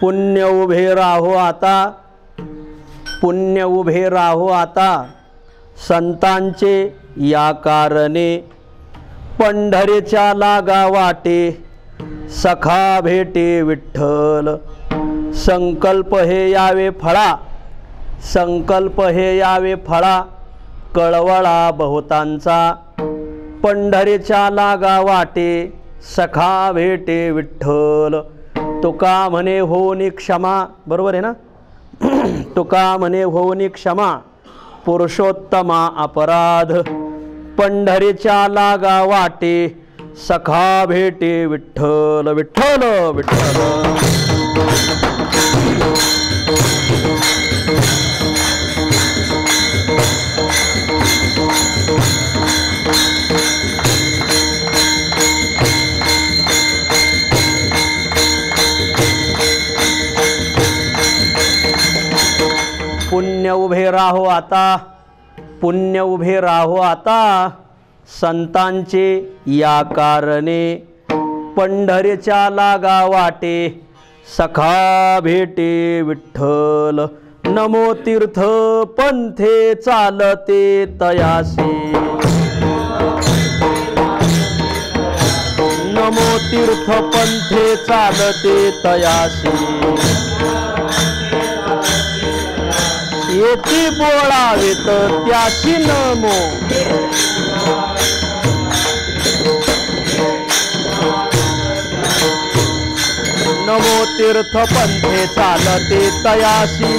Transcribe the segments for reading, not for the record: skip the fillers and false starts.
पुण्य उभे राहो आता, पुण्य उभे राहो आता, संतांचे या कारणे, पंढरीच्या लागा वाटे, सखा भेटे विठ्ठल, संकल्प हे यावे फळा, संकल्प हे यावे फळा, कळवळा बहुतांचा, पंढरीच्या लागा वाटे, सखा भेटे विठ्ठल, तुका म्हणे होनी क्षमा, बरोबर आहे ना? तुका म्हणे होनी क्षमा, पुरुषोत्तमा अपराध, पंढरीच्या लागा वाटे, सखा भेटे विठ्ठल विठ्ठल विठ्ठल। पुण्य उभे राहो आता, पुण्य उभे राहो आता, संतांचे या कारणे, पंढरीच्या लागा वाटे, सखा भेटे विठ्ठल, नमो तीर्थ पंथे चालते तयासी, नमो तीर्थ पंथे चालते तयासी, येती बोळावेत त्यासी नमो, नमो तीर्थ पंथे चालते तयासी,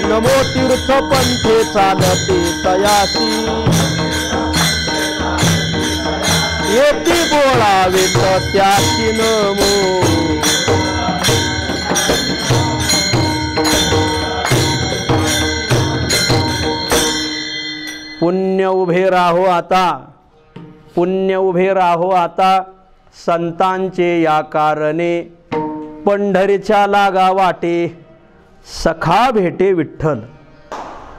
नमो तीर्थ पंथे चालते तयासी, येती बोळावेत त्यासी नमो। पुण्य उभे राहो आता, पुण्य उभे राहो आता, संतांचे या कारणे, पंढरीच्या लागा वाटे, सखा भेटे विठ्ठल।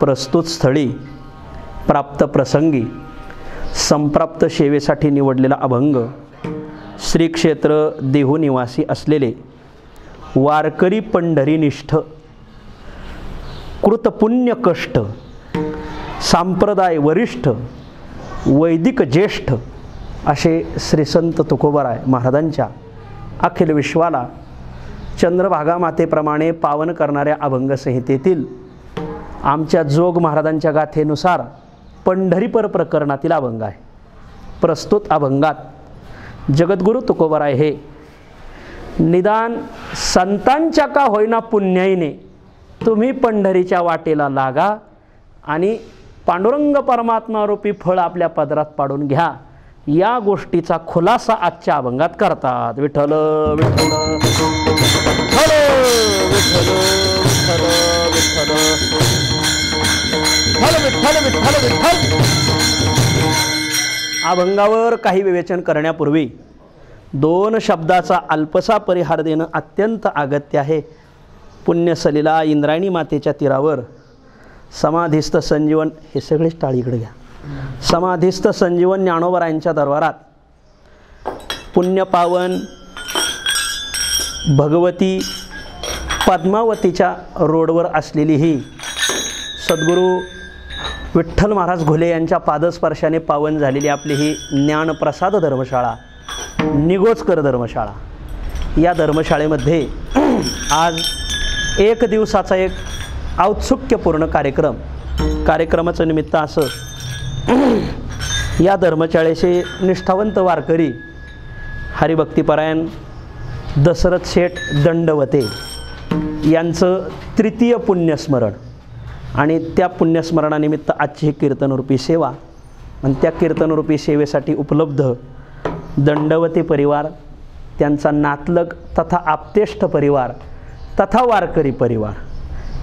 प्रस्तुत स्थळी प्राप्त प्रसंगी संप्राप्त सेवेसाठी निवडलेला अभंग श्री क्षेत्र देहू निवासी असलेले वारकरी पंढरीनिष्ठ, कृतपुण्य कष्ट, सांप्रदाय वरिष्ठ, वैदिक ज्येष्ठ असे श्री संत तुकोबाराय महाराजांच्या अखिल विश्वाला चंद्रभागा मातेप्रमाणे पावन करणाऱ्या अभंग संहितेतील आमच्या जोग महाराजांच्या गाथेनुसार पंढरीपर प्रकरणातील अभंग आहे। प्रस्तुत अभंगात जगद्गुरु तुकोबाराय हे निदान संतांच्या का होईना पुण्याईने तुम्ही पंढरीच्या वाटेला लागा आणि पांडुरंग परमात्मा रूपी फळ आपल्या पदरात पाडून घ्या, या गोष्टीचा खुलासा आजच्या अभंगात करतात। विठ्ठल विठ्ठल विठ्ठल विठ्ठल विठ्ठल विठ्ठल विठ्ठल विठ्ठल। अभंगावर काही विवेचन करण्यापूर्वी दोन शब्दाचा अल्पसा परिहार देणं अत्यंत अगत्य आहे। पुण्यसलीला इंद्रायणी मातेच्या तीरावर समाधिस्थ संजीवन, हे सगळेच टाळीकडे घ्या, समाधिस्थ संजीवन ज्ञानोबरायांच्या दरबारात पुण्यपावन भगवती पद्मावतीच्या रोडवर असलेली ही सद्गुरू विठ्ठल महाराज घुले यांच्या पादस्पर्शाने पावन झालेली आपली ही ज्ञानप्रसाद धर्मशाळा, निगोजकर धर्मशाळा, या धर्मशाळेमध्ये आज एक दिवसाचा एक औत्सुक्यपूर्ण कार्यक्रमाचं निमित्त असं या धर्मशाळेचे निष्ठावंत वारकरी हरिभक्तिपरायण दशरथ शेठ दंडवते यांचं तृतीय पुण्यस्मरण आणि त्या पुण्यस्मरणानिमित्त आजची ही कीर्तनरूपी सेवा आणि त्या कीर्तनरूपी सेवेसाठी उपलब्ध दंडवते परिवार, त्यांचा नातलग तथा आप्तेष्ठ परिवार तथा वारकरी परिवार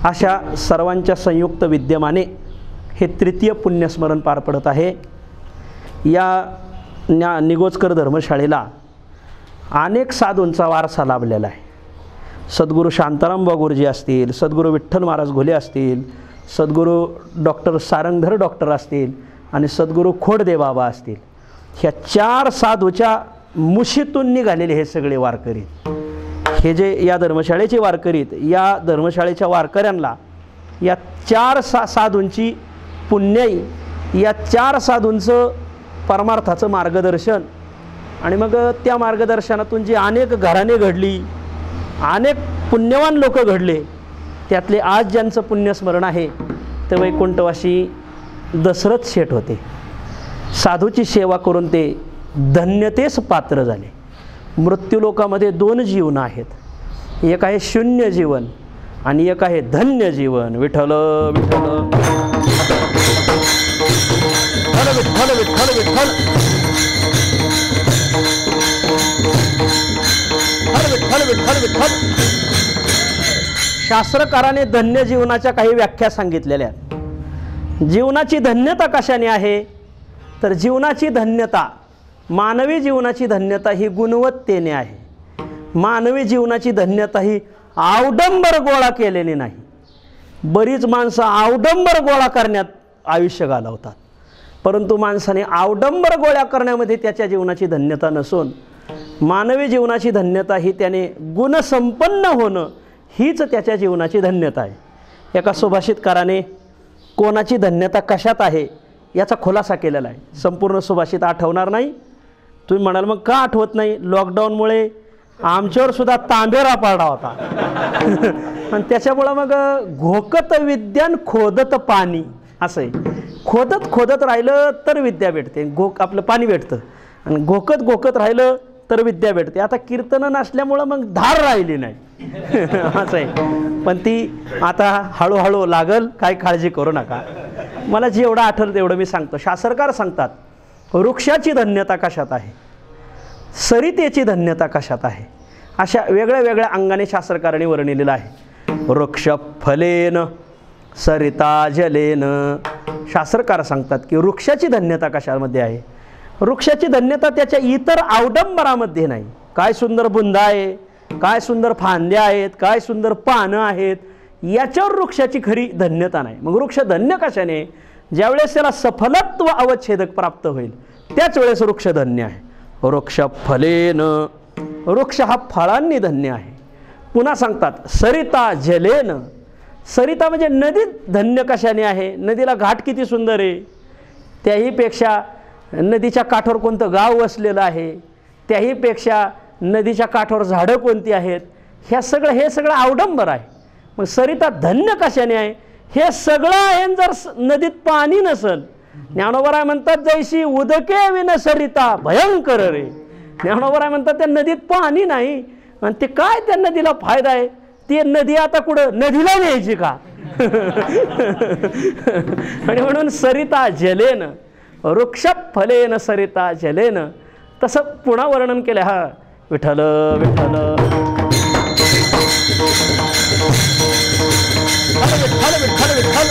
अशा सर्वांच्या संयुक्त विद्यमाने हे तृतीय पुण्यस्मरण पार पडत आहे। या निगोजकर धर्मशाळेला अनेक साधूंचा वारसा लाभलेला आहे। सद्गुरू शांताराम गुरुजी असतील, सद्गुरू विठ्ठल महाराज घुले असतील, सद्गुरू डॉक्टर सारंगधर डॉक्टर असतील आणि सद्गुरू खोडदे बाबा असतील, ह्या चार साधूच्या मुशीतून निघालेले हे सगळे वारकरी, हे जे या धर्मशाळेचे वारकरी आहेत, या धर्मशाळेच्या वारकऱ्यांना या 4 साधूंची पुण्याई, या 4 साधूंचं परमार्थाचं मार्गदर्शन, आणि मग त्या मार्गदर्शनातून जी अनेक घराणे घडली, अनेक पुण्यवान लोक घडले, त्यातले आज ज्यांचं पुण्यस्मरण आहे ते वैकुंठवासी दशरथ शेठ होते. साधूची सेवा करून ते धन्यतेस पात्र झाले. मृत्यूलोकामध्ये 2 जीवन आहेत, एक आहे शून्य जीवन आणि एक आहे धन्य जीवन. विठ्ठल विठ्ठल विठ्ठल विठ्ठल विठ्ठल विठ्ठल विठ्ठल विठ्ठल. शास्त्रकाराने धन्य जीवनाच्या काही व्याख्या सांगितलेल्या आहेत. जीवनाची धन्यता कशाने आहे तर जीवनाची धन्यता, मानवी जीवनाची धन्यता ही गुणवत्तेने आहे. मानवी जीवनाची धन्यता ही अवडंबर गोळा केलेली नाही. बरीच माणसं अवडंबर गोळा करण्यात आयुष्य घालवतात, परंतु माणसाने अवडंबर गोळा करण्यामध्ये त्याच्या जीवनाची धन्यता नसून मानवी जीवनाची धन्यता ही त्याने गुणसंपन्न होणं हीच त्याच्या जीवनाची धन्यता आहे. एका सुभाषितकाराने कोणाची धन्यता कशात आहे याचा खुलासा केलेला आहे. संपूर्ण सुभाषित आठवणार नाही. तुम्ही म्हणाल मग का आठवत नाही? लॉकडाऊनमुळे आमच्यावर सुद्धा तांबेरा पडला होता आणि त्याच्यामुळं मग घोकत विद्यान खोदत पाणी असं आहे. खोदत खोदत राहिलं तर विद्या भेटते, आपलं पाणी भेटतं, आणि घोकत राहिलं तर विद्या भेटते. आता कीर्तनं नसल्यामुळं मग धार राहिली नाही असं आहे. पण ती आता हळूहळू लागल, काय काळजी करू नका. मला जेवढं आठवलं तेवढं मी सांगतो. शास्त्रकार सांगतात वृक्षाची धन्यता कशात आहे, सरितेची धन्यता कशात आहे, अशा वेगळ्या वेगळ्या अंगाने शास्त्रकारांनी वर्णिलेलं आहे. वृक्ष फलेन सरिता जलेन. शास्त्रकार सांगतात की वृक्षाची धन्यता कशामध्ये आहे. वृक्षाची धन्यता त्याच्या इतर अवडंबरामध्ये नाही. काय सुंदर बुंदा आहे, काय सुंदर फांद्या आहेत, काय सुंदर पानं आहेत, याच्यावर वृक्षाची खरी धन्यता नाही. मग वृक्ष धन्य कशाने? ज्यावेळेस त्याला सफलत्व अवच्छेदक प्राप्त होईल त्याच वेळेस वृक्ष धन्य आहे. वृक्ष फलेन. वृक्ष हा फळांनी धन्य आहे. पुन्हा सांगतात सरिता जलेन. सरिता म्हणजे नदी धन्य कशाने आहे? नदीला घाट किती सुंदर आहे, त्याहीपेक्षा नदीच्या काठावर कोणतं गाव वसलेलं आहे, त्याहीपेक्षा नदीच्या काठावर झाडं कोणती आहेत, हे सगळं अवडंबर आहे. मग सरिता धन्य कशाने आहे? हे सगळं आहे. जर नदीत पाणी नसल, ज्ञानोबराय म्हणतात जैशी उदके विन सरिता भयंकर रे. ज्ञानोबराय म्हणतात त्या नदीत पाणी नाही, आणि ते काय त्या नदीला फायदा आहे? ती नदी आता कुठं नदीला न्यायची का? आणि म्हणून सरिता जलेन. वृक्ष फलेन सरिता जलेन. तसं पुन्हा वर्णन केलं. हा विठ्ठल विठ्ठल विठ्ठल विठ्ठल विठ्ठल.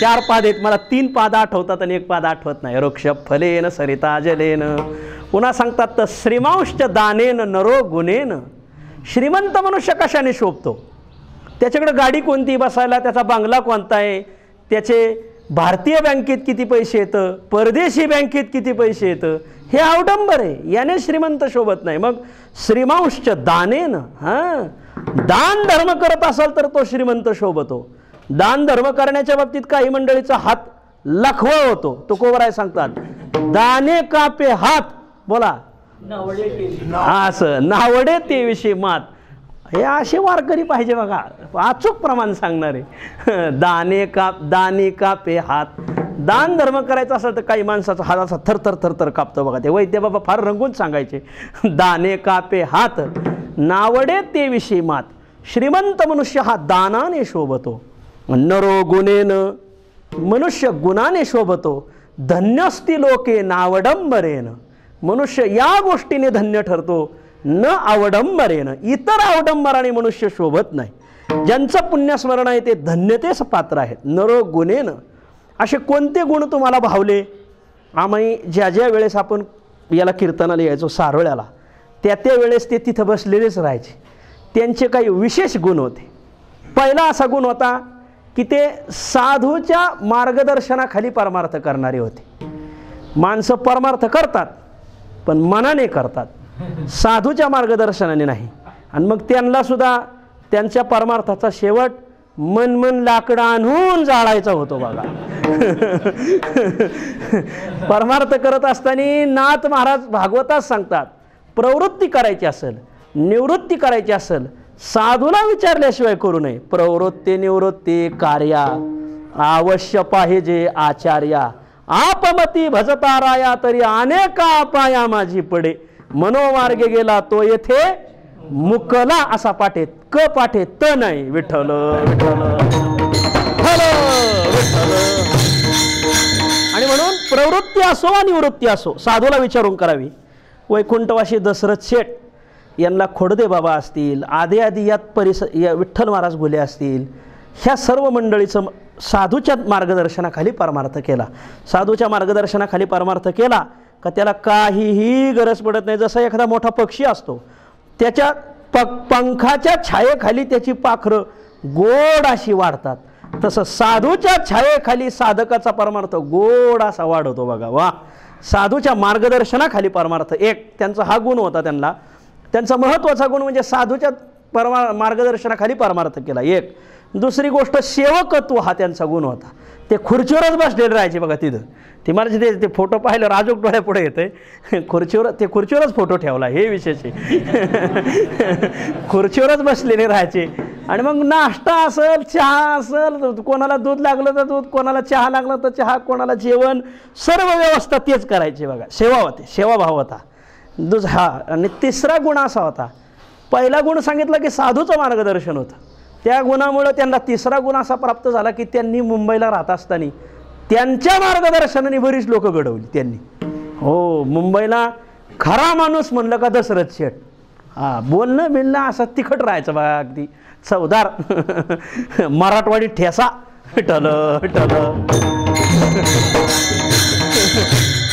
4 पाद आहेत, मला 3 पाद आठवतात आणि 1 पाद आठवत नाही. वृक्ष फलेन सरिता जलेन. पुन्हा सांगतात तर श्रीमांश्च दानेन नरो गुणेन. श्रीमंत मनुष्य कशाने शोभतो? त्याच्याकडे गाडी कोणती बसायला, त्याचा बंगला कोणता आहे, त्याचे भारतीय बँकेत किती पैसे येतं, परदेशी बँकेत किती पैसे येतं, हे अवडंबर आहे. याने श्रीमंत शोभत नाही. मग श्रीमांश्च दानेन. दान धर्म करत असाल तर तो श्रीमंत शोभतो. दान धर्म करण्याच्या बाबतीत काही मंडळीचा हात लखवा होतो. तो कोवराय सांगतात दाने कापे हात. बोला असं नावडे ते विषयी मात. हे असे वारकरी पाहिजे बघा, अचूक प्रमाण सांगणारे. दाने कापे हात. दान धर्म करायचा असेल तर काही माणसाचा हात असा थरथर थरथर कापतो बघा. ते वैद्य बाबा फार रंगून सांगायचे. दाने कापे हात नावडे ते विषयी मात. श्रीमंत मनुष्य हा दानाने शोभतो. नरो गुणेन. मनुष्य गुणाने शोभतो. धन्यस्ती लोके नावडंबरेन. मनुष्य या गोष्टीने धन्य ठरतो, न अवडंबरेन. इतर अवडंबराने मनुष्य शोभत नाही. ज्यांचं पुण्यस्मरण आहे ते धन्यतेस पात्र आहेत. नरो गुणेन. असे कोणते गुण तुम्हाला भावले? आम्ही ज्या ज्या वेळेस आपण याला कीर्तनाला यायचो सारोळ्याला, त्या वेळेस ते तिथं बसलेलेच राहायचे. त्यांचे काही विशेष गुण होते. पहिला असा गुण होता की ते साधूच्या मार्गदर्शनाखाली परमार्थ करणारे होते. माणसं परमार्थ करतात पण मनाने करतात, साधूच्या मार्गदर्शनाने नाही. आणि मग त्यांना सुद्धा त्यांच्या परमार्थाचा शेवट मन लाकडं आणून जाळायचा होतो बघा. परमार्थ करत असताना नाथ महाराज भागवतात सांगतात, प्रवृत्ती करायची असेल, निवृत्ती करायची असेल, साधूला विचारल्याशिवाय करू नये. प्रवृत्ती निवृत्ती कार्या अवश्य पाहिजे आचार्या. आपमती भजता राया तरी अनेका पाया माझी पडे. मनोमार्गे गेला तो येथे मुकला असा पाठे, क पाठे त नाही. विठ्ठल विठ्ठल विठ्ठल. आणि म्हणून प्रवृत्ती असो वा निवृत्ती असो साधूला विचारून करावी. वैकुंठवासी दशरथ शेठ यांना खोडदे बाबा असतील, आधी यात या विठ्ठल महाराज गुले असतील, ह्या सर्व मंडळीचं साधूच्या मार्गदर्शनाखाली परमार्थ केला. साधूच्या मार्गदर्शनाखाली परमार्थ केला का त्याला काहीही गरज पडत नाही. जसा एखादा मोठा पक्षी असतो, त्याच्या पंखाच्या छायेखाली त्याची पाखरं गोड अशी वाढतात, तसं साधूच्या छायेखाली साधकाचा परमार्थ गोड असा वाढवतो बघा. वा, साधूच्या मार्गदर्शनाखाली परमार्थ. एक त्यांचा हा गुण होता. त्यांचा महत्त्वाचा गुण म्हणजे साधूच्या मार्गदर्शनाखाली परमार्थ केला. एक. दुसरी गोष्ट सेवकत्व हा त्यांचा गुण होता. ते खुर्चीवरच बसलेले राहायचे बघा तिथं. ते मला ते फोटो पाहिलं राजोग डोळ्यापुढे येते. खुर्चीवरच फोटो ठेवला, हे विशेष आहे. खुर्चीवरच बसलेले राहायचे. आणि मग नाश्ता असेल, चहा असेल, कोणाला दूध लागलं तर दूध, कोणाला चहा लागला तर चहा, कोणाला जेवण, सर्व व्यवस्था तेच करायचे बघा. सेवा होते, सेवाभाव होता. हा. आणि तिसरा गुण असा होता, पहिला गुण सांगितला की साधूचं मार्गदर्शन होतं. त्या गुणामुळे त्यांना तिसरा गुण असा प्राप्त झाला की त्यांनी मुंबईला राहत असताना त्यांच्या मार्गदर्शनाने बरीच लोक घडवली त्यांनी. हो, मुंबईला खरा माणूस म्हणलं का दशरथ शेठ. हा, बोलणं बिलणं असं तिखट राहायचं बघा, अगदी चवदार. मराठवाडी ठेसा. विठ्ठल विठ्ठल.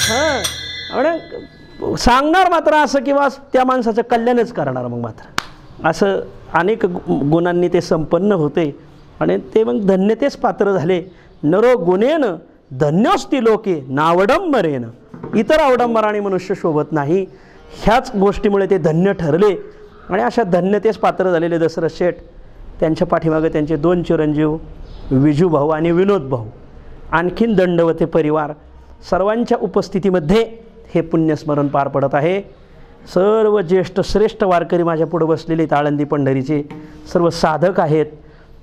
हां, सांगणार मात्र असं किंवा त्या माणसाचं कल्याणच करणार. मग मात्र असं अनेक गुणांनी ते संपन्न होते आणि ते मग धन्यतेच पात्र झाले. नरो गुणेन धन्योस्ती लोके नावडंबरेन. इतर अवडंबराने मनुष्य शोभत नाही. ह्याच गोष्टीमुळे ते धन्य ठरले आणि अशा धन्यतेस पात्र झालेले दशरथ शेठ, त्यांच्या पाठीमागे त्यांचे दोन चिरंजीव विजू भाऊ आणि विनोद भाऊ, आणखीन दंडवते परिवार, सर्वांच्या उपस्थितीमध्ये हे पुण्यस्मरण पार पडत आहे. सर्व ज्येष्ठ श्रेष्ठ वारकरी माझ्या पुढे बसलेले आळंदी पंढरीचे सर्व साधक आहेत.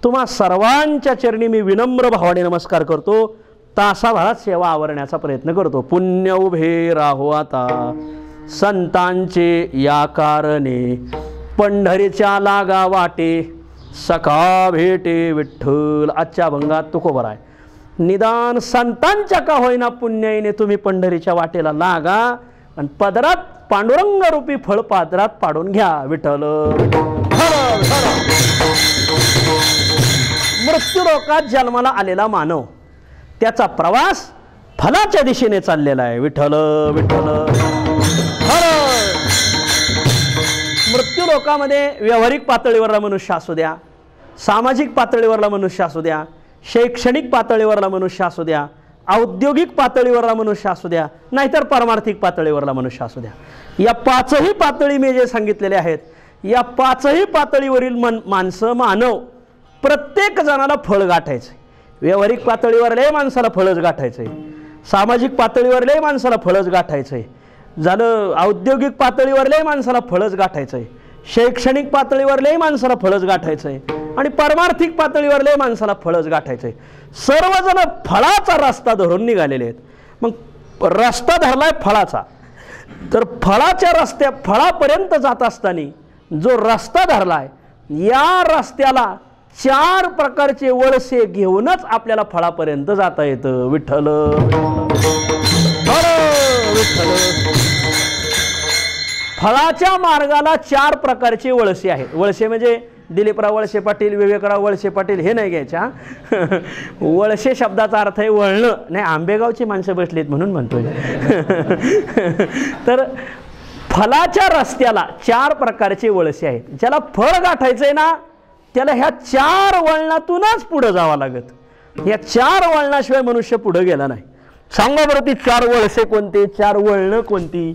तुम्हा सर्वांच्या चरणी मी विनम्र भावाने नमस्कार करतो. तासाभरात सेवा आवरण्याचा प्रयत्न करतो. पुण्य उभे राहो आता संतांचे या कारणे, पंढरीच्या लागा वाटे सखा भेटे विठ्ठल. आजच्या अभंगात तुकोबर आहे, निदान संतांच्या का होईना पुण्याईने तुम्ही पंढरीच्या वाटेला लागा आणि पदरात पांडुरंग रूपी फळ पादरात पाडून घ्या. विठ्ठल. मृत्यूलोकात जन्माला आलेला मानव, त्याचा प्रवास फलाच्या दिशेने चाललेला आहे. विठ्ठल विठ्ठल. मृत्यूलोकामध्ये व्यावहारिक पातळीवरला मनुष्य असू द्या, सामाजिक पातळीवरला मनुष्य असू द्या, शैक्षणिक पातळीवरला मनुष्य असू द्या, औद्योगिक पातळीवरला मनुष्य असू द्या, नाहीतर पारमार्थिक पातळीवरला मनुष्य असू द्या, या पाचही पातळी मी जे सांगितलेले आहेत, या पाचही पातळीवरील माणसं, मानव, प्रत्येक जणाला फळ गाठायचं. व्यावहारिक पातळीवरल्याही माणसाला फळच गाठायचं आहे, सामाजिक पातळीवरल्याही माणसाला फळच गाठायचं आहे, झालं औद्योगिक पातळीवरल्याही माणसाला फळच गाठायचं आहे, शैक्षणिक पातळीवरल्याही माणसाला फळच गाठायचं आहे आणि पारमार्थिक पातळीवरल्याही माणसाला फळच गाठायचं आहे. सर्वजण फळाचा रस्ता धरून निघालेले आहेत. मग रस्ता धरलाय फळाचा, तर फळाच्या फळापर्यंत जात असताना जो रस्ता धरलाय, या रस्त्याला 4 प्रकारचे वळसे घेऊनच आपल्याला फळापर्यंत जाता येतं. विठ्ठल विठ्ठल. फळाच्या मार्गाला 4 प्रकारचे वळसे आहेत. वळसे म्हणजे दिलीपराव वळसे पाटील, विवेकराव वळसे पाटील हे नाही घ्यायच्या. वळसे शब्दाचा अर्थ आहे वळणं. नाही, आंबेगावची माणसं बसलीत म्हणून म्हणतोय. तर फळाच्या रस्त्याला 4 प्रकारचे वळसे आहेत. ज्याला फळ गाठायचंय ना, त्याला ह्या 4 वळणातूनच पुढे जावं लागत. या 4 वळणाशिवाय मनुष्य पुढे गेला नाही. सांगा बरं, ती 4 वळसे कोणते, 4 वळणं कोणती?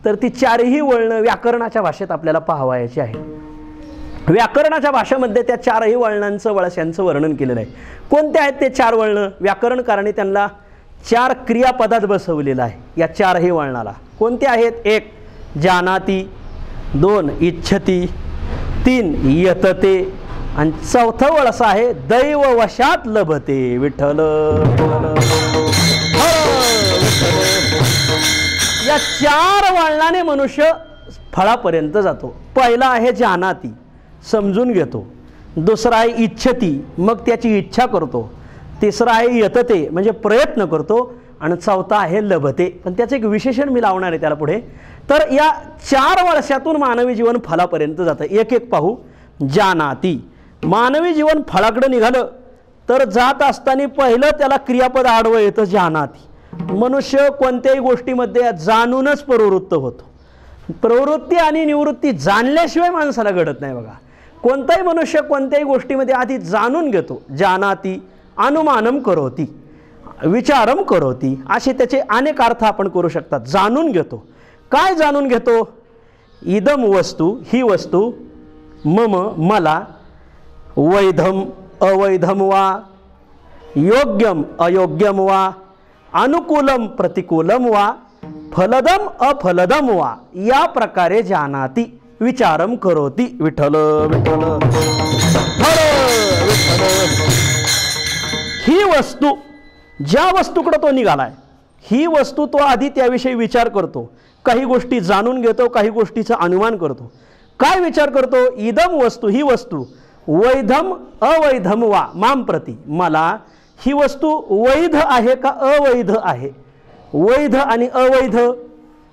तर ती चारही वळणं व्याकरणाच्या भाषेत आपल्याला पाहावयाची आहे. व्याकरणाच्या भाषेमध्ये त्या चारही वळणांचं वळशांचं वर्णन केलेलं आहे. कोणते आहेत ते चार वळणं? व्याकरणकारांनी त्यांना चार क्रियापदात बसवलेलं आहे या चारही वळणाला. कोणते आहेत? 1 जानाति, 2 इच्छति, 3 यतते आणि चौथं वळ असं आहे दैव वशात लभते. विठ्ठल या चार वळणाने मनुष्य फळापर्यंत जातो. पहिला आहे जानाति, समजून घेतो. दुसरा आहे इच्छति, मग त्याची इच्छा करतो. तिसरा आहे यतते, म्हणजे प्रयत्न करतो. आणि चौथा आहे लभते, पण त्याचं एक विशेषण मी लावणार आहे त्याला पुढे. तर या चार वर्षातून मानवी जीवन फळापर्यंत जातं. एक एक पाहू. जानाति, मानवी जीवन फळाकडे निघालं तर जात असताना पहिलं त्याला क्रियापद आडवं येतं जानाति. मनुष्य कोणत्याही गोष्टीमध्ये जाणूनच प्रवृत्त होतो. प्रवृत्ती आणि निवृत्ती जाणल्याशिवाय माणसाला घडत नाही बघा. कोणताही मनुष्य कोणत्याही गोष्टीमध्ये आधी जाणून घेतो. जानाति, अनुमानम करोति, विचारम करोति, असे त्याचे अनेक अर्थ आपण करू शकतात. जाणून घेतो. काय जाणून घेतो? इदम वस्तू, ही वस्तू, मम, मला, वैधम, अवैधम वा, योग्यम, अयोग्यम वा, अनुकूलम, प्रतिकूलम वा, फलदम, अफलदम वा, या प्रकारे जानाति, विचारम करोति. विठ्ठल विठ्ठल ही वस्तू, ज्या वस्तूकडे तो निघालाय, ही वस्तू तो आधी त्याविषयी विचार करतो. काही गोष्टी जाणून घेतो, काही गोष्टीचा अनुमान करतो. काय विचार करतो? इदम वस्तू, ही वस्तू, वैधम अवैधम वा, माम प्रती, मला ही वस्तू वैध आहे का अवैध आहे? वैध आणि अवैध,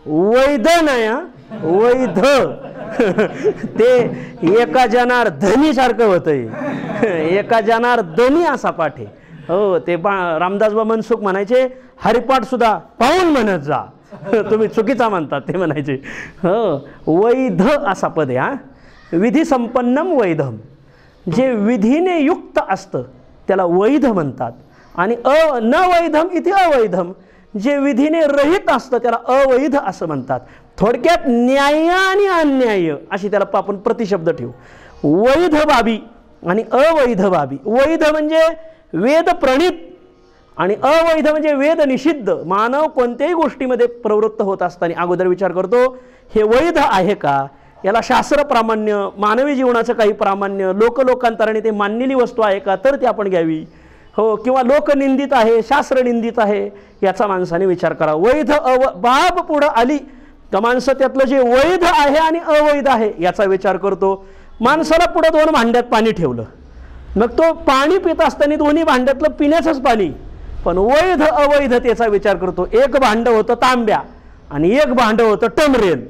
वैध नाही वैध ते एका जनार्दनी सारखं होतंय. एका जनार्दनी असा पाठ आहे. हो, ते रामदासबा मनसुख म्हणायचे हरिपाठ सुद्धा पाहून म्हणत जा. तुम्ही चुकीचा म्हणतात ते म्हणायचे. हो, वैध असा पद आहे. हा, विधी संपन्नम वैधम, जे विधीने युक्त असतं त्याला वैध म्हणतात. आणि न वैधम इथे अवैधम, जे विधीने रहित असतं त्याला अवैध असं म्हणतात. थोडक्यात न्याय आणि अन्याय अशी त्याला आपण प्रतिशब्द ठेवू. वैध बाबी आणि अवैध बाबी. वैध म्हणजे वेद प्रणीत आणि अवैध म्हणजे वेद निषिद्ध. मानव कोणत्याही गोष्टीमध्ये प्रवृत्त होत असताना अगोदर विचार करतो हे वैध आहे का, याला शास्त्र प्रामाण्य, मानवी जीवनाचं काही प्रामाण्य, लोकांतराने ते मानलेली वस्तू आहे का, तर ती आपण घ्यावी. हो, किंवा लोकनिंदित आहे, शास्त्रनिंदित आहे, याचा माणसाने विचार करा. वैध बाब पुढं आली तर माणसं त्यातलं जे वैध आहे आणि अवैध आहे याचा विचार करतो. माणसाला पुढं 2 भांड्यात पाणी ठेवलं, मग तो पाणी पित असताना दोन्ही भांड्यातलं पिण्याचंच पाणी, पण वैध अवैधतेचा विचार करतो. एक भांडं होतं तांब्या आणि एक भांडं होतं टमरेल.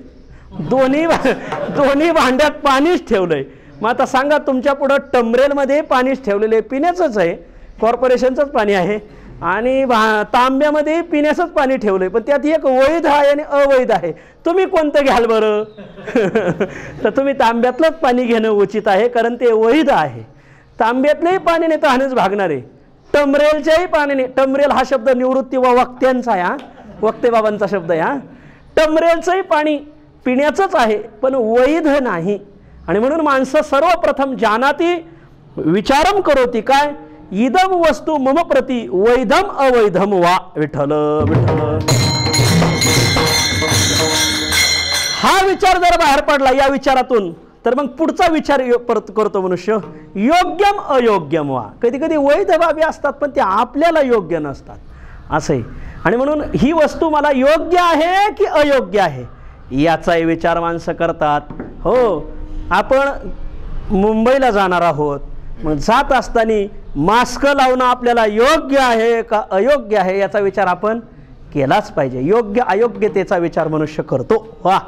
दोन्ही भांड्यात पाणीच ठेवलंय. मग आता सांगा, तुमच्या पुढं टमरेलमध्ये पाणीच ठेवलेलं पिण्याचंच आहे, कॉर्पोरेशनचंच पाणी आहे, आणि तांब्यामध्ये पिण्याचंच पाणी ठेवलंय, पण त्यात एक वैध आहे आणि अवैध आहे. तुम्ही कोणतं घ्याल बरं? तर तुम्ही तांब्यातलंच पाणी घेणं उचित आहे, कारण ते वैध आहे. तांब्यातलंही पाण्याने तहानच भागणार आहे, टमरेलच्याही पाण्याने. टमरेल हा शब्द निवृत्ती व वक्त्यांचा आहे, हा वक्ते बाबांचा शब्द आहे. हा, टमरेलचंही पाणी पिण्याचंच आहे पण वैध नाही. आणि म्हणून माणसं सर्वप्रथम जानाति, विचारम करोति, काय इदम वस्तू मम प्रती वैधम अवैधम वा. विठ्ठल विठ्ठल. हा विचार जर बाहेर पडला या विचारातून, तर मग पुढचा विचार परत करतो मनुष्य, योग्यम अयोग्यम वा. कधी कधी वैध बाबी असतात पण ते आपल्याला योग्य नसतात असे. आणि म्हणून ही वस्तू मला योग्य आहे की अयोग्य आहे याचाही विचार माणसं करतात. हो, आपण मुंबईला जाणार आहोत, मग जात असताना मास्क लावणं आपल्याला योग्य आहे का अयोग्य आहे याचा विचार आपण केलाच पाहिजे. योग्य अयोग्यतेचा विचार मनुष्य करतो. वा,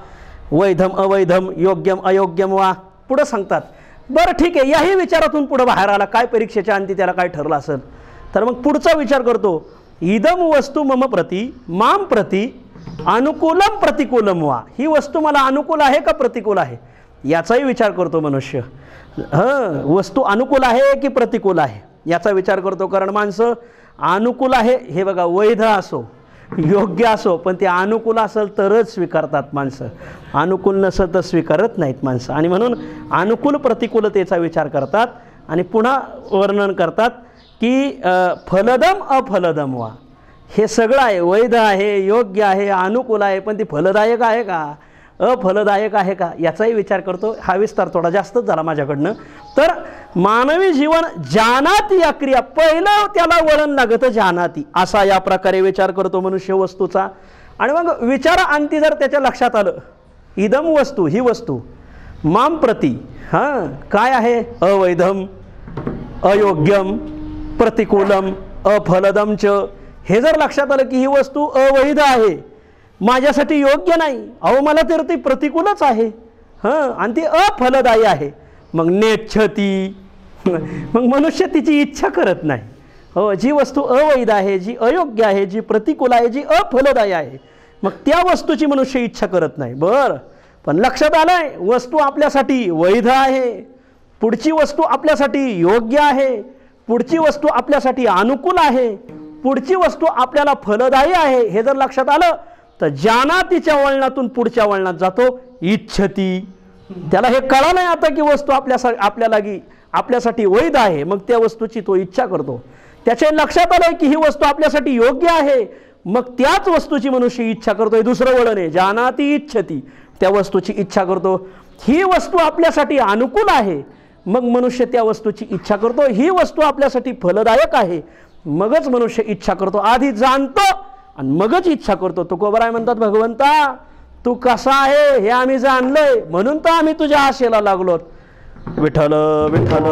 वैधम अवैधम, योग्यम अयोग्यम वा. पुढं सांगतात, बरं ठीक आहे, याही विचारातून पुढं बाहेर आला, काय परीक्षेच्या अंती त्याला काय ठरलं असेल, तर मग पुढचा विचार करतो, इदम वस्तू मम प्रती माम प्रती अनुकूलम प्रतिकूलम वा. ही वस्तू मला अनुकूल आहे का प्रतिकूल आहे याचाही विचार करतो मनुष्य. वस्तू अनुकूल आहे की प्रतिकूल आहे याचा विचार करतो. कारण माणसं अनुकूल आहे हे बघा, वैध असो योग्य असो पण ते अनुकूल असेल तरच स्वीकारतात माणसं, अनुकूल नसेल तर स्वीकारत नाहीत माणसं. आणि म्हणून अनुकूल प्रतिकूलतेचा विचार करतात आणि पुन्हा वर्णन करतात की फलदम अफलदम वा, हे सगळं आहे, वैध आहे, योग्य आहे, अनुकूल आहे, पण ती फलदायक आहे का, अफलदायक आहे का, याचाही विचार करतो. हा विस्तार थोडा जास्तच झाला माझ्याकडनं. तर मानवी जीवन जानाती या क्रिया, पहिलं त्याला वळण लागतं जानाती, असा या प्रकारे विचार करतो मनुष्य वस्तूचा. आणि मग विचाराअंती जर त्याच्या लक्षात आलं, इदम वस्तू, ही वस्तू, माम प्रती, हां काय आहे, अवैधम, अयोग्यम, प्रतिकूलम, अफलदम च, हे जर लक्षात आलं की ही वस्तू अवैध आहे, माझ्यासाठी योग्य नाही, अहो मला तर ती प्रतिकूलच आहे, हां आणि ती अफलदायी आहे, मग नेच्छती, मग मनुष्य तिची इच्छा करत नाही. हो, जी वस्तू अवैध आहे, जी अयोग्य आहे, जी प्रतिकूल आहे, जी अफलदायी आहे, मग त्या वस्तूची मनुष्य इच्छा करत नाही. बरं, पण लक्षात आलंय वस्तू आपल्यासाठी वैध आहे, पुढची वस्तू आपल्यासाठी योग्य आहे, पुढची वस्तू आपल्यासाठी अनुकूल आहे, पुढची वस्तू आपल्याला फलदायी आहे, हे जर लक्षात आलं तर जानातीच्या वळणातून पुढच्या वळणात जातो इच्छती. त्याला हे कळलं नाही आता की वस्तू आपल्यासाठी वैध आहे, मग त्या वस्तूची तो इच्छा करतो. त्याच्या लक्षात आलंय की ही वस्तू आपल्यासाठी योग्य आहे, मग त्याच वस्तूची मनुष्य इच्छा करतोय. दुसरं वळण आहे जानाती इच्छती, त्या वस्तूची इच्छा करतो. ही वस्तू आपल्यासाठी अनुकूल आहे, मग मनुष्य त्या वस्तूची इच्छा करतो. ही वस्तू आपल्यासाठी फलदायक आहे, मगच मनुष्य इच्छा करतो. आधी जाणतो आणि मगच इच्छा करतो. तुकोबराय म्हणतात, भगवंता तू कसा आहे हे आम्ही जाणलंय, म्हणून तर आम्ही तुझ्या आशेला लागलो. विठ्ठल विठ्ठल.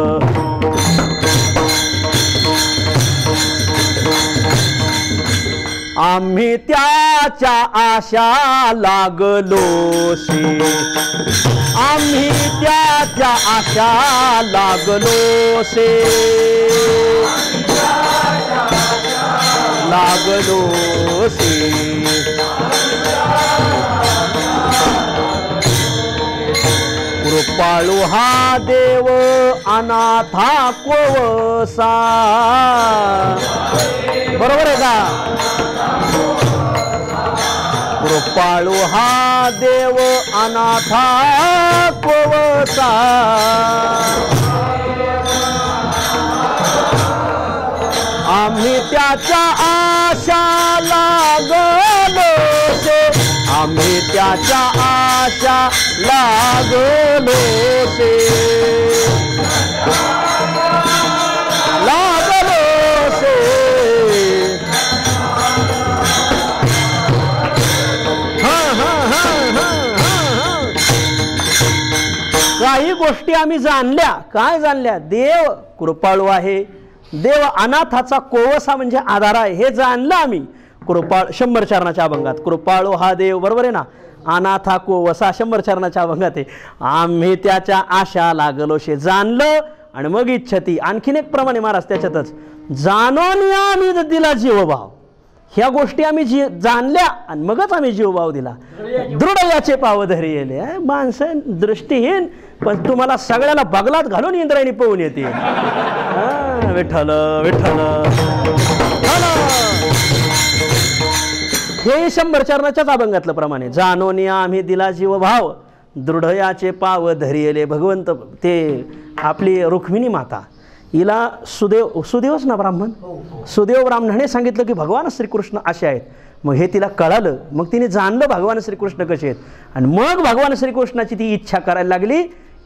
आम्ही त्याच्या आशा लागलोसे, आम्ही त्याच्या आशा लागलोसे, लागलोसे. कृपाळू हा देव अनाथा कोवसा, बरोबर आहे का? कृपाळू हा देव अनाथा कोवसा, आम्ही त्याच्या आशा लागलोसे, आम्ही त्याच्या आशा लागलोसे, लागलोसे. काही गोष्टी आम्ही जाणल्या. काय जाणल्या? देव कृपाळू आहे, देव अनाथाचा कोवसा म्हणजे आधार आहे, हे जाणलं आम्ही. कृपाळ 100 चरणाच्या अभंगात कृपाळू हा देव, बरोबर आहे ना, अनाथा कोवसा 100 चरणाच्या अभंगात आहे. आम्ही त्याच्या आशा लागलोशे, जाणलं आणि मग इच्छती. आणखीन एक प्रमाणे महाराज त्याच्यातच, जाणून आम्ही दिला जीवभाव. ह्या गोष्टी आम्ही जाणल्या आणि मगच आम्ही जीवभाव दिला. दृढ याचे पाव धरी येले. माणसं दृष्टीहीन, पण तुम्हाला सगळ्याला बगलात घालून इंद्रायणी पळून येते. विठ्ठल विठ्ठल. हे 100 चरणाच्याच अभंगातलं प्रमाणे, जाणून आम्ही दिला जीवभाव, दृढ याचे पाव धरी येले. भगवंत ते आपली रुक्मिणी माता, हिला सुदेवच ना ब्राह्मण, सुदेव ब्राह्मणाने सांगितलं की भगवान श्रीकृष्ण असे आहेत. मग हे तिला कळालं, मग तिने जाणलं भगवान श्रीकृष्ण कसे आहेत, आणि मग भगवान श्रीकृष्णाची ती इच्छा करायला लागली.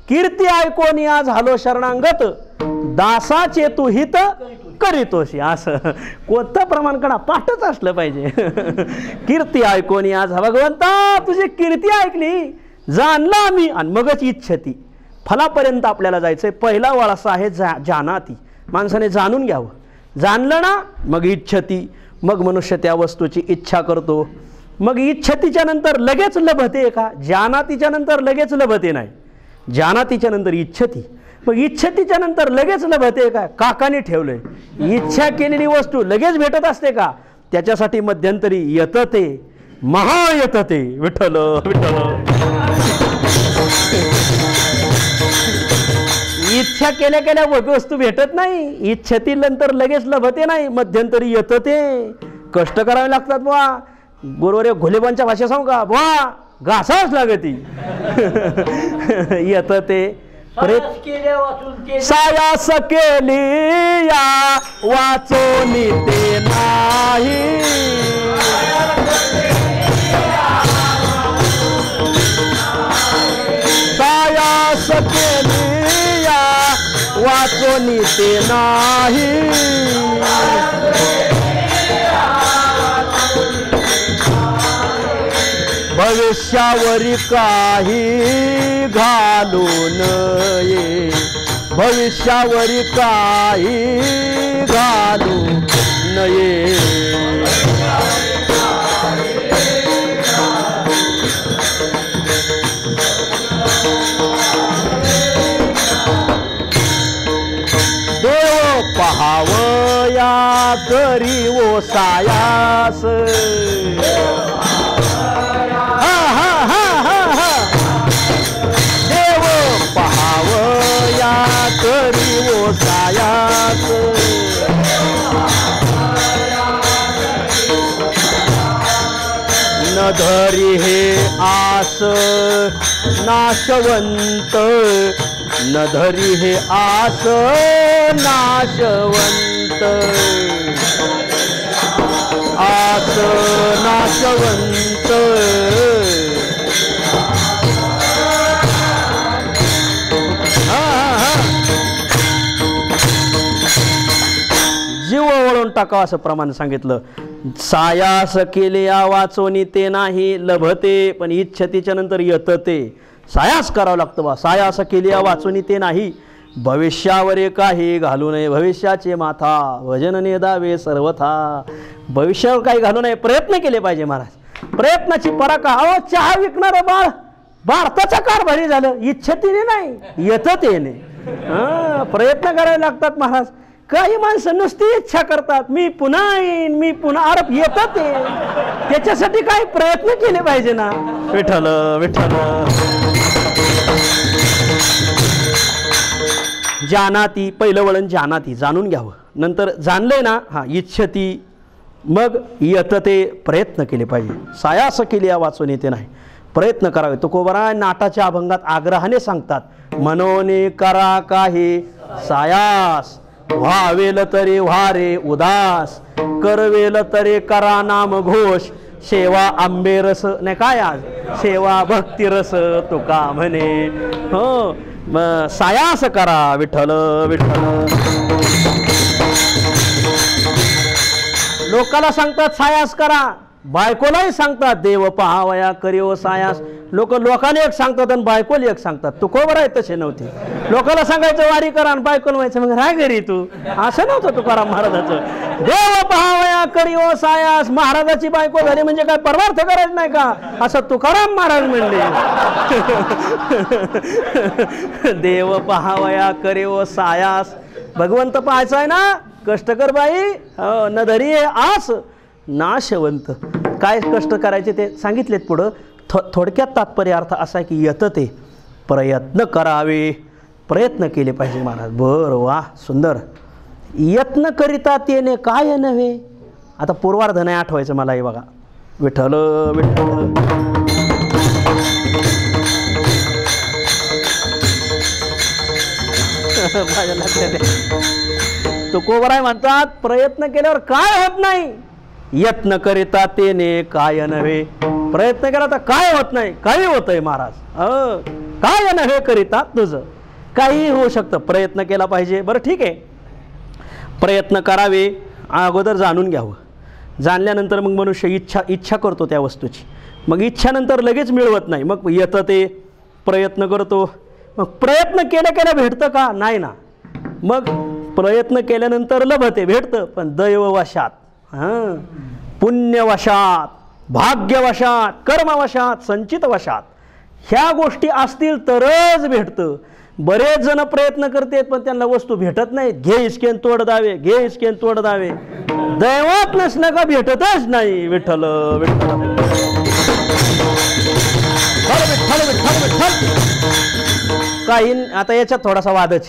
कीर्ती ऐकून या झालो शरणांगत, दासाचे तू हित करीतोशी. असं कोणतं प्रमाण करा, पाठच असलं पाहिजे. कीर्ती ऐकून या, भगवंता तुझी कीर्ती ऐकली, जाणलं आम्ही आणि मगच इच्छती. फलापर्यंत आपल्याला जायचंय. पहिला वळ असा आहे जानाती, माणसाने जाणून घ्यावं. जाणलं ना मग इच्छती, मग मनुष्य त्या वस्तूची इच्छा करतो. मग इच्छतीच्या नंतर लगेच लभते का? जानातीच्या नंतर लगेच लभते नाही, जानातीच्या नंतर इच्छती. मग इच्छतीच्या नंतर लगेच लभते का? काकाने ठेवलंय. इच्छा केलेली वस्तू लगेच भेटत असते का? त्याच्यासाठी मध्यंतरी येतते, महायतते. विठ्ठल विठ्ठल. इच्छा केल्या केल्या वस्तू भेटत नाही, इच्छती नंतर लगेच लभते नाही, मध्यंतरी येतते, कष्ट करावे लागतात बुवा. गुरुवर्य घोलेबांच्या भाषा सांगू का बुवा, घासावंच लागती. येतं ते सायास केली या वाचून ते नाही. सायास केली या वाचून ते नाही. भविष्यावरी काही घालू नये. भविष्यावरी काही घालू नये. देव पहावया करी ओ सायास. देव पहावया करी ओ सायास. न धरी हे आस नाशवंत. न धरी हे आस नाशवंत. आस नाशवंत. जीव वळून टाकावा असं प्रमाण सांगितलं. सायास केले या वाचोनी ते नाही लभते, पण इच्छतीच्या नंतर येतं ते. सायास करावं लागतं बा. सायास केले या वाचोनी ते नाही. भविष्यावरे काही घालू नये. भविष्याचे माथा भजन नेदावे सर्वथा. भविष्यावर काही घालू नये. प्रयत्न केले पाहिजे महाराज. प्रयत्नाची पराका. अहो चहा विकणारं बाळ भारताचा कारभारी झालं. इच्छतीने नाही, येतं तेने. प्रयत्न करावे लागतात महाराज. काही माणसं नुसती इच्छा करतात, मी पुन्हा येईन, मी पुन्हा. अरे येतं ते. त्याच्यासाठी काही प्रयत्न केले पाहिजे ना. विठ्ठल विठ्ठल. जानाती, पहिलं वळण जानाती, जाणून घ्यावं. नंतर जाणलंय ना, हा इच्छती, मग येतं ते. प्रयत्न केले पाहिजे. सायास केली या वाचून येते नाही. प्रयत्न करावे. तुकोबरा नाटाच्या अभंगात आग्रहाने सांगतात, मनोने करा काही सायास. व्हावेल तरी व्हारे उदास. करवेल तरी करा नाम घोष. सेवा आंबे रस नाही काय आज, सेवा भक्ती रस तुका म्हणे. हो सायास करा विठ्ठल विठ्ठल. लोकाला सांगतात सायास करा, बायकोलाही सांगतात देव पहावया करिओ सायास. लोकांना एक सांगतात आणि बायकोला एक सांगतात. तुकोबर आहे तसे नव्हते. लोकाला सांगायचं वारी करा आणि बायकोला व्हायचं मग राय घरी तू. असं नव्हतं तुकाराम महाराजाचं. देव पहावया करिओ सायास. महाराजाची बायको झाली म्हणजे काय परमार्थ करायचं नाही का, असं तुकाराम महाराज म्हणले. देव पहावया करिओ सायास. भगवंत पाहायचा आहे ना, कष्ट कर बाई. न धरी आस नाशवंत. काय कष्ट करायचे ते सांगितलेत पुढं. थोडक्यात तात्पर्य अर्थ असा आहे की येतं ते. प्रयत्न करावे, प्रयत्न केले पाहिजे महाराज. बरं वा सुंदर. यत्न करिता तेने काय नव्हे. आता पूर्वार्ध नाही आठवायचं मला हे बघा. विठ्ठल विठ्ठल. माझ्या लक्षात तुकोबराय म्हणतात प्रयत्न केल्यावर काय होत नाही. यत्न करिता तेने काय नव्हे. प्रयत्न केला तर काय होत नाही, काही होतंय महाराज. काय नव्हे करिता तुझं काही होऊ शकतं. प्रयत्न केला पाहिजे. बरं ठीक आहे, प्रयत्न करावे. अगोदर जाणून घ्यावं. जाणल्यानंतर मग मनुष्य इच्छा करतो त्या वस्तूची. मग इच्छानंतर लगेच मिळवत नाही. मग येतं ते. प्रयत्न करतो. मग प्रयत्न केल्या भेटतं का, नाही ना. मग प्रयत्न केल्यानंतर लभते, भेटतं. पण दैववशात, पुण्यवशात, भाग्यवशात, कर्मवशात, संचितवशात ह्या गोष्टी असतील तरच भेटतं. बरेच जण प्रयत्न करतात पण त्यांना वस्तू भेटत नाही. घे इसकेन तोड दावे, घे इसकेन तोड दावे. दैवात नसलं का भेटतच नाही. विठ्ठल विठ्ठल विठ्ठल विठ्ठल विठ्ठल. काही आता याच्यात थोडासा वादच.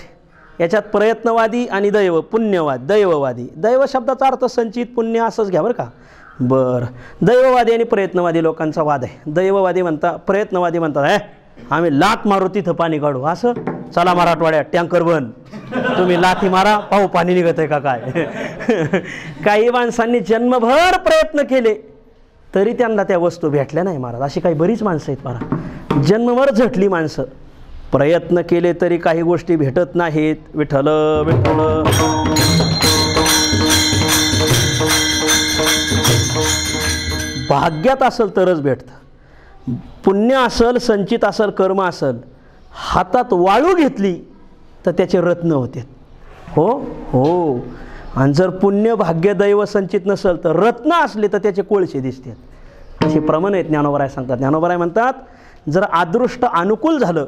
याच्यात प्रयत्नवादी आणि दैववादी. दैव शब्दाचा अर्थ संचित पुण्य असंच घ्या बरं का. बरं, दैववादी आणि प्रयत्नवादी लोकांचा वाद आहे. प्रयत्नवादी म्हणतात आम्ही लाथ मारू तिथं पाणी काढू. असं चला मराठवाड्यात टँकर बंद, तुम्ही लाथी मारा पाहू पाणी निघत आहे का काय. काही माणसांनी जन्मभर प्रयत्न केले तरी त्यांना त्या वस्तू भेटल्या नाही महाराज. अशी काही बरीच माणसं आहेत महाराज, जन्मभर झटली माणसं, प्रयत्न केले तरी काही गोष्टी भेटत नाहीत. विठ्ठल विठ्ठल. भाग्यात असेल तरच भेटतं. पुण्य असेल, संचित असेल, कर्म असेल, हातात वाळू घेतली तर त्याचे रत्न होते. हो हो. आणि जर पुण्य भाग्य दैव संचित नसेल तर रत्न असले तर त्याचे कोळसे दिसतात. असे प्रमाण आहेत. ज्ञानोबराय सांगतात. ज्ञानोबराय म्हणतात जर अदृष्ट अनुकूल झालं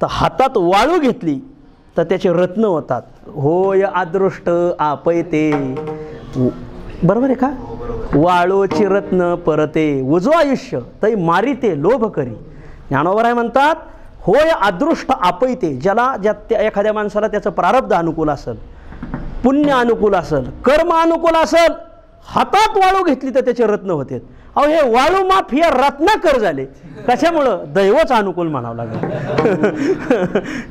तर हातात वाळू घेतली तर त्याचे रत्न होतात. होय अदृष्ट आपयते. बरोबर आहे का. वाळूची रत्न परते, उजो आयुष्य तै मारिते लोभ करी. ज्ञानोबराय म्हणतात होय अदृष्ट आपयते. ज्या एखाद्या माणसाला त्याचं प्रारब्ध अनुकूल असेल, पुण्य अनुकूल असेल, कर्म अनुकूल असेल, हातात वाळू घेतली तर त्याचे रत्न होते. अहो हे वाळू माफ हे रत्नाकर झाले. कशामुळं. दैवच अनुकूल म्हणावं लागलं.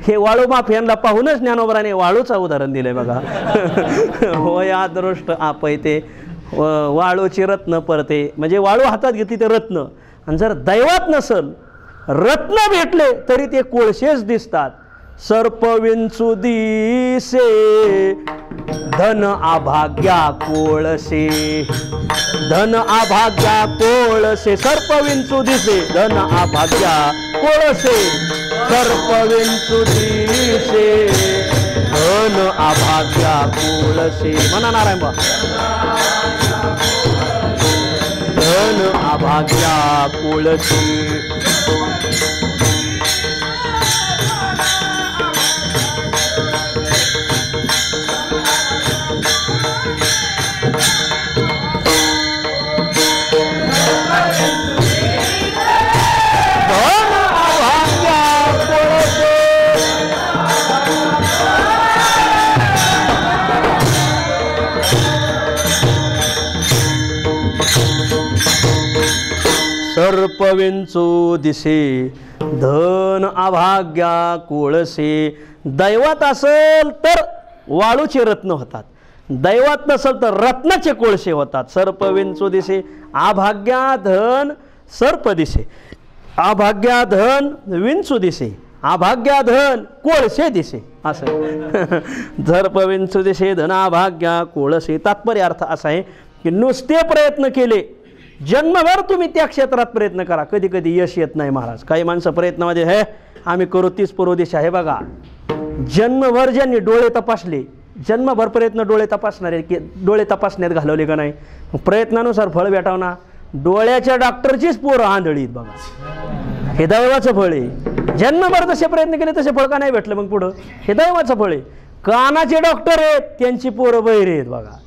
हे वाळू माफ यांना पाहूनच ज्ञानोबराने वाळूचं उदाहरण दिलंय बघा. होय अदृष्ट आपयते, वाळूची रत्न परते. म्हणजे वाळू हातात घेतली ते रत्न. आणि जर दैवात नसल, रत्न भेटले तरी ते कोळशेच दिसतात. सर्प विंचू दिसे धन आभाग्या कोळसे. धन आभाग्या कोळसे. सर्प विंचू दिसे धन आभाग्या कोळसे. सर्प विंचू दिसे धन आभाग्या कोळसे. म्हणा नारायण बा. धन आभाग्या कोळसे. सर्प विंचू दिसे धन अभाग्या कोळसे. दैवात असेल तर वाळूचे रत्न होतात, दैवात नसेल तर रत्नाचे कोळसे होतात. सर्प विंचू दिसे अभाग्या धन सर्प दिसे. अभाग्या धन विंचू दिसे. अभाग्या धन कोळसे दिसे. असं सर्प विंचू दिसे धन अभाग्या कोळसे. तात्पर्य अर्थ असा आहे की नुसते प्रयत्न केले, जन्मभर तुम्ही त्या क्षेत्रात प्रयत्न करा, कधी कधी यश येत नाही महाराज. काही माणसं प्रयत्नामध्ये हे आम्ही करू तीच पूर्व दिशा. हे बघा जन्मभर ज्यांनी डोळे तपासले, जन्मभर प्रयत्न डोळे तपासणारे की डोळे तपासण्यात घालवले का नाही, प्रयत्नानुसार फळ भेटाव ना. डोळ्याच्या डॉक्टरचीच पोरं आंधळीत बघा. हे दैवाचं फळ आहे. जन्मभर जसे प्रयत्न केले तसे फळ का नाही भेटलं मग पुढं, हे दैवाचं फळ आहे. कानाचे डॉक्टर आहेत त्यांची पोरं बहिरे आहेत बघा.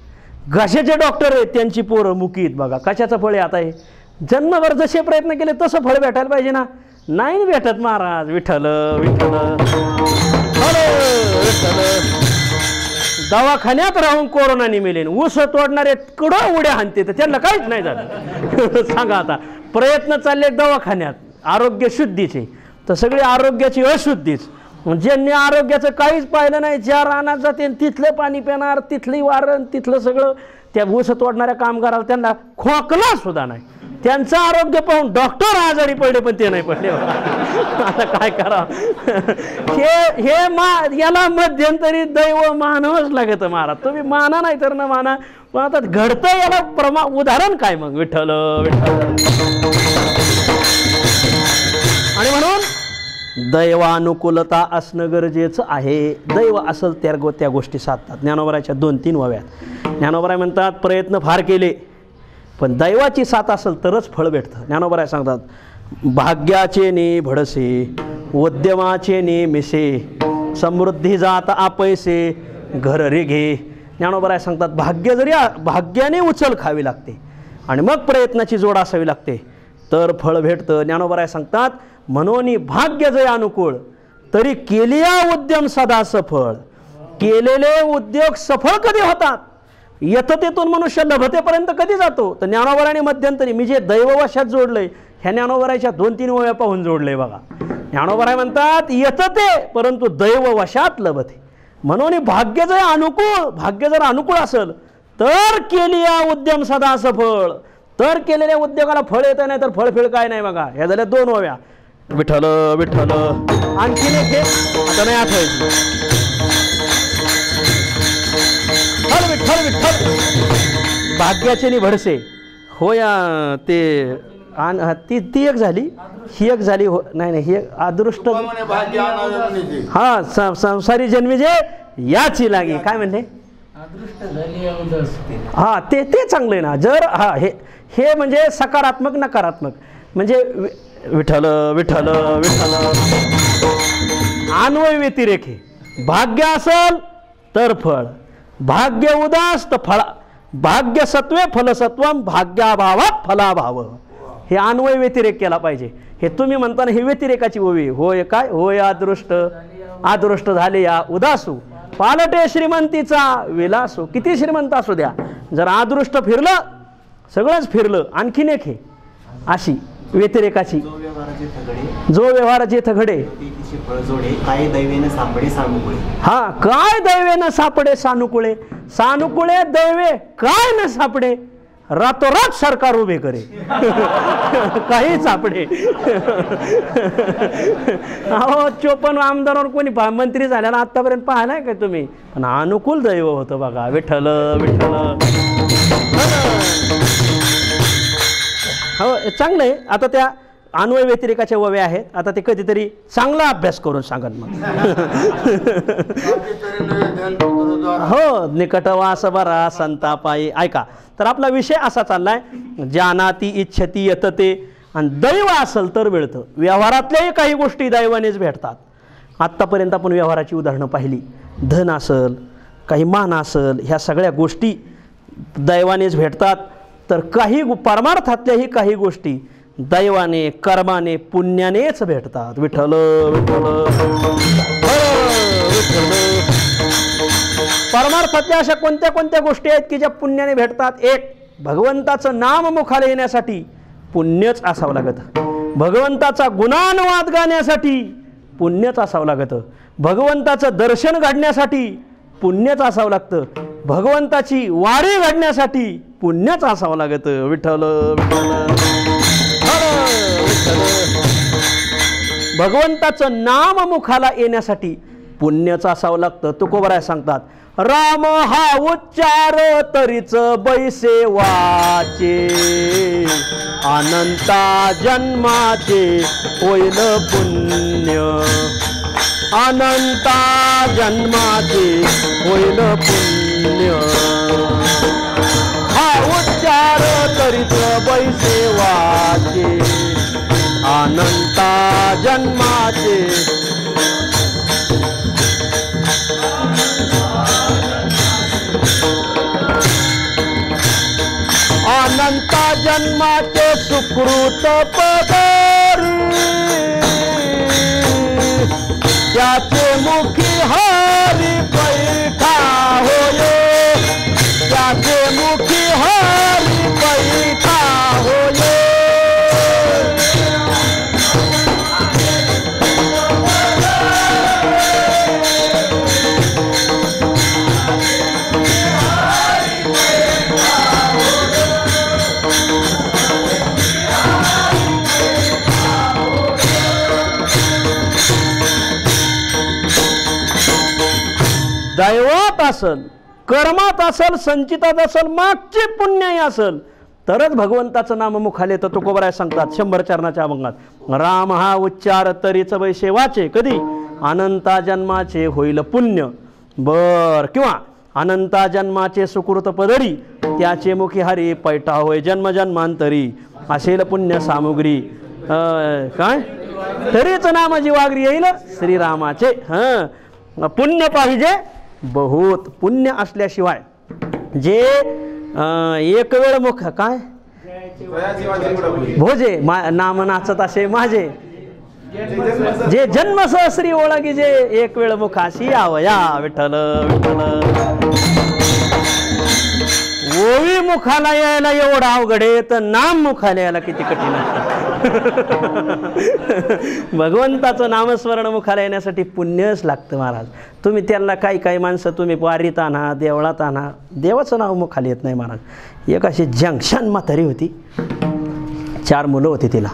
घशाचे डॉक्टर आहेत त्यांची पोरं मुकी आहेत बघा. कशाचं फळ आहे आता हे. जन्मभर जसे प्रयत्न केले तसं फळ भेटायला पाहिजे ना. नाही भेटत महाराज. विठ्ठल विठ्ठल. दवाखान्यात राहून कोरोनाने मेले, ऊस तोडणारे कडं उड्या हाणते तर त्यांना काहीच नाही झालं. सांगा आता प्रयत्न चालले दवाखान्यात आरोग्य शुद्धीचे तर सगळी आरोग्याची अशुद्धीच. ज्यांनी आरोग्याचं काहीच पाहिलं नाही, ज्या रानात जाते तिथलं पाणी पिणार, तिथली वारण, तिथलं सगळं, त्या ऊस तोडणाऱ्या कामगाराला त्यांना खोकला सुद्धा नाही. त्यांचं आरोग्य पाहून डॉक्टर आजारी पडले पण ते नाही पडले. आता काय करावं. याला मध्यंतरी दैव मानवच लागत महाराज. तुम्ही माना नाही तर न माना, पण आता घडतं याला उदाहरण काय मग. विठ्ठल विठ्ठल. आणि म्हणून दैवानुकूलता असणं गरजेचं आहे. दैव असेल त्या गोष्टी साधतात. ज्ञानोबराच्या 2-3 वव्यात ज्ञानोबराय म्हणतात प्रयत्न फार केले पण दैवाची साथ असेल तरच फळ भेटतं. ज्ञानोबराय सांगतात भाग्याचे ने भडसे उद्यमाचे ने मिसे समृद्धी जात आपैसे घर रे घे. ज्ञानोबराय सांगतात भाग्याने उचल खावी लागते आणि मग प्रयत्नाची जोड असावी लागते तर फळ भेटतं. ज्ञानोबराय सांगतात म्हणून भाग्य जय अनुकूळ तरी केलिया उद्यम सदा सफळ. केलेले उद्योग सफळ कधी होतात, यततेतून मनुष्य लभतेपर्यंत कधी जातो, तर ज्ञानोबराने मध्यंतरी मी जे दैववशात जोडलंय ह्या ज्ञानोबराच्या 2-3 ओव्या पाहून जोडलंय बघा. ज्ञानोबराय म्हणतात यतते परंतु दैववशात लभते. म्हणून भाग्य जर अनुकूल असेल तर केली उद्यम सदा सफळ, तर केलेल्या उद्योगाला फळ येत नाही तर फळफिळ काय नाही बघा. ह्या झाल्या 2 ओव्या. विठ्ठल विठ्ठल. आणखीन एक आता नाही आठवायची. विठ्ठल विठ्ठल. भाग्याचे नि भडसे होया ते ती एक झाली, ही एक झाली. नाही ही अदृष्ट हा संसारी जन्मी जे याची लागी काय म्हणले हा ते चांगलं आहे ना. जर हा हे म्हणजे सकारात्मक नकारात्मक म्हणजे विठ्ठल विठ्ठल विठ्ठल. अन्वय व्यतिरेखे भाग्य असल तर फळ, भाग्य उदास तर फळ, भाग्य सत्वे फलसत्वम, भाग्याभावात फलाभाव. हे अन्वय व्यतिरेक केला पाहिजे. हे तुम्ही म्हणताना हे व्यतिरेकाची ओवी. होय काय होय अदृष्ट झाले या उदासू, पालटे श्रीमंतीचा विलासू. किती श्रीमंत असू द्या जर अदृष्ट फिरलं सगळंच फिरलं. आणखीन एक हे अशी व्यतिरेकाची. जो व्यवहाराचे थगडे काय दैवेने सापडे सानुकुळे. हा काय दैवेनं सापडे सानुकुळे. सानुकुळे दैवे काय न सापडे, रातोरात सरकार उभे करे. काही सापडे. अहो 54 आमदारावर कोणी मंत्री झाल्याला आतापर्यंत पाहिलाय का तुम्ही. पण अनुकूल दैव होतं बघा. विठ्ठल विठ्ठल. हो चांगलं आहे. आता त्या अन्वय व्यतिरेकाच्या ओव्या आहेत. आता ते कधीतरी चांगला अभ्यास करून सांगत मग. हो निकटवास बरा संतापायी. ऐका तर आपला विषय असा चाललाय जानाती इच्छती यतते. आणि दैव असेल तर मिळतं. व्यवहारातल्याही काही गोष्टी दैवानेच भेटतात. आत्तापर्यंत आपण व्यवहाराची उदाहरणं पाहिली. धन असेल काही मान असेल ह्या सगळ्या गोष्टी दैवानेच भेटतात. तर काही परमार्थातल्याही काही गोष्टी दैवाने कर्माने पुण्यानेच भेटतात. विठ्ठल विठ्ठल. परमार्थातल्या अशा कोणत्या कोणत्या गोष्टी आहेत की ज्या पुण्याने भेटतात. एक भगवंताचं नाम मुखाला येण्यासाठी पुण्यच असावं लागतं. भगवंताचा गुणानुवाद गाण्यासाठी पुण्यच असावं लागतं. भगवंताचं दर्शन घडण्यासाठी पुण्यच असावं लागतं. भगवंताची वारी घडण्यासाठी पुण्यच असावं लागतं. विठ्ठल भगवंताचं नाम मुखाला येण्यासाठी पुण्यच असावं लागतं. तुकोबराय सांगतात राम हा उच्चार तरीच बैसे वाचे, अनंता जन्माचे होईल पुण्य, अनंता जन्माचे होईल पुण्य. हा उच्चार तरीच बैसे वाचे, अनंता जन्माचे. अनंता जन्माचे सुकृत पदरी, त्याचे मुखी हरी पैठा होय, त्याचे मुखी हरी पैठा होय. दैवात असल, कर्मात असल, संचितात असल, मागची पुण्याई असल तरच भगवंताचं नाम मुखाले. तर तुकोबराय सांगतात 100 चरणाच्या अभंगात राम हा उच्चार तरीच वैसे वाचे. कधी अनंता जन्माचे होईल पुण्य. बर किंवा अनंता जन्माचे सुकृत पदरी, त्याचे मुखी हरी पैठा होय. जन्म जन्मांतरी असेल पुण्य सामुग्री. काय तरीच नाम जीवाग्री येईल श्रीरामाचे. पुण्य पाहिजे बहुत. पुण्य असल्याशिवाय जे एक वेळ मुख काय भोजे नाम नाचत असे माझे. जे जन्म सहस्री ओळखी जे एक वेळ मुखाशी यावया विठ्ठल विठ्ठल. ओवी मुखाला यायला एवढा अवघड आहे तर नाम मुखाला यायला किती कठीण आहे. भगवंताचं नामस्मरण मुखाला येण्यासाठी पुण्यच लागतं महाराज. तुम्ही त्यांना काही काही माणसं तुम्ही वारीत आणा देवळात आणा, देवाचं नाव मुखाला येत नाही महाराज. एक अशी जंक्शन म्हातारी होती, 4 मुलं होती तिला.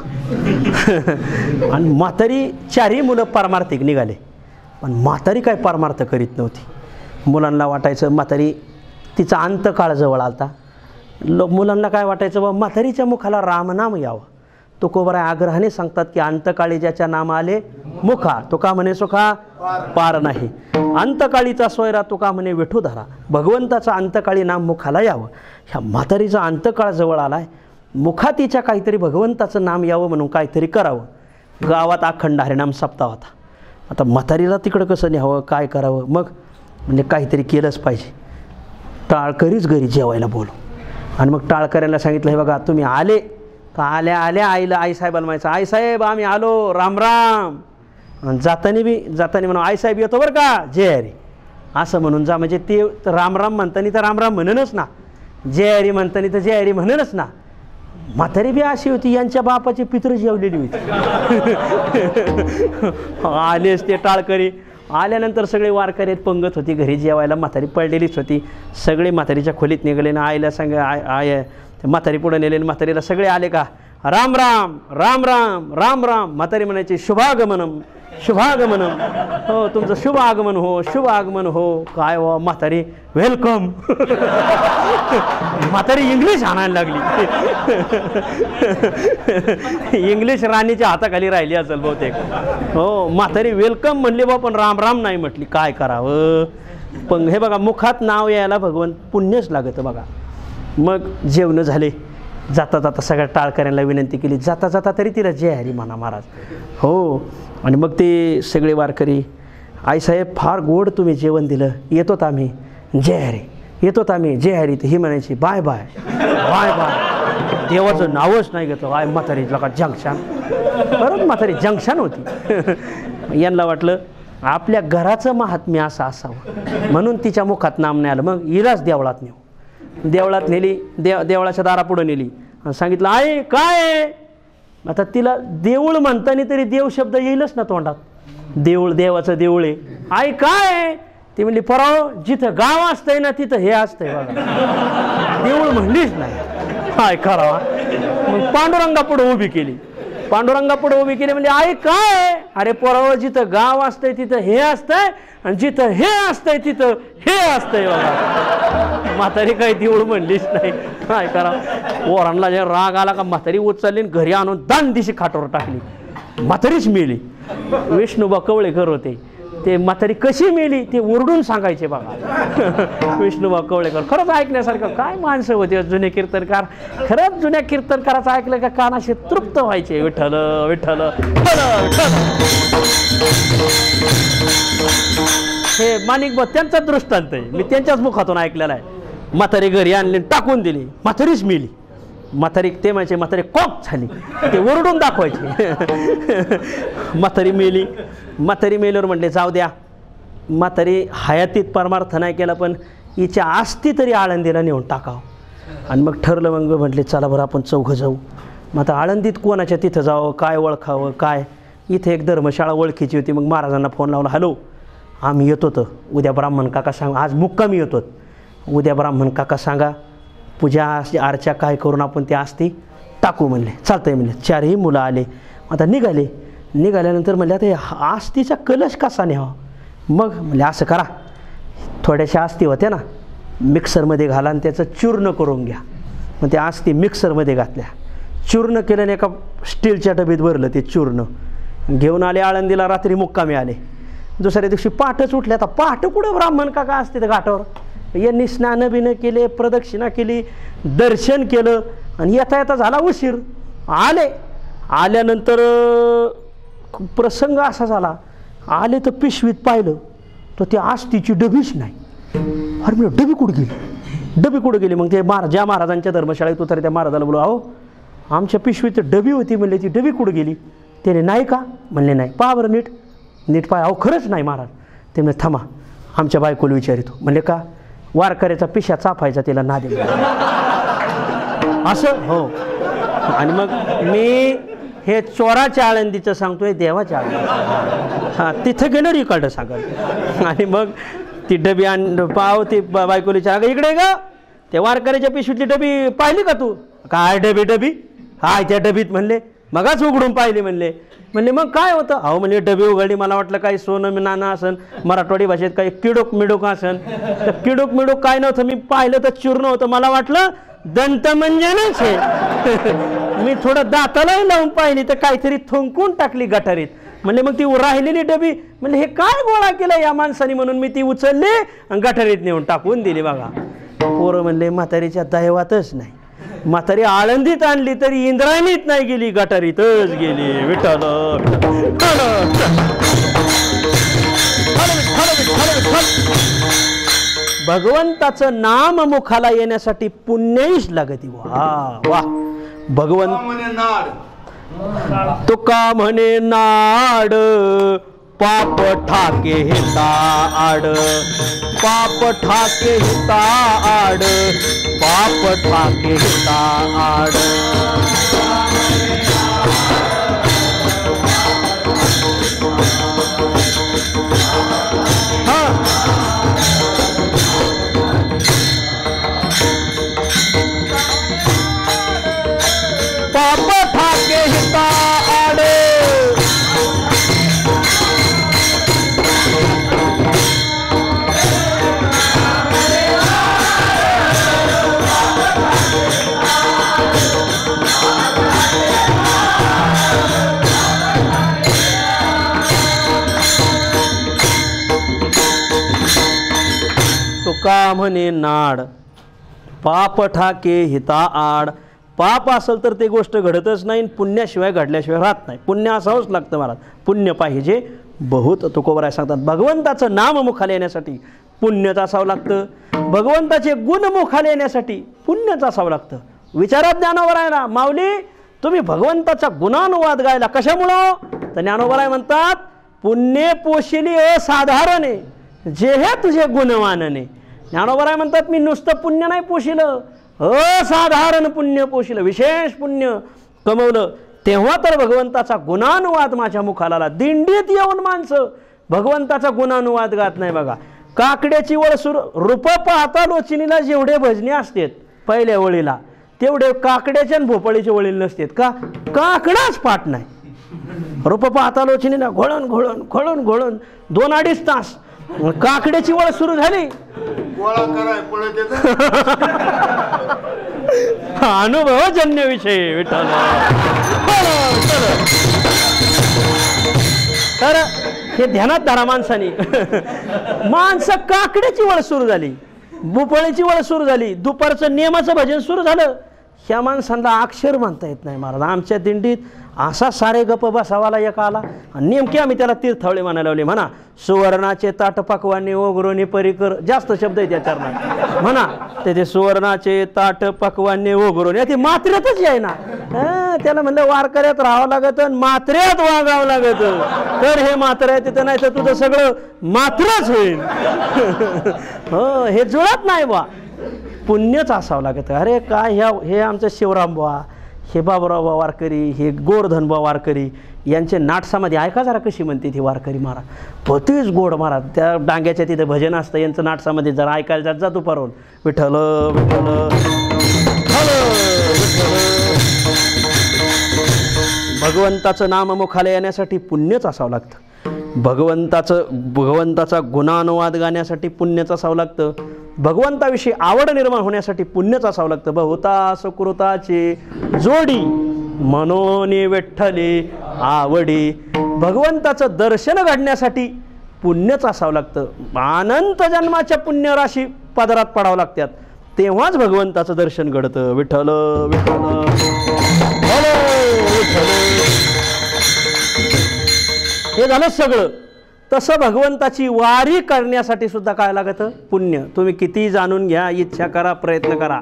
आणि म्हातारी 4ही मुलं पारमार्थिक निघाले, पण म्हातारी काय पारमार्थ करीत नव्हती. मुलांना वाटायचं म्हातारी, तिचा अंतकाळ जवळ आलता. मुलांना काय वाटायचं बा म्हातारीच्या मुखाला रामनाम यावं. तुकोबराय आग्रहाने सांगतात की अंतकाळी ज्याच्या नाम आले मुखा तुका म्हणे सुखा पार नाही. अंतकाळीचा सोयरा तुका म्हणे विठू धरा. भगवंताचं अंतकाळी नाम मुखाला यावं. ह्या म्हातारीचा अंतकाळ जवळ आलाय, मुखातीच्या काहीतरी भगवंताचं नाम यावं म्हणून काहीतरी करावं. गावात अखंड हरिनाम सप्ताह होता. आता म्हातारीला तिकडं कसं न्यावं, काय करावं, मग म्हणजे काहीतरी केलंच पाहिजे. टाळकरीच घरी जेवायला बोलू. आणि मग टाळकऱ्यांना सांगितलं, हे बघा तुम्ही आले का आल्या आल्या आईला आईसाहेबाला म्हणायचं, आईसाहेब आम्ही आलो राम राम. जातानी म्हणून आईसाहेब येतो बरं का जय हरी असं म्हणून जा. म्हणजे ते राम राम म्हणतानी तर राम राम म्हणूनच ना, जय हरी म्हणतानी तर जय हरी म्हणूनच ना. म्हातारी बी अशी होती, यांच्या बापाची पितृ जेवलेली होती. आलेच ते टाळकरी. आल्यानंतर सगळे वारकरी पंगत होती घरी जेवायला. म्हातारी पडलेलीच होती. सगळे म्हातारीच्या खोलीत निघाले ना आईला सांग आय म्हातारी पुढे नेले. म्हातारीला सगळे आले का राम राम राम राम राम राम. म्हातारी म्हणायची शुभागमनम शुभागमनम. हो तुमचं शुभ आगमन हो, शुभ आगमन हो. काय वा म्हातारी वेलकम. म्हातारी इंग्लिश आणायला लागली. इंग्लिश राणीच्या हाताखाली राहिली असेल बहुतेक. हो म्हातारी वेलकम म्हणली बा, पण राम राम नाही म्हटली. काय करावं. पण हे बघा मुखात नाव यायला भगवंत पुण्यच लागतं बघा. मग जेवणं झाले. जाता जाता सगळ्या टाळकऱ्यांना विनंती केली, जाता जाता तरी तिला जय हरी म्हणा महाराज. हो. आणि मग ते सगळे वारकरी, आईसाहेब फार गोड तुम्ही जेवण दिलं, येतोत आम्ही जय हरी, येतोत आम्ही जय हरी. तर ही म्हणायची बाय बाय बाय बाय. देवाचं नावच नाही घेतो. आय म्हातारी लगा जंक्शन. बरोबर म्हातारी जंक्शन होती. यांना वाटलं आपल्या घराचं महात्म्य असं असावं म्हणून तिच्या मुखात नाम नाही आलं. मग हिलाच देवळात नेऊ. देवळात नेली, देवळाच्या दारापुढं नेली आणि सांगितलं आई काय. आता तिला देऊळ म्हणताना तरी देव शब्द येईलच ना तोंडात. देऊळ देवाचं देऊळ आहे. आई काय. ती म्हणली पराव जिथं गाव असतंय ना तिथं हे असतंय बघा. देऊळ म्हणलीच नाही. काय करावा. मग पांडुरंगापुढं उभी केली. पांडुरंगापुढे उभी केली. म्हणजे आई काय. अरे पोराव जिथं गाव असतंय तिथं हे असतंय आणि जिथं हे असतंय तिथं हे असतंय बघा. म्हातारी काही देऊळ म्हणलीच नाही. काय करा. पोरांना जे राग आला का म्हातारी उचलली घरी आणून दान दिशी खाटावर टाकली. म्हातारीच मेली. विष्णुबा कवळेकर होते ते. म्हातारी कशी मेली ते ओरडून सांगायचे बघा. विष्णुबा कवळेकर खरंच ऐकण्यासारखं. काय माणसं होते जुने कीर्तनकार. खरंच जुन्या कीर्तनकाराचं ऐकलं का कानाशी तृप्त व्हायचे. विठ्ठल विठ्ठल विठ्ठल. हे माणिक त्यांचा दृष्टांत आहे. मी त्यांच्याच मुखातून ऐकलेला आहे. म्हातारी घरी आणली टाकून दिली. म्हातारीच मेली. म्हातारी ते म्हणायचे म्हातारी कॉक झाली. ते ओरडून दाखवायचे. म्हातारी मेली. म्हातारी मेल्यावर म्हटले जाऊ द्या. म्हातारी हयातीत परमार्थ नाही केला पण हिच्या आस्ती तरी आळंदीला नेऊन टाकावं. आणि मग ठरलं. मग म्हटले चला बरं आपण चौघं जाऊ. मग आता आळंदीत कोणाच्या तिथं जावं, काय ओळखावं काय. इथे एक धर्मशाळा ओळखीची होती. मग महाराजांना फोन लावला. हॅलो आम्ही येतो तर उद्या ब्राह्मण काका सांगा. आज मुक्कामी येतो. उद्या ब्राह्मण काका सांगा पूजा अर्चा काय करून आपण ते आस्ती टाकू म्हणले. चालतंय म्हणले. 4ही मुलं आले. आता निघाल्यानंतर म्हणले आता आस्तीचा कलश कसा न्यावा. मग म्हणले असं करा थोड्याशा आस्ती होत्या ना मिक्सरमध्ये घाला आणि त्याचं चूर्ण करून घ्या. मग त्या आस्ती मिक्सरमध्ये घातल्या. चूर्ण केल्याने एका स्टीलच्या डबीत भरलं ते चूर्ण. घेऊन आले आळंदीला. रात्री मुक्कामी आले. दुसऱ्या दिवशी पहाटच उठले. आता पहाट कुठं ब्राह्मण काका असते त्या घाटावर. यांनी स्नान बिनं केले, प्रदक्षिणा केली, दर्शन केलं आणि येता येता झाला उशीर. आल्यानंतर प्रसंग असा झाला. आले तर पिशवीत पाहिलं तर ती आस्तीची डबीच नाही. अरे मी डबी कुठं गेली. मग ते ज्या महाराजांच्या धर्मशाळेत उतरले त्या महाराजाला बोलू अहो आमच्या पिशवीत डबी होती म्हणले ती डबी कुठं गेली. ते नाही का म्हणले नाही. पहा बरं नीट नीट पाय. अहो खरंच नाही महाराज. ते म्हणजे थांबा आमच्या बायकोला विचारितो. म्हणले का वारकऱ्याचा पिशा चाफायचा तिला ना दे असं. हो. आणि मग मी हे चोराच्या आळंदीचं सांगतोय देवाच्या आळंदी. हां तिथं गेलं रिकॉर्ड सांगत. आणि मग ती डबी पाव ती बायकोलीच्या अगं इकडे ग ते वारकऱ्याच्या पिशवीतली डबी पाहिली का तू. काय डबी हाय त्या डबीत म्हणले मगाच उघडून पाहिली म्हणले मग काय होतं. अहो म्हणजे डबी उघडली मला वाटलं काही सोनं नाणं असन मराठवाडी भाषेत काही किडोक मिडोक असन. तर किडोक मिडोक काय नव्हतं. मी पाहिलं तर चूर्ण होतं. मला वाटलं दंतमंजनच आहे. मी थोडं दातालाही लावून पाहिली तर काहीतरी थुंकून टाकली गटारीत. म्हणले मग ती राहिलेली डबी म्हणले हे काय गोळा केलं या माणसाने म्हणून मी ती उचलली आणि गटारीत नेऊन टाकून दिली. बघा पोरं म्हणले म्हातारीच्या दैवातच नाही. म्हातारी आळंदीत आणली तरी इंद्रायणीत नाही गेली गटारीतच गेली. विठ्ठल भगवंताचं नाम मुखाला येण्यासाठी पुण्यच लागती. वा वा. भगवंत तुका म्हणे नाड पाप ठाके हिता आड पाप ठाके हिता आड पाप ठाके हिता आड. पाप ठाके हिता आड. तुका म्हणे नाड पाप ठाके हिता आड. पाप असेल तर ते गोष्ट घडतच नाही. पुण्याशिवाय घडल्याशिवाय राहत नाही. पुण्य असावंच लागतं महाराज. पुण्य पाहिजे बहुत. तुकोबराय सांगतात भगवंताचं नाम मुखाला येण्यासाठी पुण्यच असावं लागतं. भगवंताचे गुण मुखाला येण्यासाठी पुण्यच असावं लागतं. विचारा ज्ञानोबरायला माऊली तुम्ही भगवंताचा गुणानुवाद गायला कशामुळं. तर ज्ञानोबराय म्हणतात पुण्य पोशिली असाधारणे जे हे तुझे गुणवानने. ज्ञानोबराय म्हणतात मी नुसतं पुण्य नाही पोशिलं असाधारण पुण्य पोशिलं विशेष पुण्य कमवलं. तेव्हा तर भगवंताचा गुणानुवाद माझ्या मुखाला आला. दिंडीत येऊन माणसं भगवंताचा गुणानुवाद गात नाही. बघा काकड्याची वळ सुरू रूप पाहता लोचिनीला जेवढे भजने असतात पहिल्या वळीला तेवढे काकड्याच्या आणि भोपळीच्या वळीला नसतात. का काकडाच पाठ नाही. रूप पाहता लोचिनीला घोळण घोळण घोळण घोळण 2-2.5 तास. काकड्याची वळ सुरू झाली अनुभवजन्य विषय विठ्ठल. तर हे ध्यानात धरा माणसाने. माणसं काकड्याची वळ सुरू झाली भोपळीची वळ सुरू झाली दुपारचं नेमाचं भजन सुरू झालं. ह्या माणसांना अक्षर म्हणता येत नाही महाराज. आमच्या दिंडीत असा सारे गप बसावाला एक आला नेमके आम्ही त्याला तीर्थावळे म्हणायला लावले. म्हणा सुवर्णाचे ताट पकवाने ओगरोने परिकर जास्त शब्द आहे त्या चरणात. म्हणा ते सुवर्णाचे ताट पकवाने ओगरोने ते मात्रेतच आहे ना. त्याला म्हणलं वारकऱ्यात राहावं लागत मात्र्यात वागावं लागत. तर हे मात्र आहे तिथं नाही तर तुझं सगळं मात्रच होईल. हो हे जुळत नाही बा. पुण्यच असावं लागत. अरे काय हे आमचं शिवराम बुवा हे बाबूराव वारकरी हे गोवर्धन बुवा वारकरी यांचे नाटसामध्ये ऐका जरा कशी म्हणते ती वारकरी महाराज. पतीच गोड महाराज. त्या डांग्याच्या तिथे भजन असतं यांचं नाटसामध्ये जरा ऐकायला जात जातो परवून विठ्ठल विठ्ठल भगवंताचं नाम मुखाला येण्यासाठी पुण्यच असावं लागतं. भगवंताचा गुणानुवाद गाण्यासाठी पुण्यच असावं लागतं. भगवंताविषयी आवड निर्माण होण्यासाठी पुण्यच असावं लागतं. बहुता सुकृताची जोडी मनोनी विठ्ठली आवडी. भगवंताचं दर्शन घडण्यासाठी पुण्यच असावं लागतं. अनंत जन्माच्या पुण्यराशी पदरात पडावं लागतात तेव्हाच भगवंताचं दर्शन घडतं. विठ्ठल विठ्ठल हे झालं सगळं. तसं भगवंताची वारी करण्यासाठी सुद्धा काय लागतं पुण्य. तुम्ही किती जाणून घ्या इच्छा करा प्रयत्न करा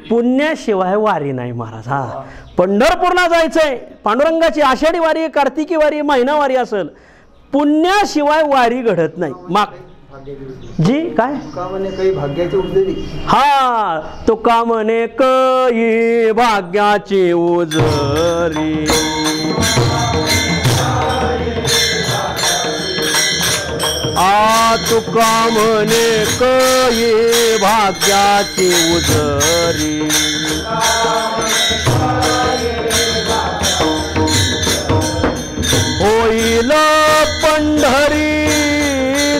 पुण्याशिवाय वारी नाही महाराज. हा, पंढरपूरला जायचंय, पांडुरंगाची आषाढी वारी, कार्तिकी वारी, महिनावारी असेल, पुण्याशिवाय वारी घडत नाही. जी काय तुका म्हणे काही भाग्याची उजळी. हा, तुका म्हणे कई भाग्याची उजरी. तुका म्हणे कई भाग्याची उजरी. होईल पंढरी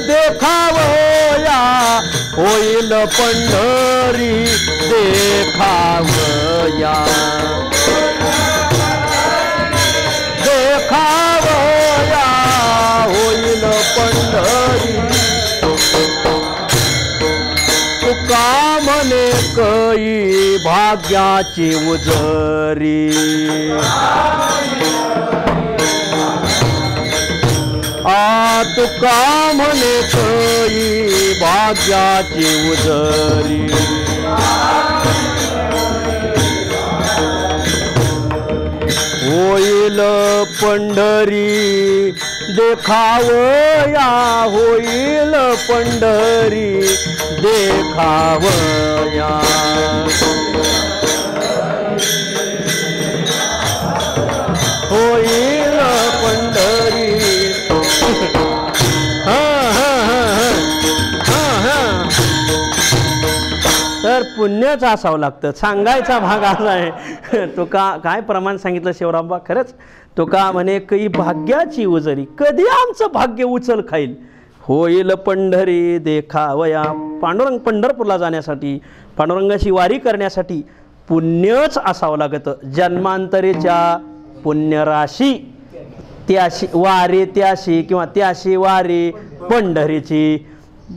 देखावया, होईल पंढरी देखावया, देखावया होईल पंढरी. तुका म्हणे कई भाग्याची उजरी. तुका म्हणे कई भाग्याची उजरी. होईल पंढरी देखावया, होईल पंढरी देखावया. होईल पंढरी. तर पुण्यच असावं लागतं, सांगायचा भाग असा आहे. तुका काय प्रमाण सांगितलं शिवरामबा, खरंच तुका म्हणे कई भाग्याची उजरी, कधी आमचं भाग्य उचल खाईल. होईल पंढरी देखावया. पांडुरंग पंढरपूरला जाण्यासाठी, पांडुरंगाची वारी करण्यासाठी पुण्यच असावं लागतं. जन्मांतरीच्या पुण्यराशी त्याशी वारी, त्याशी किंवा त्याशी वारी पंढरीची.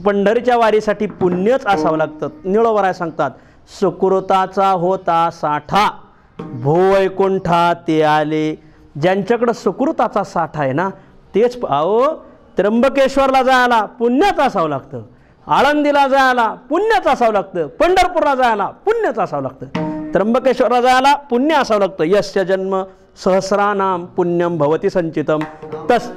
पंढरीच्या वारीसाठी पुण्यच असावं लागतं. निळोवराय सांगतात, सुकृताचा होता साठा, भूवैकुंठा ते आले. ज्यांच्याकडं सुकृताचा साठा आहे ना, तेच अहो त्र्यंबकेश्वरला जायला पुण्यच असावं लागतं, आळंदीला जायला पुण्यच असावं लागतं, पंढरपूरला जायला पुण्यच असावं लागतं, त्र्यंबकेश्वरला जायला पुण्य असावं लागतं. यस्य जन्म सहस्रानाम पुण्यम भवती संचितम तस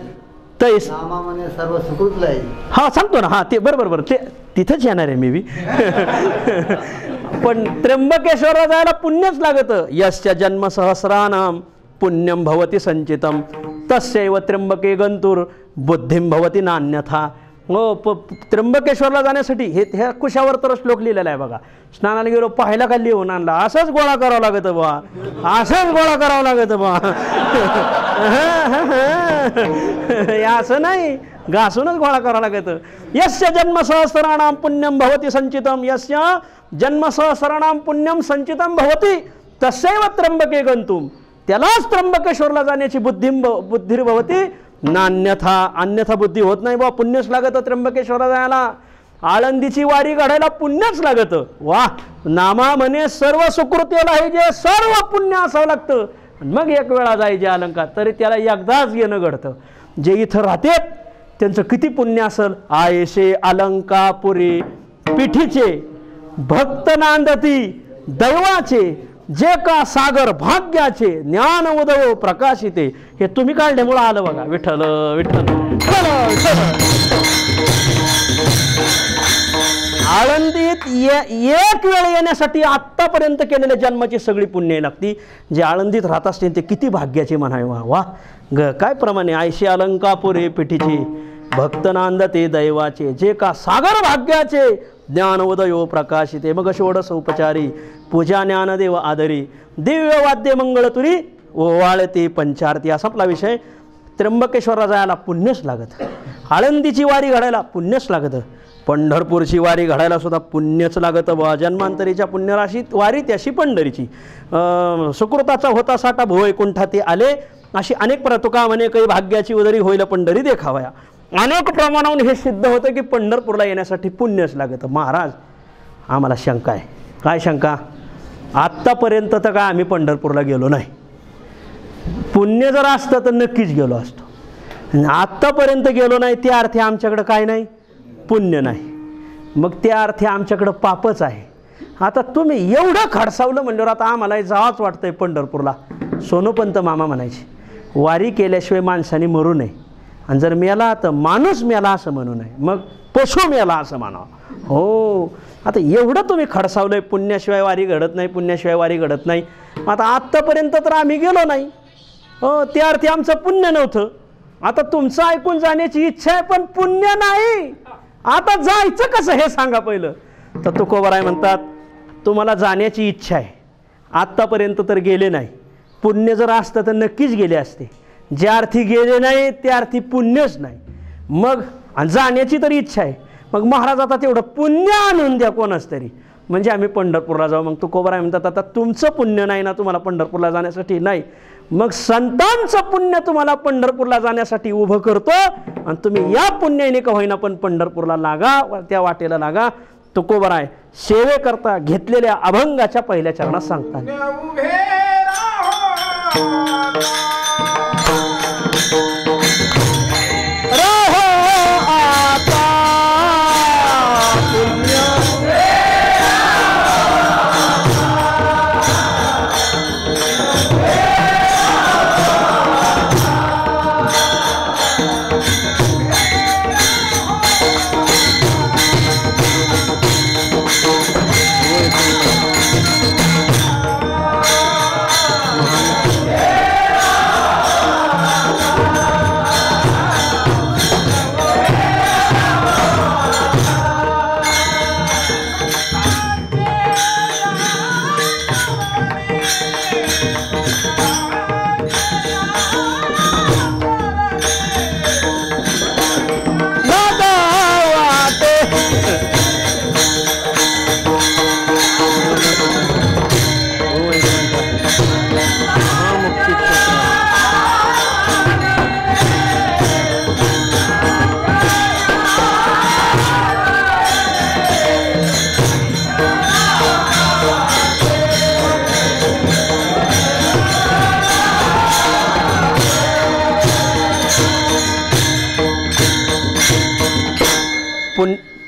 तैस. नामामध्ये सर्व सुकृतला आहे. हा सांगतो ना, हा ते बरोबर ते तिथंच येणार आहे मी बी. पण त्र्यंबकेश्वरला जायला पुण्यच लागतं. यस्य जन्म सहस्रानाम पुण्यम भवती संचितम तस्यैव त्र्यंबके गंतुर बुद्धिम भवती नान्यथा. हो, त्र्यंबकेश्वरला जाण्यासाठी ह्या कुशावर तर श्लोक लिहिलेला आहे बघा. स्नानाला गेलो, पाहायला का लिहून आणला, असंच गोळा करावं लागतं बा, असंच गोळा करावं लागतं बा. असं नाही, घासूनच गोळा करावं लागतं. यस्य जन्म सहस्राणाम पुण्यम भवती संचितम, यस्य जन्म सहस्राणाम पुण्यम संचितम भवती तस्यैव त्र्यंबके गंतुम. त्यालाच त्र्यंबकेश्वरला जाण्याची बुद्धिर्भवती नान्यथा. अन्यथा बुद्धी होत नाही बा. पुण्यच लागतं त्र्यंबकेश्वरला जायला. आळंदीची वारी काढायला पुण्यच लागतं. वा, नामा म्हणे सर्व सुकृतीला आहे जे सर्व पुण्य असावं लागतं. मग एक वेळा जायचे अलंकार, तरी त्याला एकदाच येणं घडतं. जे इथं राहते त्यांचं किती पुण्य असेल. आयशे अलंकापुरी पिठीचे भक्त नांदती दैवाचे, जे का सागर भाग्याचे ज्ञान उदयो प्रकाशिते. हे तुम्ही काढल्यामुळं आलं बघा. विठ्ठल विठ्ठल. आळंदीत एक वेळ येण्यासाठी आत्तापर्यंत केलेल्या जन्माची सगळी पुण्य लागती. जे आळंदीत राहत असतील ते किती भाग्याचे म्हणावे. वा वा, काय प्रमाणे. आयशी अलंकापुरे पिठीचे भक्त नांदते दैवाचे, जे का सागर भाग्याचे ज्ञान उदयो प्रकाशिते. मग षोडस उपचारी पूजा ज्ञानदेव आदरी, दिव्य वाद्य मंगळतुरी ओवाळते पंचारती. असा आपला विषय. त्र्यंबकेश्वरला जायला पुण्यच लागत, आळंदीची वारी घडायला पुण्यच लागतं, पंढरपूरची वारी घडायला सुद्धा पुण्यच लागतं बा. जन्मांतरीच्या पुण्यराशीत वारी त्याशी पंढरीची. सुकृताचा होता साठा भूवैकुंठा ते आले. अशी अनेक तुका म्हणे काही भाग्याची उदरी होईल पंढरी देखावया. अनेक प्रमाणावर हे सिद्ध होतं की पंढरपूरला येण्यासाठी पुण्यच लागतं. महाराज, आम्हाला शंका आहे. काय शंका? आत्तापर्यंत तर काय आम्ही पंढरपूरला गेलो नाही. पुण्य जर असतं तर नक्कीच गेलो असतो. आत्तापर्यंत गेलो नाही, त्या अर्थी आमच्याकडं काय नाही, पुण्य नाही. मग त्या अर्थी आमच्याकडं पापच आहे. आता तुम्ही एवढं खडसावलं म्हणल्यावर आता आम्हाला जावंच वाटतंय पंढरपूरला. सोनोपंत मामा म्हणायचे वारी केल्याशिवाय माणसाने मरू नये, आणि जर मेला तर माणूस मेला असं म्हणू नये, मग पशु मेला असं म्हणावं. हो, आता एवढं तुम्ही खडसावलंय, पुण्याशिवाय वारी घडत नाही, पुण्याशिवाय वारी घडत नाही. आता आत्तापर्यंत तर आम्ही गेलो नाही, हो, त्या अर्थी आमचं पुण्य नव्हतं. आता तुमचं ऐकून जाण्याची इच्छा आहे पण पुण्य नाही. आता जायचं कसं हे सांगा पहिलं. तर तुकोबाराय म्हणतात तुम्हाला जाण्याची इच्छा आहे, आत्तापर्यंत तर गेले नाही. पुण्य जर असतं तर नक्कीच गेले असते. ज्या अर्थी गेले नाही त्या अर्थी पुण्यच नाही. मग जाण्याची तरी इच्छा आहे, मग महाराज आता तेवढं पुण्य आणून द्या कोणाच तरी, म्हणजे आम्ही पंढरपूरला जाऊ. मग तुकोबाराय म्हणतात आता तुमचं पुण्य नाही ना तुम्हाला पंढरपूरला जाण्यासाठी, नाही, मग संतांचं पुण्य तुम्हाला पंढरपूरला जाण्यासाठी उभं करतो, आणि तुम्ही या पुण्याने का होईना पण पंढरपूरला लागा, त्या वाटेला लागा. तुकोबाराय सेवेकरता घेतलेल्या अभंगाच्या पहिल्या चरणात सांगतात.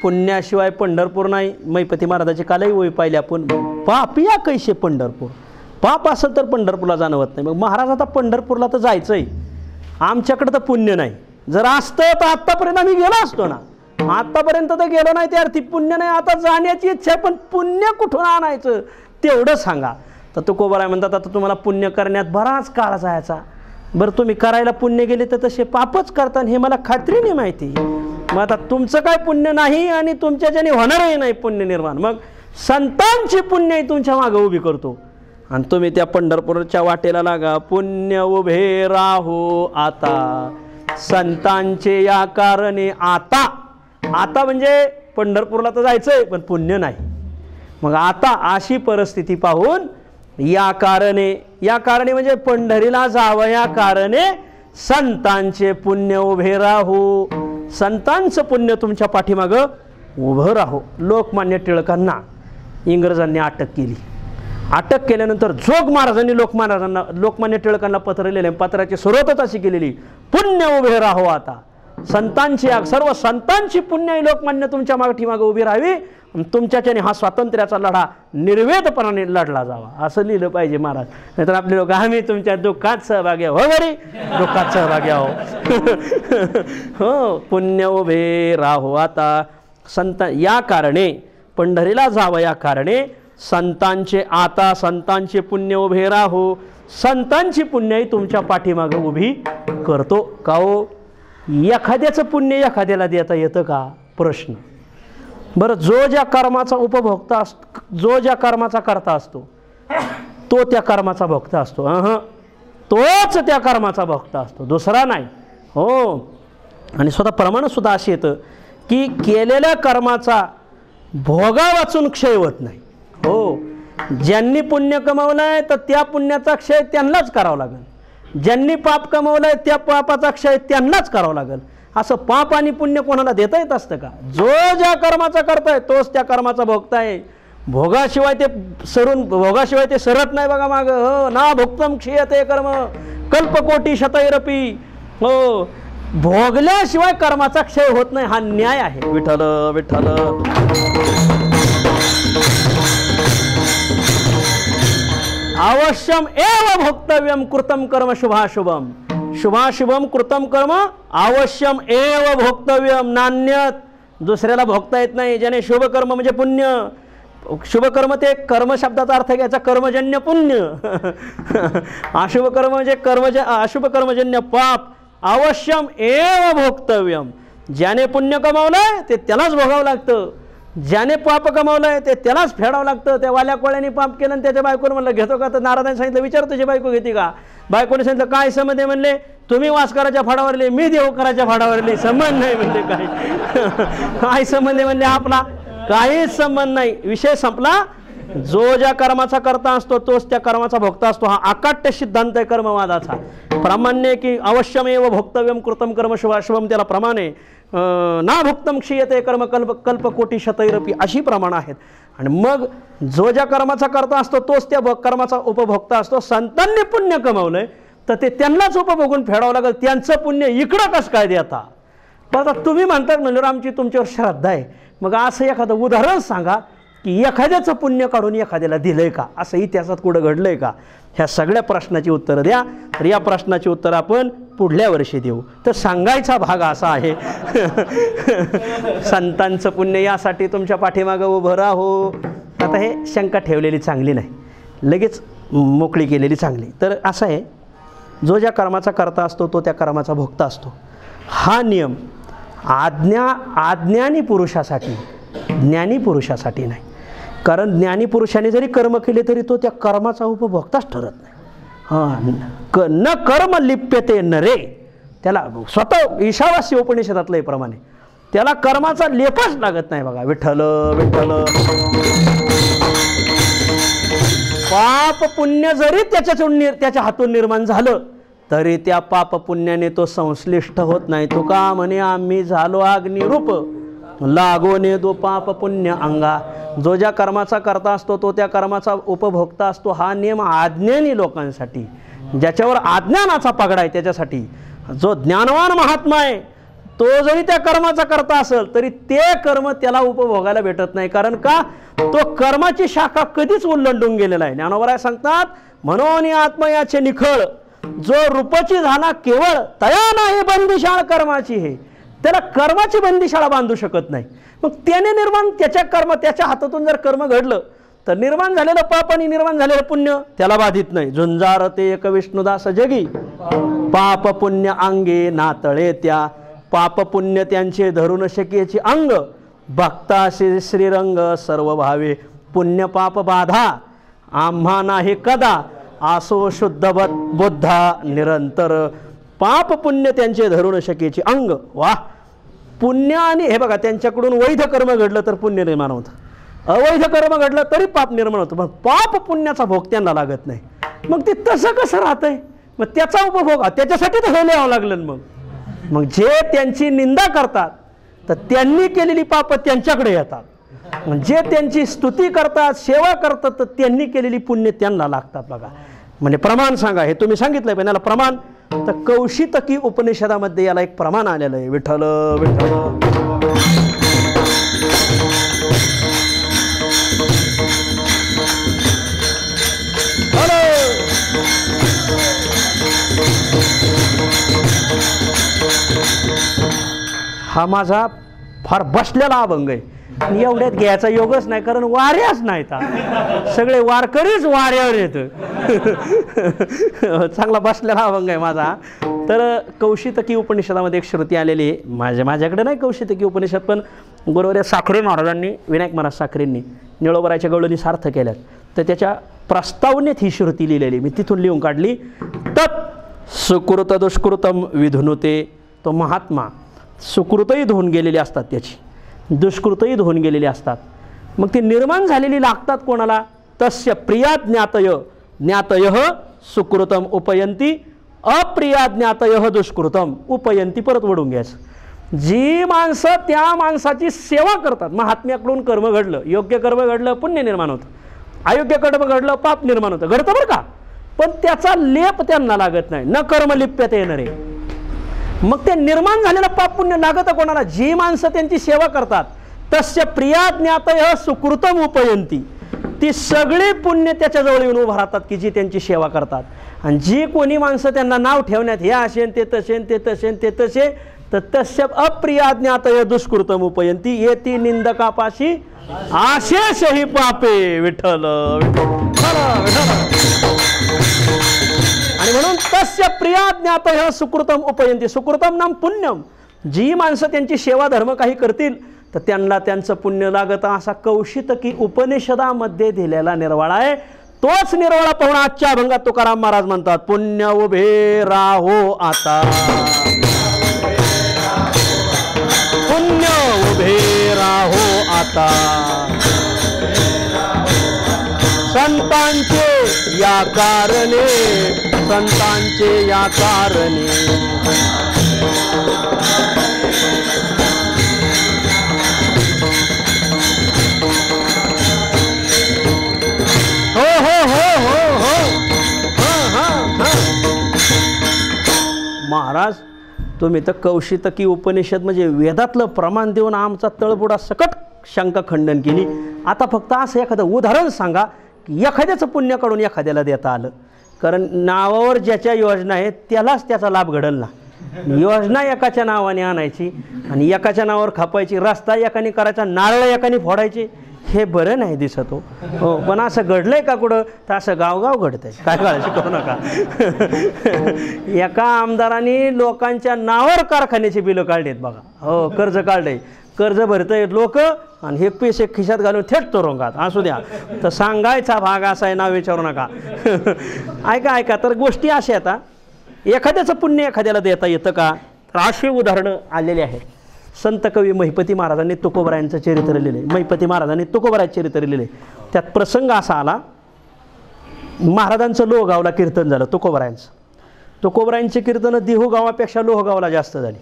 पुण्याशिवाय पंढरपूर नाही. मैपती महाराजाची कालही ओळी पाहिली आपण, पाप या कैसे पंढरपूर. पाप असेल तर पंढरपूरला जाणं होत नाही. मग महाराज आता पंढरपूरला तर जायचंय, आमच्याकडे तर पुण्य नाही. जर असतं तर आत्तापर्यंत आम्ही गेलो असतो ना, आत्तापर्यंत तर गेलो नाही, त्या अर्थी पुण्य नाही. आता जाण्याची इच्छा आहे पण पुण्य कुठून आणायचं तेवढं सांगा. तर तुकोबाराय म्हणतात आता तुम्हाला पुण्य करण्यात बराच काळ जायचा. बरं तुम्ही करायला पुण्य गेले तर तसे पापच करता, हे मला खात्रीने माहिती. मग आता तुमचं काय पुण्य नाही आणि तुमच्याच्याने होणारही नाही पुण्य निर्माण. मग संतांची पुण्य तुमच्या मागे उभी करतो, आणि तुम्ही त्या पंढरपूरच्या वाटेला लागा. पुण्य उभे राहो आता संतांचे या कारणे. आता आता म्हणजे पंढरपूरला तर जायचंय पण पुण्य नाही. मग आता अशी परिस्थिती पाहून या कारणे, या कारणे म्हणजे पंढरीला जावं या कारणे संतांचे पुण्य उभे राहो. संतांचं पुण्य तुमच्या पाठीमागं उभं राहो. लोकमान्य टिळकांना इंग्रजांनी अटक केली. अटक केल्यानंतर जोग महाराजांनी लोकमान्य टिळकांना पत्र लिहिले. पत्राची सुरुवातच अशी केलेली, पुण्य उभे राहो आता संतांची, सर्व संतांची पुण्य लोकमान्य तुमच्या पाठीमागं उभी राहावी. तुमच्याच्याने हा स्वातंत्र्याचा लढा निर्वेदपणाने लढला जावा, असं लिहिलं पाहिजे महाराज. नाहीतर आपले लोक आम्ही तुमच्या दुःखात सहभागी आहो, बरी दुःखात सहभागी आहो. हो, पुण्य उभे राहो आता संत या कारणे, पंढरीला जावं या कारणे संतांचे, आता संतांचे पुण्य उभे राहो. संतांची पुण्यही तुमच्या पाठीमागं उभी करतो. का हो, एखाद्याचं पुण्य एखाद्याला देता येतं का प्रश्न. बरं, जो ज्या कर्माचा उपभोक्ता असतो, जो ज्या कर्माचा करता असतो तो त्या कर्माचा भोक्ता असतो. तोच त्या कर्माचा भोक्ता असतो, दुसरा नाही. हो, आणि स्वतः प्रमाण सुद्धा असे येतं की केलेल्या कर्माचा भोगा वाचून क्षय होत नाही. हो, ज्यांनी पुण्य कमावलंय तर त्या पुण्याचा क्षय त्यांनाच करावा लागेल, ज्यांनी पाप कमावलंय त्या पापाचा क्षय त्यांनाच करावा लागेल. असं पाप आणि पुण्य कोणाला देता येत असतं का. जो ज्या कर्माचा करताय तोच त्या कर्माचा भोगताय. भोगाशिवाय ते सरत नाही बघा माग. हो, ना भुक्तम क्षीयते कर्म कल्पकोटी शतैरपी. हो, भोगल्याशिवाय कर्माचा क्षय होत नाही, हा न्याय आहे. विठ्ठल विठ्ठल. अवश्यम एव भोक्तव्यम कृतम कर्म शुभाशुभम, शुभाशुभम कृतम कर्म अवश्यम एव भोक्तव्यम, नान्यत दुसऱ्याला भोगता येत नाही. ज्याने शुभ कर्म म्हणजे पुण्य, शुभ कर्म ते कर्म शब्दाचा अर्थ घ्यायचा कर्मजन्य पुण्य, अशुभ कर्म म्हणजे अशुभ कर्मजन्य पाप. अवश्यम एव भोक्तव्यम, ज्याने पुण्य कमावलंय ते त्यालाच भोगावं लागतं, ज्याने पाप कमावलंय ते त्यालाच फेडावं लागतं. त्या वाल्या कोळ्याने पाप केलं आणि त्याच्या बायकोने म्हणलं घेतो का, तर नारदाने सांगितलं विचार तुझी बायको घेते का. बायकोने सांगितलं काय संबंध आहे, म्हणले तुम्ही वासकाराच्या फाडावरले मी देवकराच्या फाडावरले, संबंध नाही म्हणले. काय संबंध आहे म्हणले आपला, काहीच संबंध नाही, विषय संपला. जो ज्या कर्माचा करता असतो तोच त्या कर्माचा भोगता असतो. हा अकाट्य सिद्धांत आहे कर्मवादाचा. प्रामाण्य की अवश्यमेव भोक्तव्यम कृतम कर्म शुभाशुभम, त्याला प्रमाण आहे. ना भुक्तम क्षीयते कर्म कल्पकोटी शतैरपी, अशी प्रमाण आहेत. आणि मग जो ज्या कर्माचा करता असतो तोच त्या कर्माचा उपभोक्ता असतो. संतांनी पुण्य कमावलंय तर ते त्यांनाच उपभोगून फेडावं लागेल, त्यांचं पुण्य इकडं कसं काय देता. आता तुम्ही म्हणतात म्हणजे आमची तुमच्यावर श्रद्धा आहे, मग असं एखादं उदाहरण सांगा की एखाद्याचं पुण्य काढून एखाद्याला दिलंय का, असं इतिहासात कुठं घडलंय का. ह्या सगळ्या प्रश्नाची उत्तरं द्या. तर या प्रश्नाची उत्तरं आपण पुढल्या वर्षी देऊ. तर सांगायचा भाग असा आहे संतांचं पुण्य यासाठी तुमच्या पाठीमागं उभं राहो. आता हे शंका ठेवलेली चांगली नाही, लगेच मोकळी केलेली चांगली. तर असं आहे, जो ज्या कर्माचा करता असतो तो त्या कर्माचा भोगता असतो. हा नियम अज्ञानी पुरुषासाठी, ज्ञानी पुरुषासाठी नाही. कारण ज्ञानी पुरुषाने जरी कर्म केले तरी तो त्या कर्माचा उपभोक्ताच ठरत नाही. न कर्म लिप्यते नरे, त्याला स्वतः ईशावास्य उपनिषदातलं प्रमाणे त्याला कर्माचा लेपच लागत नाही. बघा विठ्ठल विठ्ठल. पाप पुण्य जरी त्याच्या हातून निर्माण झालं तरी त्या पाप पुण्याने तो संश्लिष्ट होत नाही. तो का म्हणे आम्ही झालो अग्निरूप लागोने दो पाप पुण्य अंगा. जो ज्या कर्माचा करता असतो तो त्या कर्माचा उपभोक्ता असतो. हा नियम अज्ञानी लोकांसाठी, ज्याच्यावर अज्ञानाचा पगडा आहे त्याच्यासाठी. जो ज्ञानवान महात्मा आहे तो जरी त्या कर्माचा करता असेल तरी ते कर्म त्याला उपभोगायला भेटत नाही. कारण का, तो कर्माची शाखा कधीच उल्लंघून गेलेला आहे. ज्ञानोबराय सांगतात म्हणून आत्मयाचे निखळ जो रूपची झाला केवळ तया नाही बंदिशाळ कर्माची. हे त्याला कर्माची बंदिशाळा बांधू शकत नाही. मग त्याने निर्माण त्याच्या हातातून जर कर्म घडलं तर निर्माण झालेलं पाप आणि निर्माण झालेलं पुण्य त्याला बाधित नाही. झुंजार ते एक विष्णुदास जगी पाप पुण्य अंगे नातळे त्या. पाप पुण्य त्यांचे धरून शकेची अंग भक्ताशी श्रीरंग सर्व भावे. पुण्य पाप बाधा आम्हा नाही कदा आसो शुद्ध बुद्धा निरंतर. पाप पुण्य त्यांचे धरून शकेची अंग. वा, पुण्य आणि हे बघा, त्यांच्याकडून वैध कर्म घडलं तर पुण्य निर्माण होतं, अवैध कर्म घडलं तरी पाप निर्माण होतं. पण पाप पुण्याचा भोग त्यांना लागत नाही. मग ते तसं कसं राहतंय. मग त्याचा उपभोग त्याच्यासाठी तर हे लिहावं लागलं. मग जे त्यांची निंदा करतात तर त्यांनी केलेली पाप त्यांच्याकडे येतात. जे त्यांची स्तुती करतात सेवा करतात तर त्यांनी केलेली पुण्य त्यांना लागतात. बघा, म्हणजे प्रमाण सांगा. हे तुम्ही सांगितलंय पण याला प्रमाण, तर कौशितकी उपनिषदामध्ये याला एक प्रमाण आलेलं आहे. विठ्ठल विठ्ठल. हा माझा फार बसलेला अभंग आहे. एवढ्यात घ्यायचा योगच नाही, कारण वाऱ्याच नाहीत. सगळे वारकरीच वाऱ्यावर येतं. चांगला बसलेला अभंग आहे माझा. तर कौशितकी उपनिषदामध्ये एक श्रुती आलेली आहे. माझ्याकडे नाही कौशितकी उपनिषद, पण गुरुवर्य साखरे महाराजांनी, विनायक महाराज साखरेंनी निळोबराच्या गवळणी सार्थ केल्यात. तर त्याच्या प्रस्तावनेत ही श्रुती लिहिलेली मी तिथून लिहून काढली. तत् सुकृत दुष्कृतम विधुनुते. तो महात्मा सुकृतही धुवून गेलेली असतात, त्याची दुष्कृतही धुवून गेलेली असतात. मग ती निर्माण झालेली लागतात कोणाला. तस्य प्रिया ज्ञातय सुकृतम उपयंती अप्रिया ज्ञातय दुष्कृतम उपयंती. परत वडून घ्यायचं. जी माणसं त्या माणसाची सेवा करतात, महात्म्याकडून कर्म घडलं, योग्य कर्म घडलं पुण्य निर्माण होतं, अयोग्य कर्म घडलं पाप निर्माण होतं, घडतं बरं का, पण त्याचा लेप त्यांना लागत नाही. न कर्म लिप्यते येणारे. मग ते निर्माण झालेलं पाप पुण्य लागत कोणाला, जी माणसं त्यांची सेवा करतात. तस्य प्रिया ज्ञातय सुकृतम उपयंती. ती सगळी पुण्य त्याच्याजवळ येऊन उभं राहतात की जी त्यांची सेवा करतात. आणि जी कोणी माणसं त्यांना नाव ठेवण्यात हे असेन ते तसेन ते तसेन ते तसे तर तस्य अप्रियाज्ञातय दुष्कृतम उपयंती येती निंदकापाशी आशेष ही पापे. विठ्ठल विठ्ठल आणि म्हणून तस्य प्रियाज्ञातय सुकृतम उपयंती. सुकृतम नाम पुण्यम. जी माणसं त्यांची सेवा धर्म काही करतील तर त्यांना त्यांचं पुण्य लागतं असा कौशितकी उपनिषदामध्ये दिलेला निर्वाळा आहे. तोच निर्वाळा पाहून आजच्या अभंगात तुकाराम महाराज म्हणतात पुण्य उभे राहो आता. पुण्य उभे राहो आता संतांचे या कारणे. संतांचे या कारणे महाराज तुम्ही तर कौशितकी उपनिषद म्हणजे वेदातलं प्रमाण देऊन आमचा तळबुडा सकट शंका खंडन केली. आता फक्त असं एखादं उदाहरण सांगा की एखाद्याचं पुण्य काढून एखाद्याला देता आलं. कारण नावावर ज्याच्या योजना आहेत त्यालाच त्याचा लाभ घडल ना. योजना एकाच्या नावाने आणायची आणि एकाच्या नावावर खापायची. रस्ता एकाने करायचा, नारळ एकाने फोडायचे. हे बरं नाही दिसत हो. पण असं घडलंय का कुठं तर असं गावगाव घडतंय. काय काळजी करू नका. एका आमदारांनी लोकांच्या नावावर कारखान्याची बिलं काढलीत बघा. हो कर्ज काढलंय. कर्ज भरतंय लोक आणि हे पैसे खिशात घालून थेट तुरुंगात. असू द्या तर सांगायचा भाग असा आहे, नाव विचारू नका. ऐका तर गोष्टी अशा आता एखाद्याचं पुण्य एखाद्याला देता येतं का तर अशी उदाहरणं आलेली आहेत. संत कवी महिपती महाराजांनी तुकोबरायांचं चरित्र लिहिले. महिपती महाराजांनी तुकोबरायांचं चरित्र लिहिले. त्यात प्रसंग असा आला महाराजांचं लोहगावला कीर्तन झालं तुकोबरायांचं. तुकोबरायांची कीर्तनं देहू गावापेक्षा लोहगावला जास्त झाली.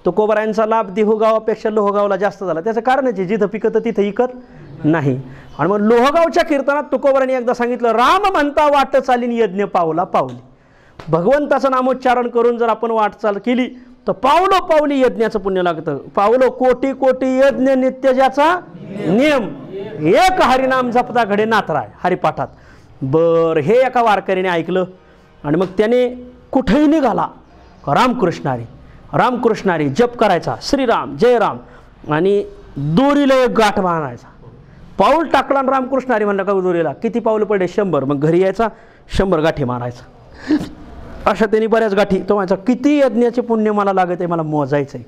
तुकोबरायांचा लाभ देहू गावापेक्षा लोहगावला जास्त झाला. त्याचं कारणच आहे जिथं पिकतं तिथं इकत नाही. आणि मग लोहगावच्या कीर्तनात तुकोबरायांनी एकदा सांगितलं राम म्हणता वाट चालीन यज्ञ पावला पावली. भगवंताचं नामोच्चारण करून जर आपण वाटचाल केली तर पावलो पावली यज्ञाचं पुण्य लागतं. पावलो कोटी कोटी यज्ञ नित्य ज्याचा नियम एक हरिनाम जपता घडे नाथराय हरिपाठात. बर हे एका वारकरीने ऐकलं आणि मग त्याने कुठेही निघाला रामकृष्णारी रामकृष्णारी जप करायचा श्रीराम जय राम आणि दोरीला एक गाठ मारायचा. पाऊल टाकला आणि रामकृष्णारी म्हणलं का दोरीला किती पाऊल पडले 100. मग घरी यायचा 100 गाठी मारायचा. अशा त्यांनी बऱ्याच गाठी. तो म्हणायचा किती यज्ञाचे पुण्य मला लागत आहे मला मोजायचं आहे.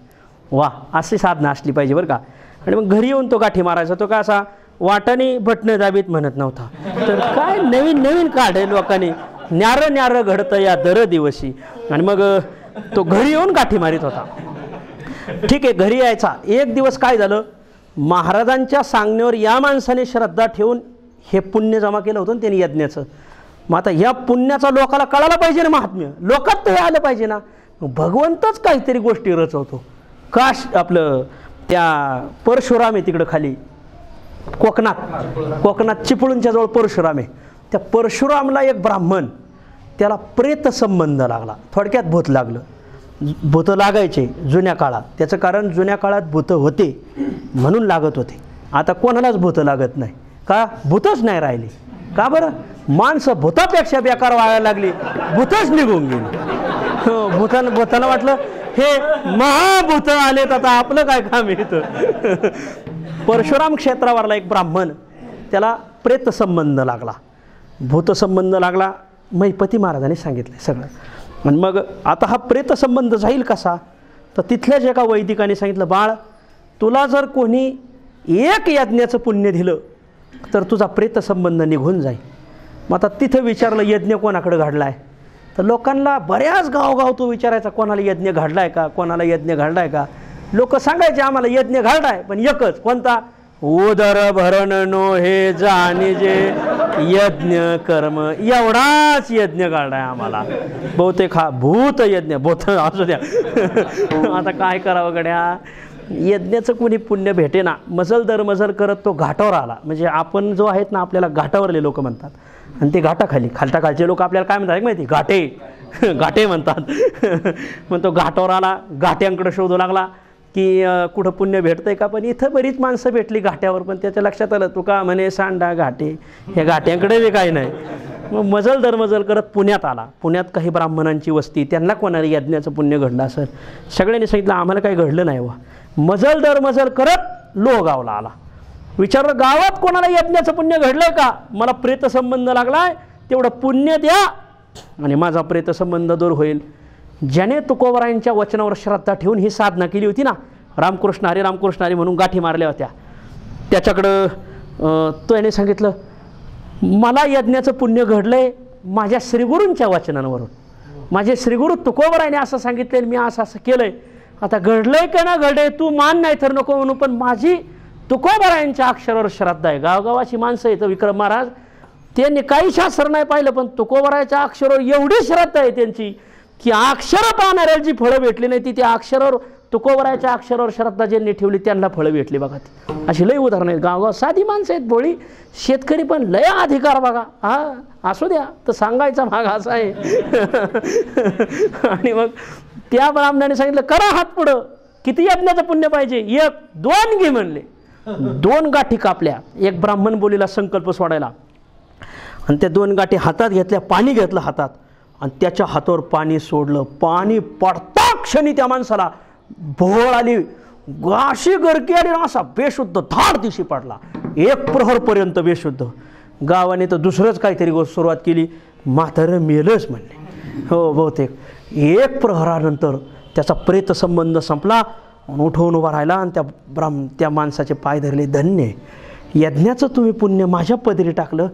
वा अशी साधना असली पाहिजे बरं का. आणि मग घरी येऊन तो गाठी मारायचा. तो का असा वाटाने भटणं दाबीत म्हणत नव्हता. तर काय नवीन नवीन काढे लोकांनी न्यारं न्यारं घडतं या दर दिवशी. आणि मग तो घरी येऊन गाठी मारित होता. ठीक आहे घरी यायचा. एक दिवस काय झालं महाराजांच्या सांगण्यावर या माणसाने श्रद्धा ठेवून हे पुण्य जमा केलं होतं त्यांनी यज्ञाचं. मग आता ह्या पुण्याचा लोकाला कळायला पाहिजे ना महात्म्य. लोकात ते आलं पाहिजे ना. भगवंतच काहीतरी गोष्टी रचवतो. काश आपलं त्या परशुराम आहे तिकडं खाली कोकणात चिपळूणच्या जवळ परशुराम आहे. त्या परशुरामला एक ब्राह्मण त्याला प्रेत संबंध लागला. थोडक्यात भूत लागलं. भूत लागायचे जुन्या काळात. त्याचं कारण जुन्या काळात भूत होते म्हणून लागत होते. आता कोणालाच भूत लागत नाही का भूतच नाही राहिली. का बरं माणसं भूतापेक्षा बेकार व्हायला लागली. भूतच निघून गेली. भूताला वाटलं हे महाभूत आलेत आता आपलं काय काम येतं. परशुराम क्षेत्रावरला एक ब्राह्मण त्याला प्रेत संबंध लागला भूत संबंध लागला. महिपती महाराजांनी सांगितलं सगळं. आणि मग आता हा प्रेत संबंध जाईल कसा तर तिथल्याच एका वैदिकाने सांगितलं बाळ तुला जर कोणी एक यज्ञाचं पुण्य दिलं तर तुझा प्रेत संबंध निघून जाईल. मग आता तिथं विचारलं यज्ञ कोणाकडे घडला आहे तर लोकांना बऱ्याच गावगाव तो विचारायचा कोणाला यज्ञ घडला आहे का कोणाला यज्ञ घडला आहे का. लोक सांगायचे आम्हाला यज्ञ घडला आहे पण एकच कोणता उदर भरण नो हे जाणे जे यज्ञ कर्म एवढाच यज्ञ काढाय आम्हाला. बहुतेक हा भूत यज्ञ भूत असू द्या. आता काय करावं गड्या यज्ञाचं कोणी पुण्य भेटे ना. मजल दर मजल करत तो घाटावर आला. म्हणजे आपण जो आहेत ना आपल्याला घाटावरले लोक म्हणतात आणि ते घाटाखाली खालचे लोक आपल्याला काय म्हणतात माहिती घाटे घाटे म्हणतात. मग तो घाटावर आला घाट्यांकडे शोधू लागला. की कुठं पुण्य भेटतंय का, पण इथं बरीच माणसं भेटली घाट्यावर, पण त्याच्या लक्षात आलं तुका म्हणे सांडा घाटे, ह्या घाट्यांकडे बी काही नाही. मग मजल दरमजल करत पुण्यात आला. पुण्यात काही ब्राह्मणांची वस्ती, त्यांना कोणाला यज्ञाचं पुण्य घडलं असेल. सगळ्यांनी सांगितलं आम्हाला काही घडलं नाही वा. मजल दरमजल करत लोहगावला आला. विचारलं गावात कोणाला यज्ञाचं पुण्य घडलंय का, मला प्रेतसंबंध लागलाय, तेवढं पुण्य द्या आणि माझा प्रेतसंबंध दूर होईल. ज्याने तुकोबरायांच्या वचनावर श्रद्धा ठेवून ही साधना केली होती ना, रामकृष्ण हरी म्हणून गाठी मारल्या होत्या, त्याच्याकडं तो याने सांगितलं मला यज्ञाचं पुण्य घडलंय माझ्या श्रीगुरूंच्या वचनांवरून. माझे श्रीगुरू तुकोबरायाने असं सांगितलं, मी असं असं केलंय, आता घडलंय का ना घडलंय तू मान नाही तर नको म्हणू, पण माझी तुकोबरायांच्या अक्षरावर श्रद्धा आहे. गावगावाची माणसं येतं विक्रम महाराज, त्यांनी काही शास्त्र नाही पाहिलं, पण तुकोबरायाच्या अक्षरावर एवढी श्रद्धा आहे त्यांची की अक्षरं पाहणाऱ्याला जी फळं भेटली नाही ती त्या अक्षरावर, तुकोबरायाच्या अक्षरावर श्रद्धा ज्यांनी ठेवली त्यांना फळं भेटली. बघा ती अशी लई उदाहरणं आहेत. गावगाव साधी माणसं आहेत, भोळी शेतकरी, पण लय अधिकार बघा. हा असू द्या तर सांगायचा भाग असा आहे. आणि मग त्या ब्राह्मणाने सांगितलं करा हात पुढं, किती यज्ञाचं पुण्य पाहिजे, 1 2 घे म्हणले. 2 गाठी कापल्या. एक ब्राह्मण बोलीला संकल्प सोडायला, आणि त्या 2 गाठी हातात घेतल्या, पाणी घेतलं हातात आणि त्याच्या हातावर पाणी सोडलं. पाणी पडता क्षणी त्या माणसाला भोळ आली, अशी गरकी आली, असा बेशुद्ध धाड दिशी पडला. 1 प्रहरपर्यंत बेशुद्ध. गावाने तर दुसरंच काहीतरी गोष्ट सुरुवात केली, म्हातारं मेलंच म्हणले. हो बहुतेक 1 प्रहरानंतर त्याचा प्रेतसंबंध संपला. उठवून उभा राहिला आणि त्या माणसाचे पाय धरले. धन्य यज्ञाचं तुम्ही पुण्य माझ्या पदरी टाकलं,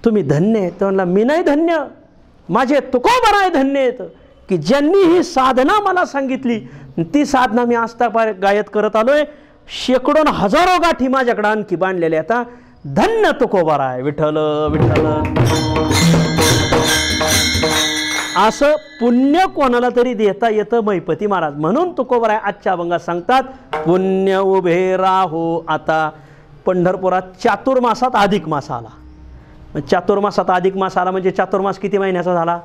तुम्ही धन्य आहे. तर म्हणला मी नाही धन्य, माझे तुकोबराय धन्य आहेत की ज्यांनी ही साधना मला सांगितली, ती साधना मी आजतागायत गायत करत आलोय. शेकडो हजारो गाठी माझ्याकडे आणखी बांधलेल्या. आता धन्य तुकोबराय, विठ्ठल विठ्ठल. असं पुण्य कोणाला तरी देता येतं मैपती महाराज. म्हणून तुकोबराय आजच्या अभंगात सांगतात पुण्य उभे राहो आता. पंढरपुरात चातुर्मासात अधिक मास आला. चातुर्मासात अधिक मास आला म्हणजे चातुर्मास किती महिन्याचा झाला?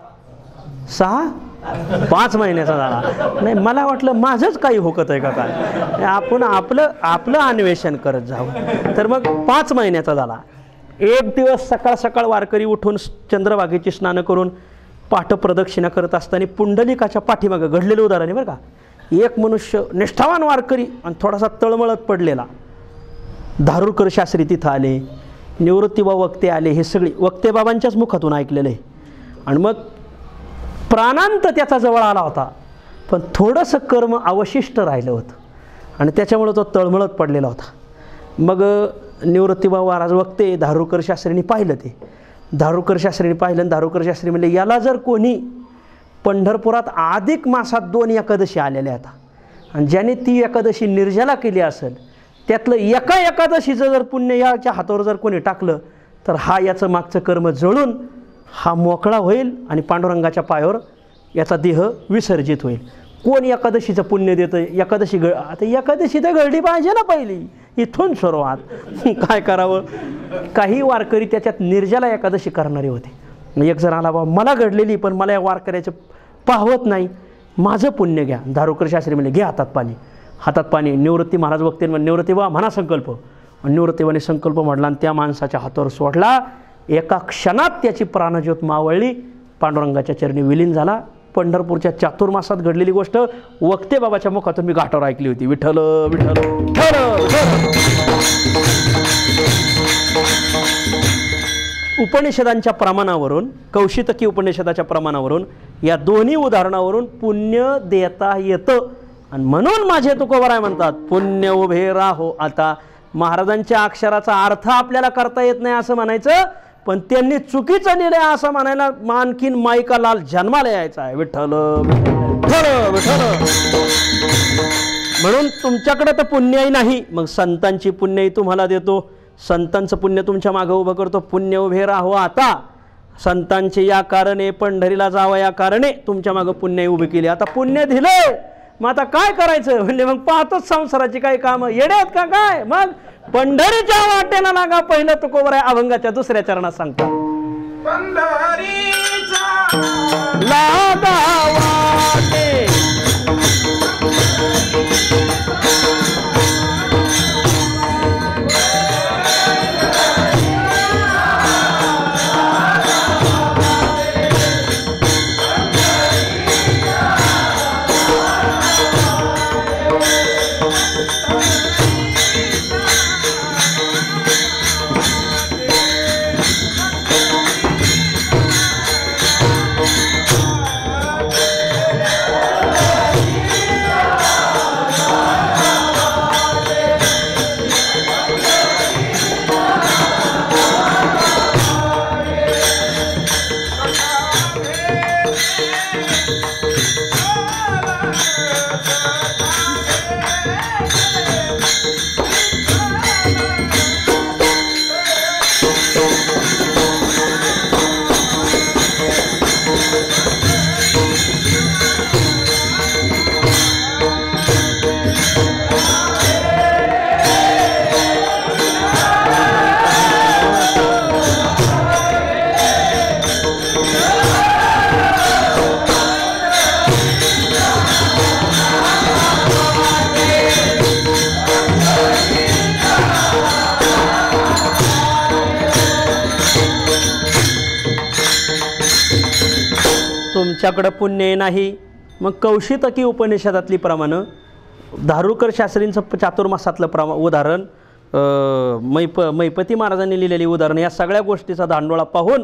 5 महिन्याचा झाला. नाही मला वाटलं माझंच काही होकत आहे का काय, आपण आपलं अन्वेषण करत जावं. तर मग 5 महिन्याचा झाला. एक दिवस सकाळ सकाळ वारकरी उठून चंद्रभागेची स्नानं करून पाठ प्रदक्षिणा करत असताना पुंडलिकाच्या पाठीमागं घडलेलं उदाहरण आहे बरं का. एक मनुष्य निष्ठावान वारकरी आणि थोडासा तळमळत पडलेला. धारूरकर शास्त्री तिथं आले, निवृत्तीबाबा वक्ते आले. हे सगळे वक्ते बाबांच्याच मुखातून ऐकलेलं आहे. आणि मग प्राणांत त्याचा जवळ आला होता, पण थोडंसं कर्म अवशिष्ट राहिलं होतं आणि त्याच्यामुळे तो तळमळत पडलेला होता. मग निवृत्तीबाबा महाराज वक्ते धारूरकर शास्त्रींनी पाहिलं. ते धारूरकर शास्त्रींनी पाहिलं आणि धारूरकर शास्त्री म्हणले याला जर कोणी पंढरपुरात अधिक मासात 2 एकादशी आलेल्या आता आणि ज्याने ती एकादशी निर्जला केली असेल, त्यातलं एका एकादशीचं जर पुण्य याच्या हातावर जर कोणी टाकलं तर हा याचं मागचं कर्म जळून हा मोकळा होईल आणि पांडुरंगाच्या पायावर याचा देह विसर्जित होईल. कोण एकादशीचं पुण्य देतं? एकादशी आता एकादशी तर घडली पाहिजे ना पहिली, इथून सुरुवात. काय करावं? काही वारकरी त्याच्यात निर्जला एकादशी करणारे होते. एक जण आला बाबा मला घडलेली, पण मला या वारकऱ्याचं पाहवत नाही, माझं पुण्य घ्या. धारूरकर शास्त्री म्हणले घे हातात पाणी. हातात पाणी. निवृत्ती महाराज वक्ते निवृत्ती बा म्हणा संकल्प. निवृत्तीबाने संकल्प म्हटला आणि त्या माणसाच्या हातावर सोडला. एका क्षणात त्याची प्राणज्योत मावळली, पांडुरंगाच्या चरणी विलीन झाला. पंढरपूरच्या चातुर्मासात घडलेली गोष्ट वक्ते बाबाच्या मुखातून मी घाटावर ऐकली होती. विठ्ठल विठ्ठल विठ्ठल. उपनिषदांच्या प्रमाणावरून, कौशितकी उपनिषदाच्या प्रमाणावरून, या दोन्ही उदाहरणावरून पुण्य देता येतं. आणि म्हणून माझे तुकोबराय म्हणतात पुण्य उभे राहो आता. महाराजांच्या अक्षराचा अर्थ आपल्याला करता येत नाही असं म्हणायचं, पण त्यांनी चुकीचं लिहिलंय असं म्हणायला आणखीन माईका लाल जन्माला यायचा आहे. विठ्ठल विठ्ठल विठ्ठल. म्हणून तुमच्याकडे तर पुण्यही नाही, मग संतांची पुण्यही तुम्हाला देतो. संतांचं पुण्य तुमच्या मागं उभं करतो. पुण्य उभे राहो आता. संतांचे या कारणे पंढरीला जावं या कारणे तुमच्या मागं पुण्यही उभे केले. आता पुण्य दिलंय, मग आता काय करायचं? म्हणजे मग पाहतोच संसाराची काही कामं. येड्यात का काय? मग पंढरीच्या वाटेला लागा. पहिलं तुकोबराय अभंगाच्या 2ऱ्या चरणात सांगतात पंढरीच्या लागा वाटे आमच्याकडं पुण्य नाही. मग कौशितकी उपनिषदातली प्रमाणं धारुरकर शास्त्रींचं चातुर्मासातलं उदाहरण, मैपती महाराजांनी लिहिलेली उदाहरण, या सगळ्या गोष्टीचा दांडोळा पाहून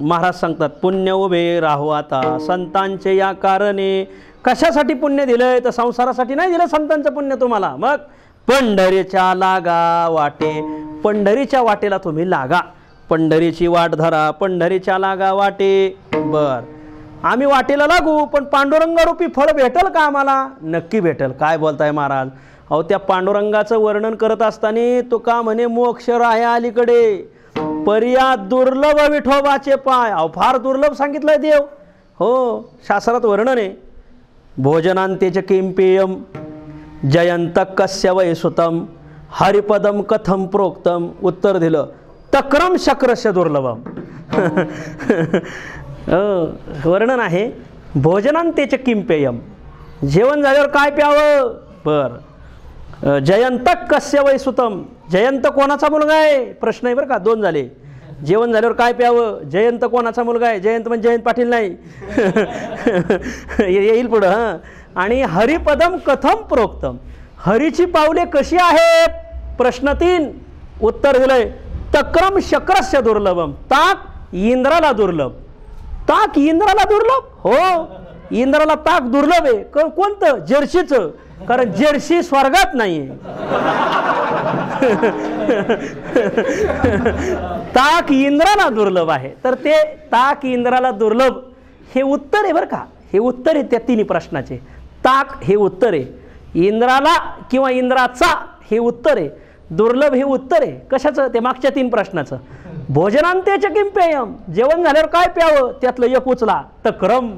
महाराज सांगतात पुण्य उभे राहू आता संतांचे या कारणे. कशासाठी पुण्य दिलंय? तर संसारासाठी नाही दिलं संतांचं पुण्य तुम्हाला. मग पंढरीच्या लागा वाटे, पंढरीच्या वाटेला तुम्ही लागा, पंढरीची वाट धरा, पंढरीच्या लागा वाटे. बर, आम्ही वाटेला लागू, पण पांडुरंगारूपी फळ भेटेल का आम्हाला? नक्की भेटेल. काय बोलताय महाराज? अहो त्या पांडुरंगाचं वर्णन करत असताना तो का म्हणे मोक्ष राहे अलीकडे, पर्या दुर्लभ विठोबाचे पाय. अहो फार दुर्लभ सांगितलंय देव. हो, शास्त्रात वर्णन आहे. भोजनांतेच किं पेयम जयंत कस्य वै सुतम हरिपदम कथम प्रोक्तम. उत्तर दिलं तक्रम शक्रस्य दुर्लभम. वर्णन आहे. भोजनांतेच किं पेयम, जेवण झाल्यावर काय प्यावं? बर, जयंत कस्य वै सुतम, जयंत कोणाचा मुलगा आहे? प्रश्न आहे बरं का, दोन झाले. जेवण झाल्यावर काय प्यावं? जयंत कोणाचा मुलगा आहे? जयंत म्हणजे जयंत पाटील नाही. येईल पुढं. हां, आणि हरिपदम कथम प्रोक्तम, हरीची पावले कशी आहेत? प्रश्न 3. उत्तर दिलंय तक्रम शक्रस्य दुर्लभम, ताक इंद्राला दुर्लभ. ताक इंद्राला दुर्लभ? हो, इंद्राला ताक दुर्लभ आहे. कोणतं? जर्शीचं, कारण जर्सी स्वर्गात नाहीये. ताक इंद्राला दुर्लभ आहे. तर ते ताक इंद्राला दुर्लभ हे उत्तर आहे बरं का. हे उत्तर आहे त्या तिन्ही प्रश्नाचे. ताक हे उत्तर आहे, इंद्राला किंवा इंद्राचा हे उत्तर आहे, दुर्लभ हे उत्तर आहे. कशाचं? ते मागच्या 3 प्रश्नाचं. भोजनांतेच किं पेयम, जेवण झाल्यावर काय प्यावं? त्यातलं एक उचला तक्रम.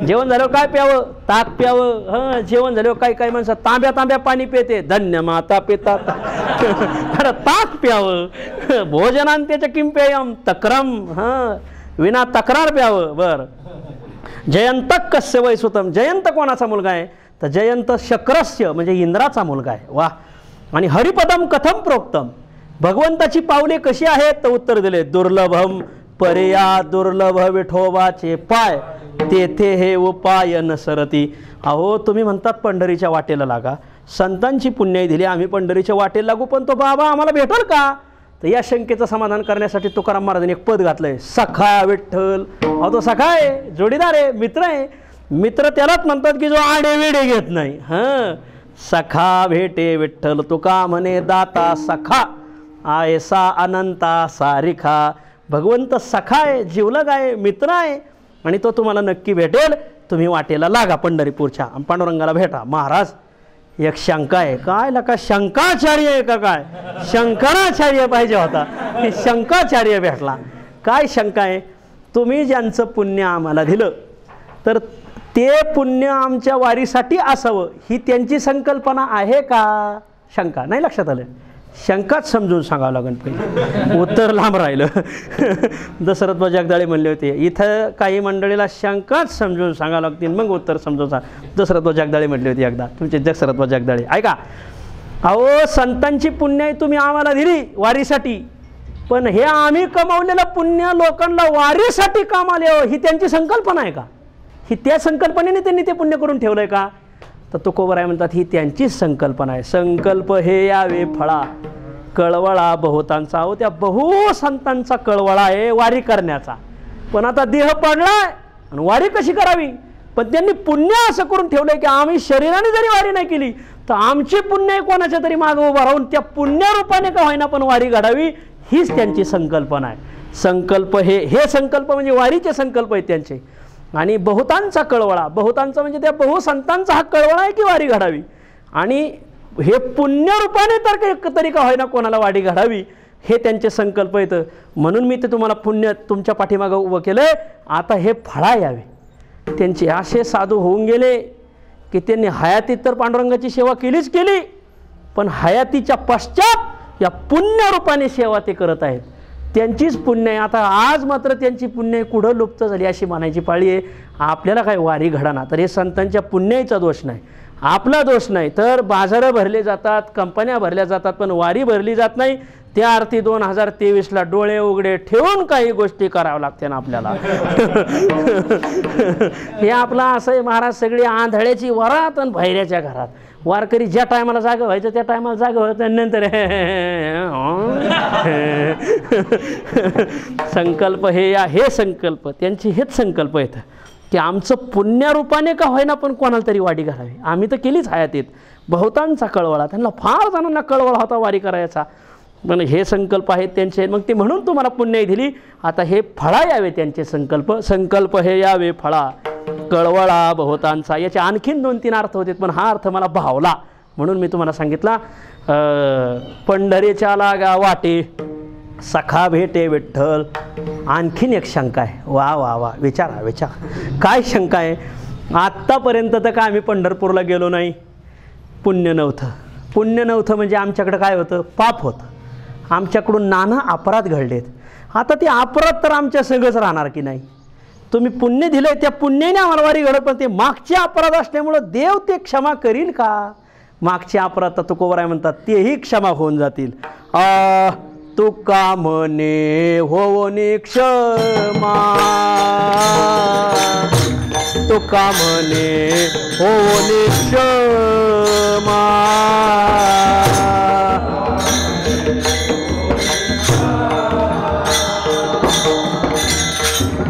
जेवण झाल्यावर काय प्यावं? ताक प्यावं. हं, जेवण झाल्यावर काही काही माणसं तांब्या तांब्या पाणी पिते, धन्य माता पिता. अरे ताक प्यावं. भोजनांतेच किं पेयम तक्रम, हं, विना तक्रार प्यावं. बर, जयंत कस्य वै सुतम, जयंत कोणाचा मुलगा आहे? तर जयंत शक्रस्य म्हणजे इंद्राचा मुलगा आहे. वा. आणि हरिपदम कथम प्रोक्तम, भगवंताची पावले कशी आहेत? तर उत्तर दिले दुर्लभम पर्या दुर्लभ विठोबाचे पाय, तेथे हे उपाय न सरती. अहो तुम्ही म्हणतात पंढरीच्या वाटेला लागा, संतांची पुण्याई दिली, आम्ही पंढरीच्या वाटेला लागू, पण तो बाबा आम्हाला भेटेल का? तर या शंकेचं समाधान करण्यासाठी तुकाराम महाराजांनी एक पद घातलंय, सखा विठ्ठल. अहो तो सखा आहे, जोडीदार आहे, मित्र आहे. मित्र त्यालाच म्हणतात की जो आडेवेडे घेत नाही. हां, सखा भेटे विठ्ठल तुका म्हणे दाता सखा, आयसा अनंता सारिखा. भगवंत सखा आहे, जीवलग आहे, मित्र आहे, आणि तो तुम्हाला नक्की भेटेल. तुम्ही वाटेला लागा पंढरीपूरच्या, पांडुरंगाला भेटा. महाराज एक शंका आहे. काय लका शंकाचार्य आहे का? काय शंकराचार्य पाहिजे होता, हे शंकाचार्य भेटला. काय शंका आहे? तुम्ही ज्यांचं पुण्य आम्हाला दिलं तर ते पुण्य आमच्या वारीसाठी असावं, ही त्यांची संकल्पना आहे का? शंका नाही लक्षात आलं. शंकाच समजून सांगावं लागेल पहिले, उत्तर लांब राहिलं. दशरथ जगदाळे म्हणले होते, इथं काही मंडळीला शंकाच समजून सांगावं लागतील, मग उत्तर समजून सांग. दशरथ जगदाळे म्हणले होते एकदा, तुमचे दशरथ जगदाळे ऐका. अहो संतांची पुण्याई तुम्ही आम्हाला दिली वारीसाठी, पण हे आम्ही कमावलेलं पुण्य लोकांना वारीसाठी कामाला यावं, ही त्यांची संकल्पना आहे का? ही त्या संकल्पनेने त्यांनी ते पुण्य करून ठेवलंय का? तर तुकोबराय म्हणतात ही त्यांचीच संकल्पना आहे. संकल्प हे यावे फळा, कळवळा बहुतांचा. अहो त्या बहु संतांचा कळवळा आहे वारी करण्याचा, पण आता देह पडलाय आणि वारी कशी करावी? पण त्यांनी पुण्य असं करून ठेवलंय की आम्ही शरीराने जरी वारी नाही केली तर आमची पुण्य कोणाच्या तरी मागे उभा राहून त्या पुण्यारूपाने का होईना पण वारी घडावी, हीच त्यांची संकल्पना आहे. संकल्प हे संकल्प म्हणजे वारीचे संकल्प आहेत त्यांचे. आणि बहुतांचा कळवळा, बहुतांचा म्हणजे त्या बहुसंतांचा हा कळवळा आहे की वारी घडावी, आणि हे पुण्यरूपाने तर तरी का होईना कोणाला वारी घडावी, हे त्यांचे संकल्प येतं. म्हणून मी ते तुम्हाला पुण्य तुमच्या पाठीमागं उभं केलंय. आता हे फळा यावे. त्यांचे असे साधू होऊन गेले की त्यांनी हयातीत तर पांडुरंगाची सेवा केलीच केली, पण हयातीच्या पश्चात या पुण्यरूपाने सेवा ते करत आहेत. त्यांचीच पुण्य आहे. आता आज मात्र त्यांची पुण्य कुठं लुप्त झाली अशी म्हणायची पाळी आहे. आपल्याला काय वारी घडाना, तर हे संतांच्या पुण्याचा दोष नाही, आपला दोष नाही. तर बाजारं भरले जातात, कंपन्या भरल्या जातात, पण वारी भरली जात नाही. त्या अर्थी 2023ला डोळे उघडे ठेवून काही गोष्टी कराव्या लागते ना आपल्याला. हे आपला असं आहे महाराज, सगळी आंधळ्याची वरात आणि भैऱ्याच्या घरात. वारकरी ज्या टायमाला जागा व्हायचं त्या टायमाला जागा व्हायचं, नंतर संकल्प हे संकल्प त्यांची हेच संकल्प येतं की आमचं पुण्यारूपाने का होईना पण कोणाला तरी वाडी घालावी. आम्ही तर केलीच हयातीत. बहुतांचा कळवळा, त्यांना फार जणांना कळवळा होता वारी करायचा, पण हे संकल्प आहेत त्यांचे. मग ते म्हणून तुम्हाला पुण्य दिली. आता हे फळा यावे त्यांचे संकल्प. संकल्प हे यावे फळा, कळवळा बहुतांचा. याचे आणखीन 2-3 अर्थ होते, पण हा अर्थ मला भावला म्हणून मी तुम्हाला सांगितला. पंढरीच्या लागा वाटे सखा भेटे विठ्ठल. आणखीन एक शंका आहे. वा वा वा, विचारा. काय शंका आहे? आत्तापर्यंत तर काय आम्ही पंढरपूरला गेलो नाही, पुण्य नव्हतं म्हणजे आमच्याकडं काय होतं? पाप होतं. आमच्याकडून नाना अपराध घडलेत. आता ते अपराध तर आमच्या संगच राहणार की नाही? तुम्ही पुण्य दिलंय, त्या पुण्याने आम्हाला वारी घडत, पण ते मागचे अपराध असल्यामुळं देव ते क्षमा करील का? मागचे अपराध तर तुकोबराय म्हणतात तेही क्षमा होऊन जातील. तुका म्हणे होवनी क्षमा, तुका म्हणे होवनी क्षमा.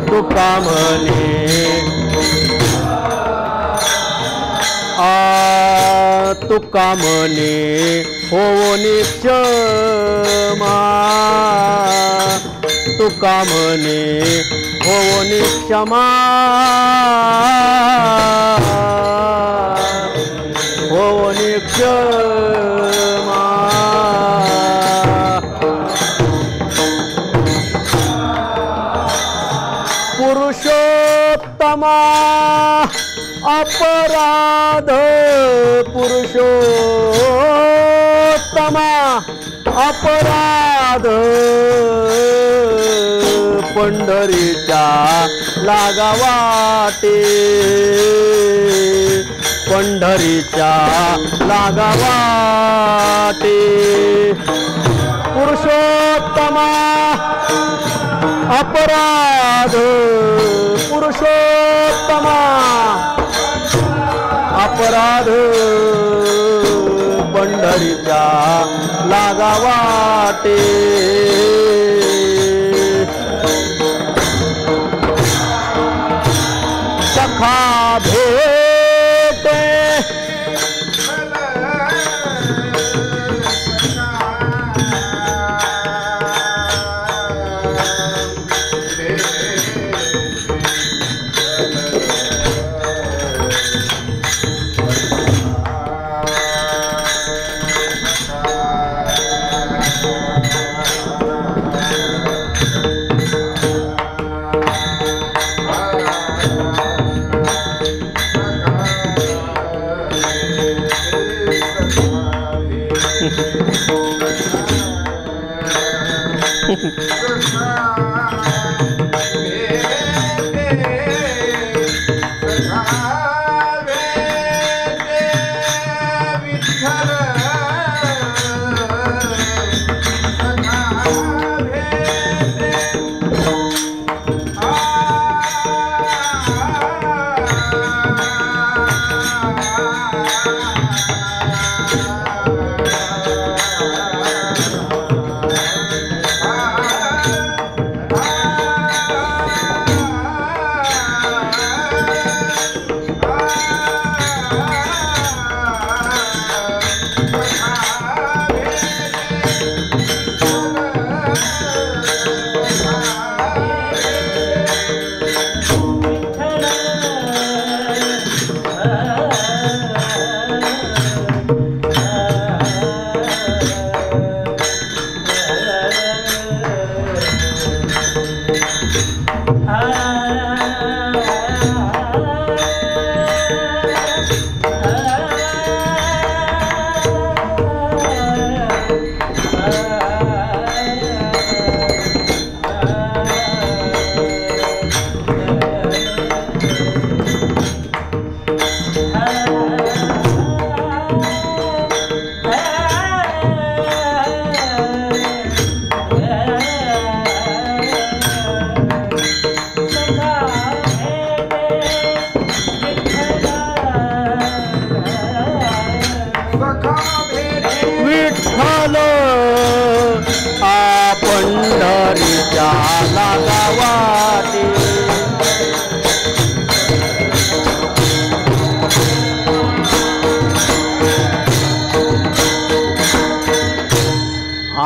तुका म्हणे तुका म्हणे होवनी क्षमा, तुका म्हणे होवनी क्षमा, होवनी क्षमा. पुरुषोत्तमा अपराध, पुरुषोत्तमा अपराध. पंढरीच्या लागा वाटे, पंढरीच्या लागा वाटे. पुरुषोत्तमा अपराध, पुरुषोत्तमा अपराध. पंढरीच्या लागा वाटे. सखा भेटे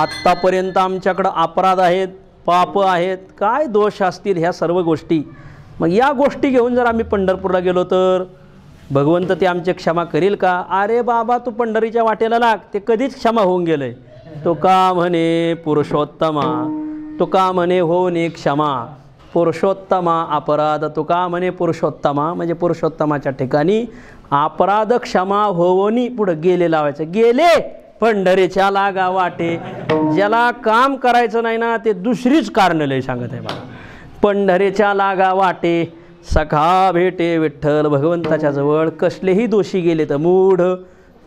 आत्तापर्यंत आमच्याकडं अपराध आहेत, पाप आहेत, काय दोष असतील ह्या सर्व गोष्टी, मग या गोष्टी घेऊन जर आम्ही पंढरपूरला गेलो तर भगवंत ते आमची क्षमा करील का? अरे बाबा तू पंढरीच्या वाटेला लाग, ते कधीच क्षमा होऊन गेलंय. तो का म्हणे पुरुषोत्तमा, तो का म्हणे होणे क्षमा, पुरुषोत्तमा अपराध, तो का म्हणे पुरुषोत्तमा म्हणजे पुरुषोत्तमाच्या ठिकाणी अपराध क्षमा होवनी पुढं गेले लावायचं. गेले पंढरीच्या लागा वाटे, ज्याला काम करायचं नाही ना ते दुसरीच कारणं लय सांगत आहे मला. पंढरीच्या लागा वाटे सखा भेटे विठ्ठल, भगवंताच्या जवळ कसलेही दोषी गेले तर मूढ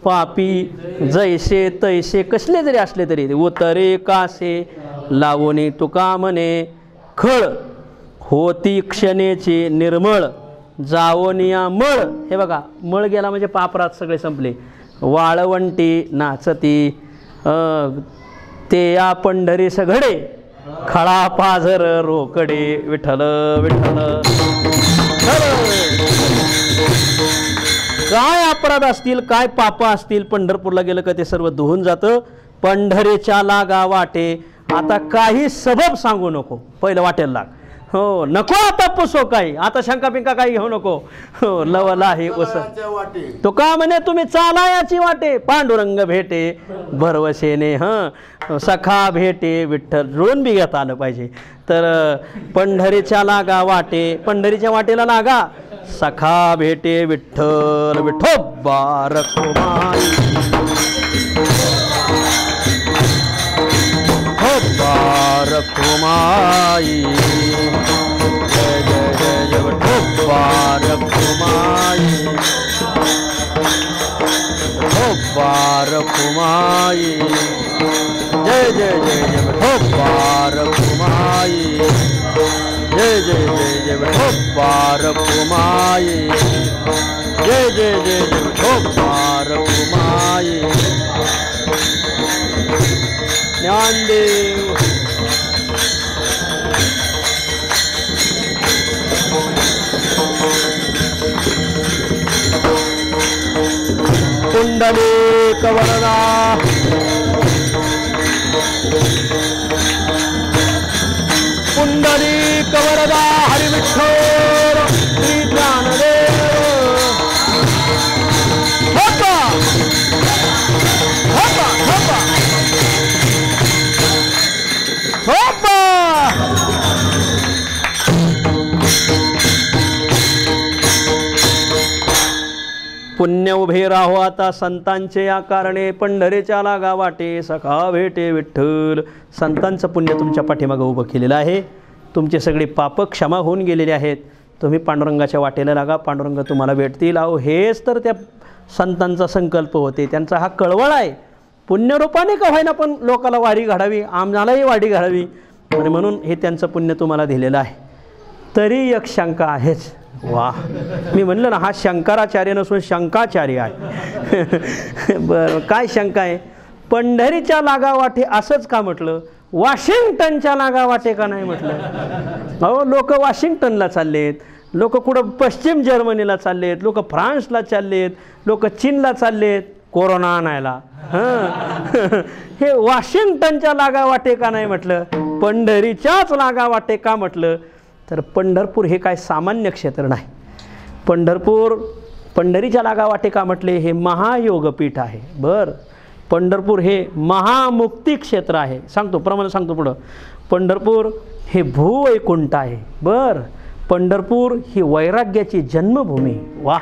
पापी जैसे तैसे कसले जरी असले तरी उतरे कासे लावणे, तुका म्हणे खळ होती क्षणेची निर्मळ जावनिया मळ. हे बघा मळ गेला म्हणजे पापरात सगळे संपले. वाळवंटी नाचती ते या पंढरी सघडे खळा पाझर रोकडे विठ्ठल विठ्ठल. काय अपराध असतील काय पाप असतील पंढरपूरला गेलं का ते सर्व धुवून जातं. पंढरीच्या लागा वाटे, आता काही सबब सांगू नको, पहिलं वाटेल लाग. हो नको आता पुसो काही, आता शंका पिंका काही घेऊ नको. हो लवला हे उस तो का म्हणे तुम्ही चाला याची वाटे, पांडुरंग भेटे भरवसेने. सखा भेटे विठ्ठल, जुळून बी घेता आलं पाहिजे. तर पंढरीच्या लागा वाटे, पंढरीच्या वाटेला लागा सखा भेटे विठ्ठल विठोबा रखुमाई, रखुमाई. जय जय जय जय विठोबा रखुमाई, विठोबा रखुमाई. जय जय जय जय विठोबा रखुमाई, जय जय जय जय विठोबा रखुमाई, जय जय जय जय विठोबा रखुमाई. ज्ञानदेव पुंडलिक वरदा, पुंडलिक वरदा हरी विठ्ठल श्री ज्ञानदेव. होपा होपा होपा होपा. पुण्य उभे राहो आता संतांचे या कारणे, पंढरीच्या लागा वाटे सखा भेटे विठ्ठल. संतांचं पुण्य तुमच्या पाठीमागं उभं केलेलं आहे. तुमचे सगळे पाप क्षमा होऊन गेलेले आहेत. तुम्ही पांडुरंगाच्या वाटेला लागा, पांडुरंग तुम्हाला भेटतील. अहो हेच तर त्या संतांचा संकल्प होते, त्यांचा हा कळवळ आहे. पुण्यरूपाने का होईना पण लोकाला वारी घडावी, आम्हालाही वारी घडावी, आणि म्हणून हे त्यांचं पुण्य तुम्हाला दिलेलं आहे. तरी एक शंका आहेच. वा, मी म्हणलं ना हा शंकराचार्य नसून शंकाचार्य आहे. बरं काय शंका आहे? पंढरीच्या लागा वाटे असंच का म्हटलं, वॉशिंग्टनच्या लागा वाटे का नाही म्हटलं? अहो लोक वॉशिंग्टनला चाललेत, लोक कुठं पश्चिम जर्मनीला चाललेत, लोक फ्रान्सला चाललेत, लोक चीनला चाललेत कोरोना आणायला. हे वॉशिंग्टनच्या लागा वाटे का नाही म्हटलं, पंढरीच्याच लागा वाटे का म्हटलं? तर पंढरपूर हे काय सामान्य क्षेत्र नाही. पंढरपूर पंढरीच्या लागा वाटे का म्हटले, हे महायोगपीठ आहे. बरं, पंढरपूर हे महामुक्ती क्षेत्र आहे. सांगतो प्रमाण सांगतो पुढं. पंढरपूर हे भूवैकुंठ आहे. बरं, पंढरपूर ही वैराग्याची जन्मभूमी. वा,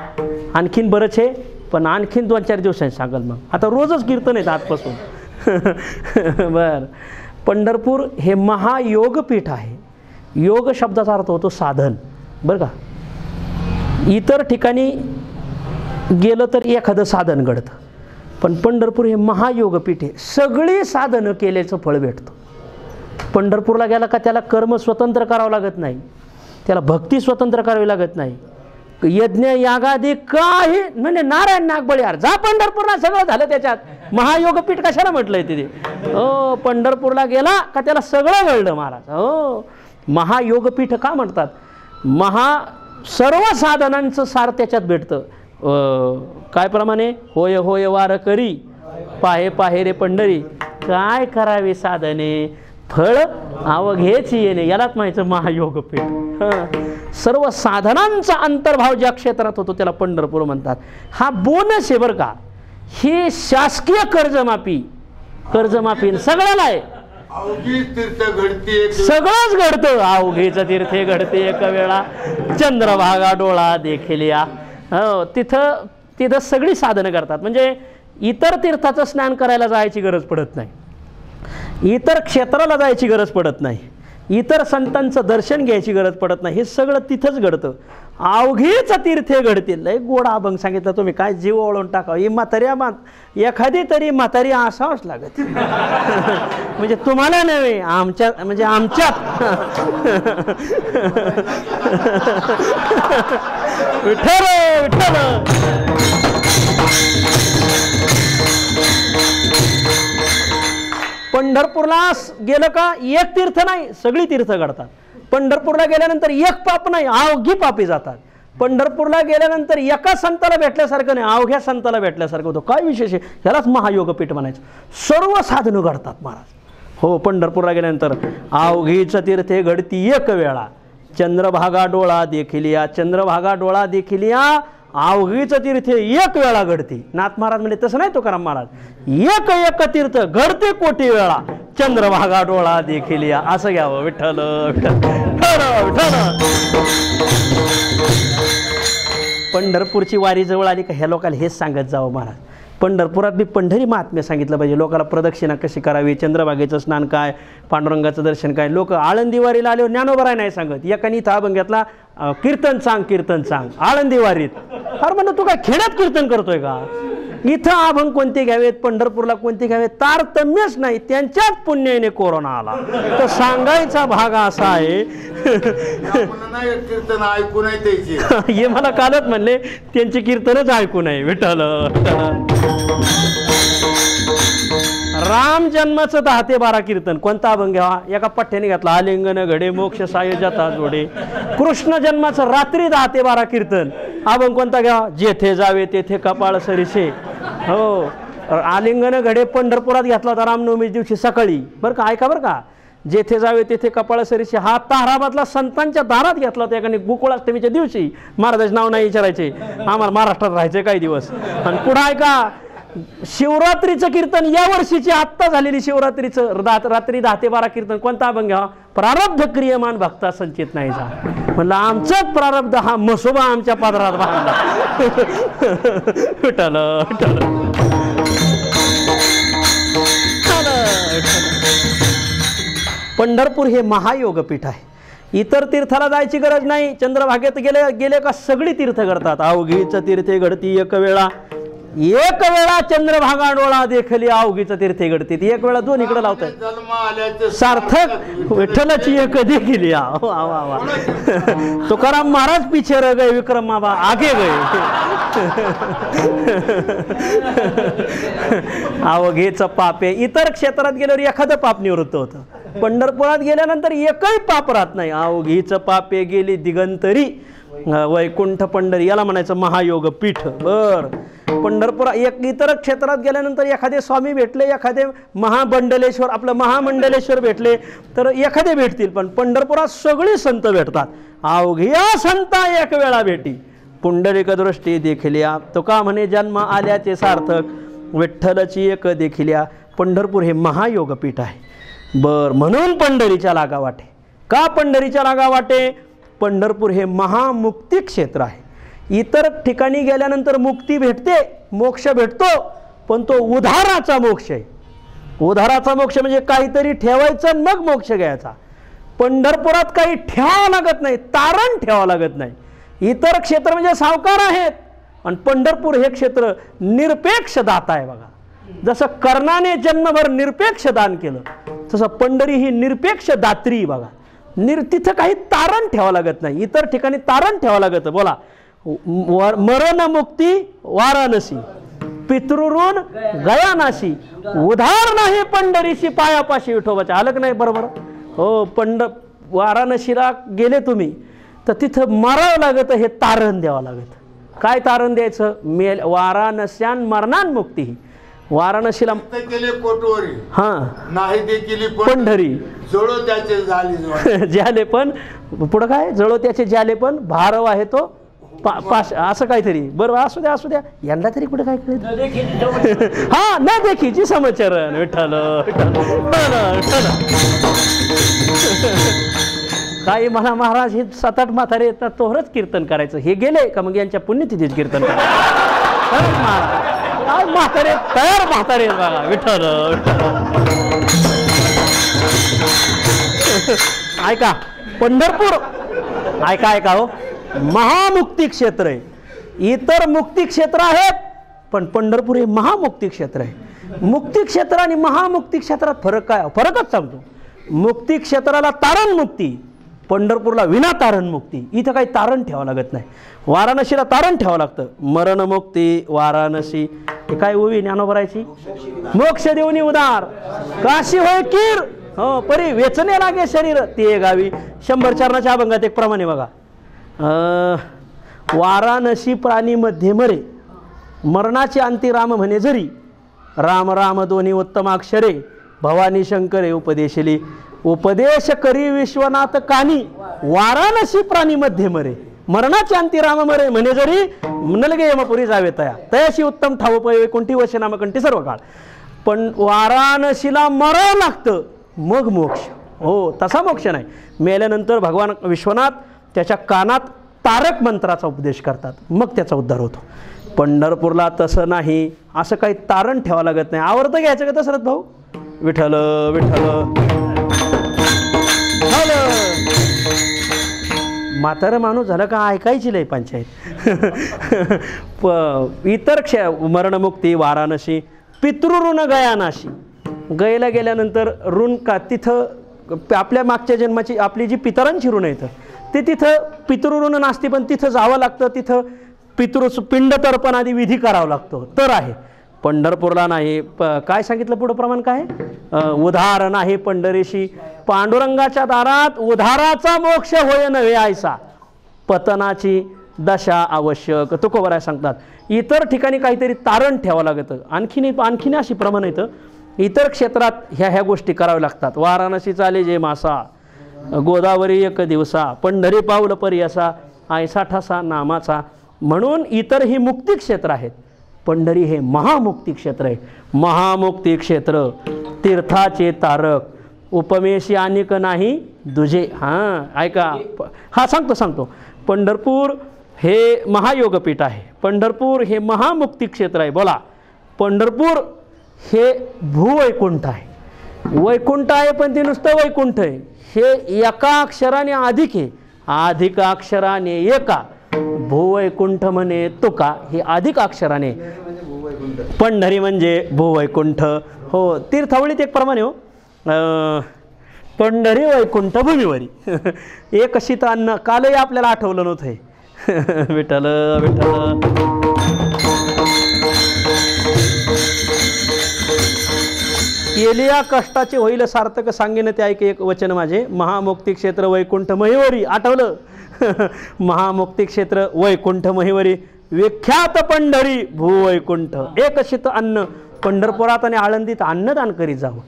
आणखीन बरंच आहे, पण आणखीन 2-4 दिवसांनी सांगाल. मग आता रोजच कीर्तन आहेत आजपासून. बरं, पंढरपूर हे महायोगपीठ आहे. योग शब्दाचा अर्थ होतो साधन. बरं का, इतर ठिकाणी गेलं तर एखादं साधन घडतं, पण पंढरपूर हे महायोगपीठ आहे. सगळी साधनं केल्याचं फळ भेटतं. पंढरपूरला गेला का त्याला कर्म स्वतंत्र करावं लागत नाही, त्याला भक्ती स्वतंत्र करावी लागत नाही. यज्ञ यागादी काही म्हणजे नारायण नागबळीहार जा पंढरपूरला सगळं झालं. त्याच्यात महायोगपीठ कशाला म्हटलंय तिथे? हो, पंढरपूरला गेला का त्याला सगळं घडलं महाराज. हो, महायोगपीठ का म्हणतात? सर्व साधनांचं सार त्याच्यात भेटतं. काय प्रमाणे? होय होय वार करी पाहे पाहे रे पंढरी, काय करावे साधने, फळ अवघेच येणे. यालाच म्हणायचं महायोगपीठ. सर्व साधनांचा अंतर्भाव ज्या क्षेत्रात होतो त्याला पंढरपूर म्हणतात. हा बोनस आहे बरं का. ही शासकीय कर्जमाफी सगळ्याला आहे. सगळंच घडतं. अवघीच तीर्थे घडते एक वेळा, चंद्रभागा डोळा देखील या. हो, तिथं सगळी साधनं करतात. म्हणजे इतर तीर्थाचं स्नान करायला जायची गरज पडत नाही, इतर क्षेत्राला जायची गरज पडत नाही, इतर संतांचं दर्शन घ्यायची गरज पडत नाही. हे सगळं तिथंच घडतं. अवघीच तीर्थे घडतील. लय गोड अभंग सांगितलं तुम्ही, काय जीव ओळून टाकावं. ही एखादी तरी म्हातारी असावंच लागत. म्हणजे तुम्हाला नव्हे, आमच्यात. विठ्ठल विठ्ठल. पंढरपूरला गेलं का एक तीर्थ नाही, सगळी तीर्थ घडतात. पंढरपूरला गेल्यानंतर एक पाप नाही, अवघी पापी जातात. पंढरपूरला गेल्यानंतर एका संताला भेटल्यासारखं नाही, अवघ्या संताला भेटल्यासारखं होतं. काय विशेष आहे, ह्यालाच महायोगपीठ म्हणायचं. सर्व साधनं घडतात महाराज. हो, पंढरपूरला गेल्यानंतर अवघीच तीर्थे घडती एक वेळा, चंद्रभागा डोळा देखील या. चंद्रभागा डोळा देखील या, अवघीच तीर्थे एक वेळा घडते. नाथ महाराज म्हणजे तसं नाही तुकाराम महाराज, एक एक तीर्थ घडते कोटी वेळा, चंद्रभागा डोळा देखील या. असं घ्यावं. विठ्ठल विठ्ठल विठ्ठल. पंढरपूरची वारी जवळ आली का ह्या लोकांना हेच सांगत जावं महाराज. पंढरपुरात बी पंढरी महात्म्य सांगितलं पाहिजे. लोकांना प्रदक्षिणा कशी करावी, चंद्रभागेचं स्नान काय, पांडुरंगाचं दर्शन काय. लोक आळंदी वारीला आल्यावर ज्ञानोबराय नाही सांगत. एकाने इथं अभंग घेतला, कीर्तन सांग आळंदी वारीत. अरे म्हणून तू काय खेड्यात कीर्तन करतोय का? इथं अभंग कोणते घ्यावेत, पंढरपूरला कोणते घ्यावेत, तारतम्यच नाही. त्यांच्याच पुण्याने कोरोना आला. तर सांगायचा भाग असा आहे. कीर्तन ऐकू नाही त्याची. हे मला कालच म्हणले, त्यांची कीर्तनच ऐकू नये. विठ्ठल. राम जन्माचं 10 ते 12 कीर्तन. कोणता अभंग घ्यावा? एका पठ्ठ्याने घातला, आलिंगन घडे मोक्ष सायुजाता जोडे. कृष्ण जन्माचं रात्री 10 ते 12 कीर्तन. अभंग कोणता घ्यावा? जेथे जावे तेथे कपाळ सरिसे. हो, आलिंगन घडे पंढरपुरात घेतला होता रामनवमी दिवशी सकाळी. बरं का, ऐका बरं का. जेथे जावे तेथे कपाळ सरिसे हा ताराबादला संतांच्या दारात घेतला होता एकाने गोकुळाष्टमीच्या दिवशी. महाराजांचं नाव नाही विचारायचे, आम्हाला महाराष्ट्रात राहायचे काही दिवस. आणि पुढे ऐका, शिवरात्रीचं कीर्तन, या वर्षीची आत्ता झालेली शिवरात्रीचं रात्री 10 ते 12 कीर्तन. कोणता अभंग घ्यावा? प्रारब्ध क्रियमान भक्ता संचित नाही जा. म्हणलं आमचाच प्रारब्ध हा मसोबा आमच्या पदरात बांधला. विठ्ठल विठ्ठल. पंढरपूर हे महायोगपीठ आहे. इतर तीर्थाला जायची गरज नाही. चंद्रभागेत गेले का सगळी तीर्थ घडतात. अवघीच तीर्थे घडती एक वेळा, चंद्रभागा डोळा देखली, अवघीच तीर्थे घडते. एक वेळा दोन इकडे लावतात. सार्थक विठ्ठलाची एक देखील या. तुकाराम महाराज पीछे रह गए, विक्रम बाबा आगे गए. अवघेच पापे. इतर क्षेत्रात गेल्यावर एखादं पाप निवृत्त होतं. पंढरपुरात गेल्यानंतर एकही पाप राहत नाही. अवघीच पापे गेली दिगंतरी, वैकुंठ पंढरी. याला म्हणायचं महायोग पीठ. बर, पंढरपुरात इतर क्षेत्रात गेल्यानंतर एखादे स्वामी भेटले, एखादे महामंडलेश्वर, आपलं महामंडलेश्वर भेटले तर एखादे भेटतील. पण पंढरपुरात सगळी संत भेटतात. अवघ्या संता एक वेळा भेटी, पुंडलिक दृष्टी देखिल्या. तुका म्हणे जन्म आल्याचे सार्थक, विठ्ठलची एक देखिल्या. पंढरपूर हे महायोगपीठ आहे. बर, म्हणून पंढरीच्या लागा वाटे. का पंढरीच्या लागा वाटे? पंढरपूर हे महामुक्ती क्षेत्र आहे. इतर ठिकाणी गेल्यानंतर मुक्ती भेटते, मोक्ष भेटतो, पण तो उधाराचा मोक्ष आहे. उधाराचा मोक्ष म्हणजे काहीतरी ठेवायचं मग मोक्ष घ्यायचा. पंढरपुरात काही ठेवावं लागत नाही, तारण ठेवावं लागत नाही. इतर क्षेत्र म्हणजे सावकार आहेत, आणि पंढरपूर हे क्षेत्र निरपेक्ष दाता आहे. बघा, जसं कर्णाने जन्मभर निरपेक्ष दान केलं, तसं पंढरी ही निरपेक्ष दात्री. बघा, तिथं काही तारण ठेवावं लागत नाही. इतर ठिकाणी तारण ठेवावं लागतं. बोला, मरण मुक्ती वाराणसी, पितृऋण गयानाशी, उधार नाही पंढरीशी पायापाशी विठोबाच्या. आलं की नाही? बरोबर. हो, वाराणसीला गेले तुम्ही तर तिथं मरावं लागतं, हे तारण द्यावं लागतं. काय तारण द्यायचं? वाराणस्यान मरणान मुक्ती. वाराणसीला ते केले कोटवरी हां नाही ते केली पंढरी जळो त्याचे झाली ज्याले पण पुढं काय जळो त्याचे ज्याले पण भारव आहे तो असं काहीतरी बरोबर असू द्या यांना तरी कुठे काय कळत हा न देखीची समचरण विठ्ठल काही म्हणा महाराज हे 7-8 म्हातारे येतात तोहरच कीर्तन करायचं हे गेले का मग यांच्या पुण्यतिथीच कीर्तन करायचं म्हातारे तयार म्हातारे बघा विठ्ठल ऐका पंढरपूर ऐका हो महामुक्ती क्षेत्र आहे इतर मुक्ती क्षेत्र आहेत पण पंढरपूर हे महामुक्ती क्षेत्र आहे मुक्ती क्षेत्र आणि महामुक्ती क्षेत्रात फरक काय फरकच सांगतो मुक्ती क्षेत्राला तारण मुक्ती पंढरपूरला विना तारण मुक्ती इथं काही तारण ठेवावं लागत नाही वाराणसीला तारण ठेवावं लागतं मरणमुक्ती वाराणसी हे काय उभी ज्ञानोबरायची मोक्ष देऊनी उदार काशी होय कीर हो परी वेचने लागे शरीर ते गावी 100 चरणाच्या अभंगात एक प्रमाणे बघा वाराणसी प्राणी मध्ये मरे मरणाचे अंती राम म्हणे जरी राम राम दोन्ही उत्तमाक्षरे भवानी शंकरे उपदेशली उपदेश करी विश्वनाथ कानी वाराणसी प्राणी मध्ये मरे मरणाचे अंती राम मरे म्हणे जरी नलगे यमपुरी जावे तयाशी उत्तम ठाव पै कोणती वशनामकंठी सर्व काळ पण वाराणसीला मरावं लागतं मग मोक्ष हो तसा मोक्ष नाही मेल्यानंतर भगवान विश्वनाथ त्याच्या कानात तारक मंत्राचा उपदेश करतात मग त्याचा उद्धार होतो पंढरपूरला तसं नाही असं काही तारण ठेवावं लागत नाही आवडतं घ्यायचं का दशरथ भाऊ विठ्ठल विठ्ठल म्हातारं माणूस झालं का ऐकायची लय पंचायत इतर मरणमुक्ती वाराणसी पितृऋण गयानाशी गयला गेल्यानंतर ऋण का तिथं आपल्या मागच्या जन्माची आपली जी पितरांची ऋण येतं ते तिथं पितृऋण नसते पण तिथं जावं लागतं तिथं पिंड तर्पण आदी विधी करावा लागतो तर आहे पंढरपूरला नाही काय सांगितलं पुढं प्रमाण काय उधार नाही पंढरीशी पांडुरंगाच्या दारात उधाराचा मोक्ष होय नव्हे आयसा पतनाची दशा आवश्यक तुकोबराय सांगतात इतर ठिकाणी काहीतरी तारण ठेवावं लागतं आणखीन अशी प्रमाण येतं इतर क्षेत्रात ह्या गोष्टी कराव्या लागतात वाराणसी चाले जे मासा गोदावरी एक दिवसा पंढरी पाऊल परी असा ऐसा ठसा नामाचा म्हणून इतर ही मुक्ती क्षेत्र आहेत पंढरी हे महामुक्ती क्षेत्र आहे महामुक्ती क्षेत्र तीर्थाचे तारक उपमेशी अनेक नाही दुजे हां ऐका हा सांगतो पंढरपूर हे महायोगपीठ आहे पंढरपूर हे महामुक्ती क्षेत्र आहे बोला पंढरपूर हे भूवैकुंठ आहे वैकुंठ आहे पण ते नुसतं वैकुंठ आहे हे एका अक्षराने अधिक आहे अधिक अक्षराने एका भूवैकुंठ म्हणे तुका हे अधिक अक्षराने पंढरी म्हणजे भूवैकुंठ हो तीर्थावळीत एक प्रमाणे हो पंढरी वैकुंठ भूमीवरी एक शीत अन्न कालही आपल्याला आठवलं नव्हतं विठ्ठल विठ्ठल केलिया कष्टाचे होईल सार्थक सांगेन ते ऐक एक वचन माझे महामुक्ती क्षेत्र वैकुंठ महिवरी आठवलं महामुक्ती क्षेत्र वैकुंठ महिवरी विख्यात पंढरी भूवैकुंठ एक शीत अन्न पंढरपुरात आणि आळंदीत अन्नदान करीत जावं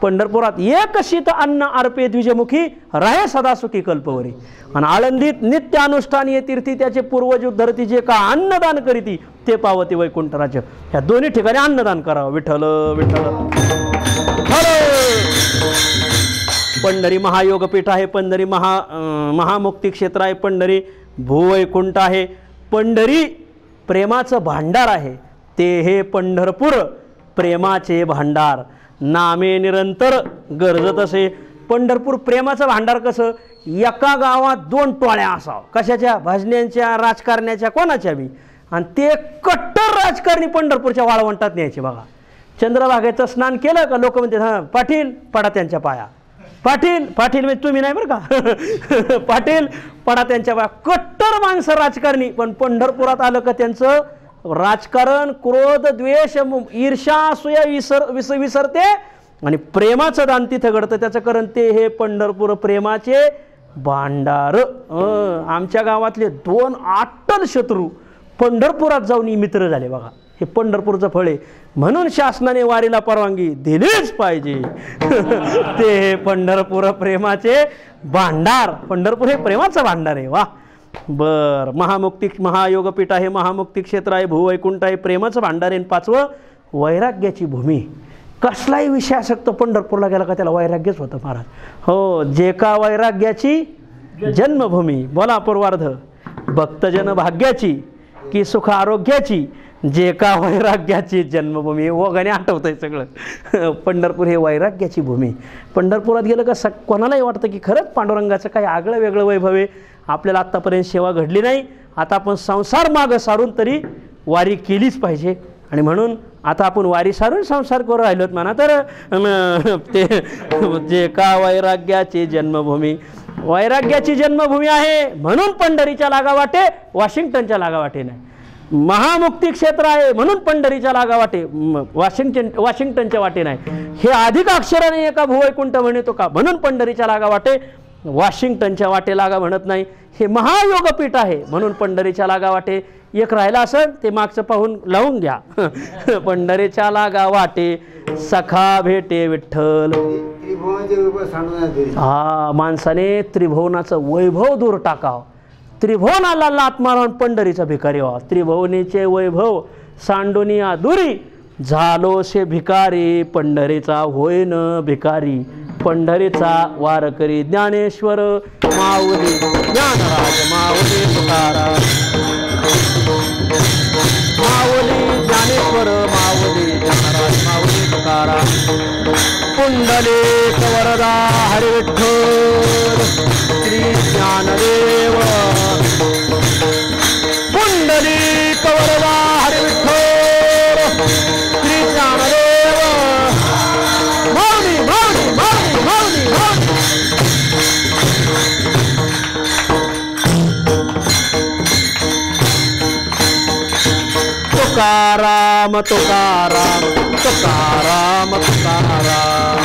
पंढरपुरात एक शीत अन्न अर्पे द्विजमुखी राहे सदा सुखी कल्पवरी आणि आळंदीत नित्य अनुष्ठानीय तीर्थी त्याचे पूर्वज धरती जे का अन्नदान करीती ते पावती वैकुंठ राज्य ह्या दोन्ही ठिकाणी अन्नदान करावं विठ्ठल विठ्ठल पंढरी महायोगपीठ आहे पंढरी महामुक्ती क्षेत्र आहे पंढरी भूवैकुंठ आहे पंढरी प्रेमाचं भांडार आहे ते हे पंढरपूर प्रेमाचे भांडार नामे निरंतर गरजत असे पंढरपूर प्रेमाचं भांडार कसं एका गावात 2 टोळ्या असावं कशाच्या भजन्यांच्या राजकारण्याच्या कोणाच्या बी आणि ते कट्टर राजकारणी पंढरपूरच्या वाळवंटात न्यायचे बघा चंद्रभागेचं स्नान केलं का लोक म्हणते हां पाटील पडा त्यांच्या पाया पाटील म्हणजे तुम्ही नाही बरं का पाटील पडा त्यांच्या पाया कट्टर माणसं राजकारणी पण पंढरपुरात आलं का त्यांचं राजकारण क्रोध द्वेष ईर्ष्या असूया विसरते आणि प्रेमाचं दान तिथं घडतं त्याचं कारण ते हे पंढरपूर प्रेमाचे भांडार आमच्या गावातले 2 अट्टल शत्रू पंढरपुरात जाऊन मित्र झाले बघा हे पंढरपूरचं फळ आहे. म्हणून शासनाने वारीला परवानगी दिलीच पाहिजे. ते पंढरपूर प्रेमाचे भांडार. पंढरपूर हे प्रेमाचं भांडार आहे. वा बर. महामुक्ती महायोगपीठ आहे, महामुक्ती क्षेत्र आहे, भूवैकुंठ आहे, प्रेमाचं भांडार आहे. 5वं वैराग्याची भूमी. कसलाही विषय असतो पंढरपूरला गेला का त्याला वैराग्यच होतं महाराज. हो, जे का वैराग्याची जन्मभूमी. बोला पूर्वार्ध. भक्तजन भाग्याची की सुख आरोग्याची, जे का वैराग्याची जन्मभूमी. ओघाने आठवतंय सगळं. पंढरपूर हे वैराग्याची भूमी. पंढरपुरात गेलं का कोणालाही वाटतं की खरंच पांडुरंगाचं काही आगळं वेगळं वैभव आहे. आपल्याला आत्तापर्यंत सेवा घडली नाही, आता आपण संसार मागं सारून तरी वारी केलीच पाहिजे. आणि म्हणून आता आपण वारी सारून संसार करू राहिलोत म्हणा. तर ते जे का वैराग्याची जन्मभूमी. वैराग्याची जन्मभूमी आहे म्हणून पंढरीच्या लागा वाटे, वॉशिंग्टनच्या लागा वाटे नाही. महामुक्ती क्षेत्र आहे म्हणून पंढरीच्या लागा वाटे, वॉशिंग्टनच्या वाटे नाही. हे अधिक अक्षराने एका भूवैकुंठ म्हणतो का म्हणून पंढरीच्या लागा वाटे, वॉशिंग्टनच्या वाटे लागा म्हणत नाही. हे महायोगपीठ आहे म्हणून पंढरीच्या लागा वाटे. एक राहिला असेल ते मागचं पाहून लावून घ्या. पंढरीच्या लागा वाटे सखा भेटे विठ्ठल. हा, माणसाने त्रिभुवनाचं वैभव दूर टाकावं. त्रिभुवनाला लात मारून पंढरीचा भिकारी व्हा. त्रिभुवनीचे वैभव सांडोनिया दुरी, झालोसे भिकारी पंढरीचा होईन भिकारी. पंढरीचा वारकरी ज्ञानेश्वर माऊली, ज्ञानराज माऊली तुकाराम. माऊली ज्ञानेश्वर माऊली, ज्ञानराज माऊली तुकाराम. पुंडलिक वरदा हरी विठ्ठल श्री ज्ञानदेव. पुंडलिक वरदा हरी विठ्ठल श्री ज्ञानदेव. माऊली माऊली माऊली माऊली माऊली. तुकाराम तुकाराम तुकाराम तुकाराम.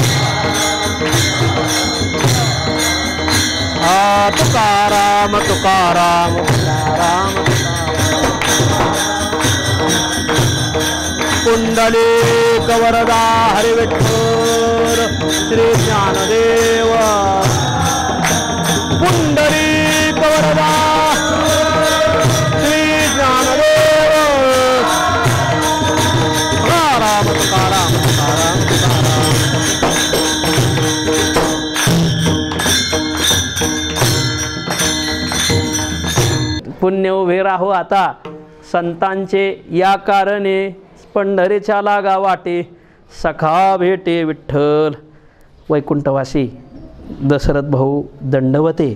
हा, तुकाराम तुकाराम तुकाराम तुकाराम. पुंडलिक वरदा हरी विठ्ठल श्री ज्ञानदेव. पुंडलिक वरदा श्री ज्ञानदेव. तुकाराम तुकाराम तुकाराम तुकाराम. पुण्य उभे राहो आता संतांचे या कारणे. पंढरीच्या लागा वाटे सखा भेटे विठ्ठल. वैकुंठवासी दशरथ भाऊ दंडवते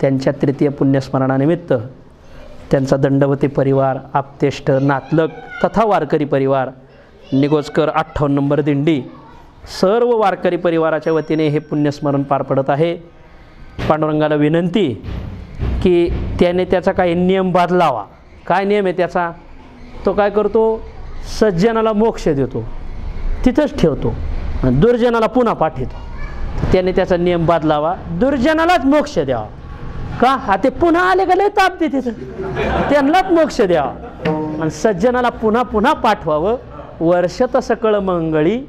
त्यांच्या तृतीय पुण्यस्मरणानिमित्त त्यांचा दंडवते परिवार, आप्तेष्ट, नातलग तथा वारकरी परिवार, निगोजकर 58 नंबर दिंडी, सर्व वारकरी परिवाराच्या वतीने हे पुण्यस्मरण पार पडत आहे. पांडुरंगाला विनंती की त्याने त्याचा काही नियम बदलावा. काय नियम आहे त्याचा? तो काय करतो? सज्जनाला मोक्ष देतो, तिथंच ठेवतो, दुर्जनाला पुन्हा पाठवतो. त्याने त्याचा नियम बदलावा, दुर्जनालाच मोक्ष द्यावा. का? हा ते पुन्हा आले का लय ताप दे तिथं, त्यांनाच मोक्ष द्यावा आणि सज्जनाला पुन्हा पुन्हा पाठवावं. वर्षत सकळ मंगळी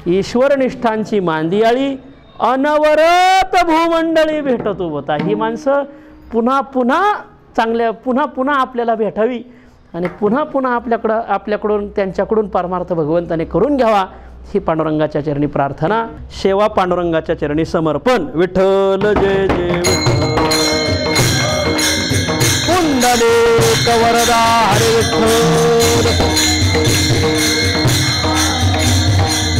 ईश्वरनिष्ठांची मांदियाळी अनवरत भूमंडळी भेटतो होता. ही माणसं पुन्हा पुन्हा चांगल्या पुन्हा पुन्हा आपल्याला भेटावी आणि पुन्हा पुन्हा आपल्याकडून त्यांच्याकडून परमार्थ भगवंताने करून घ्यावा ही पांडुरंगाच्या चरणी प्रार्थना. सेवा पांडुरंगाच्या चरणी समर्पण. विठ्ठल जय जय विठ्ठल. पुंडलिक वरदा हरी विठ्ठल.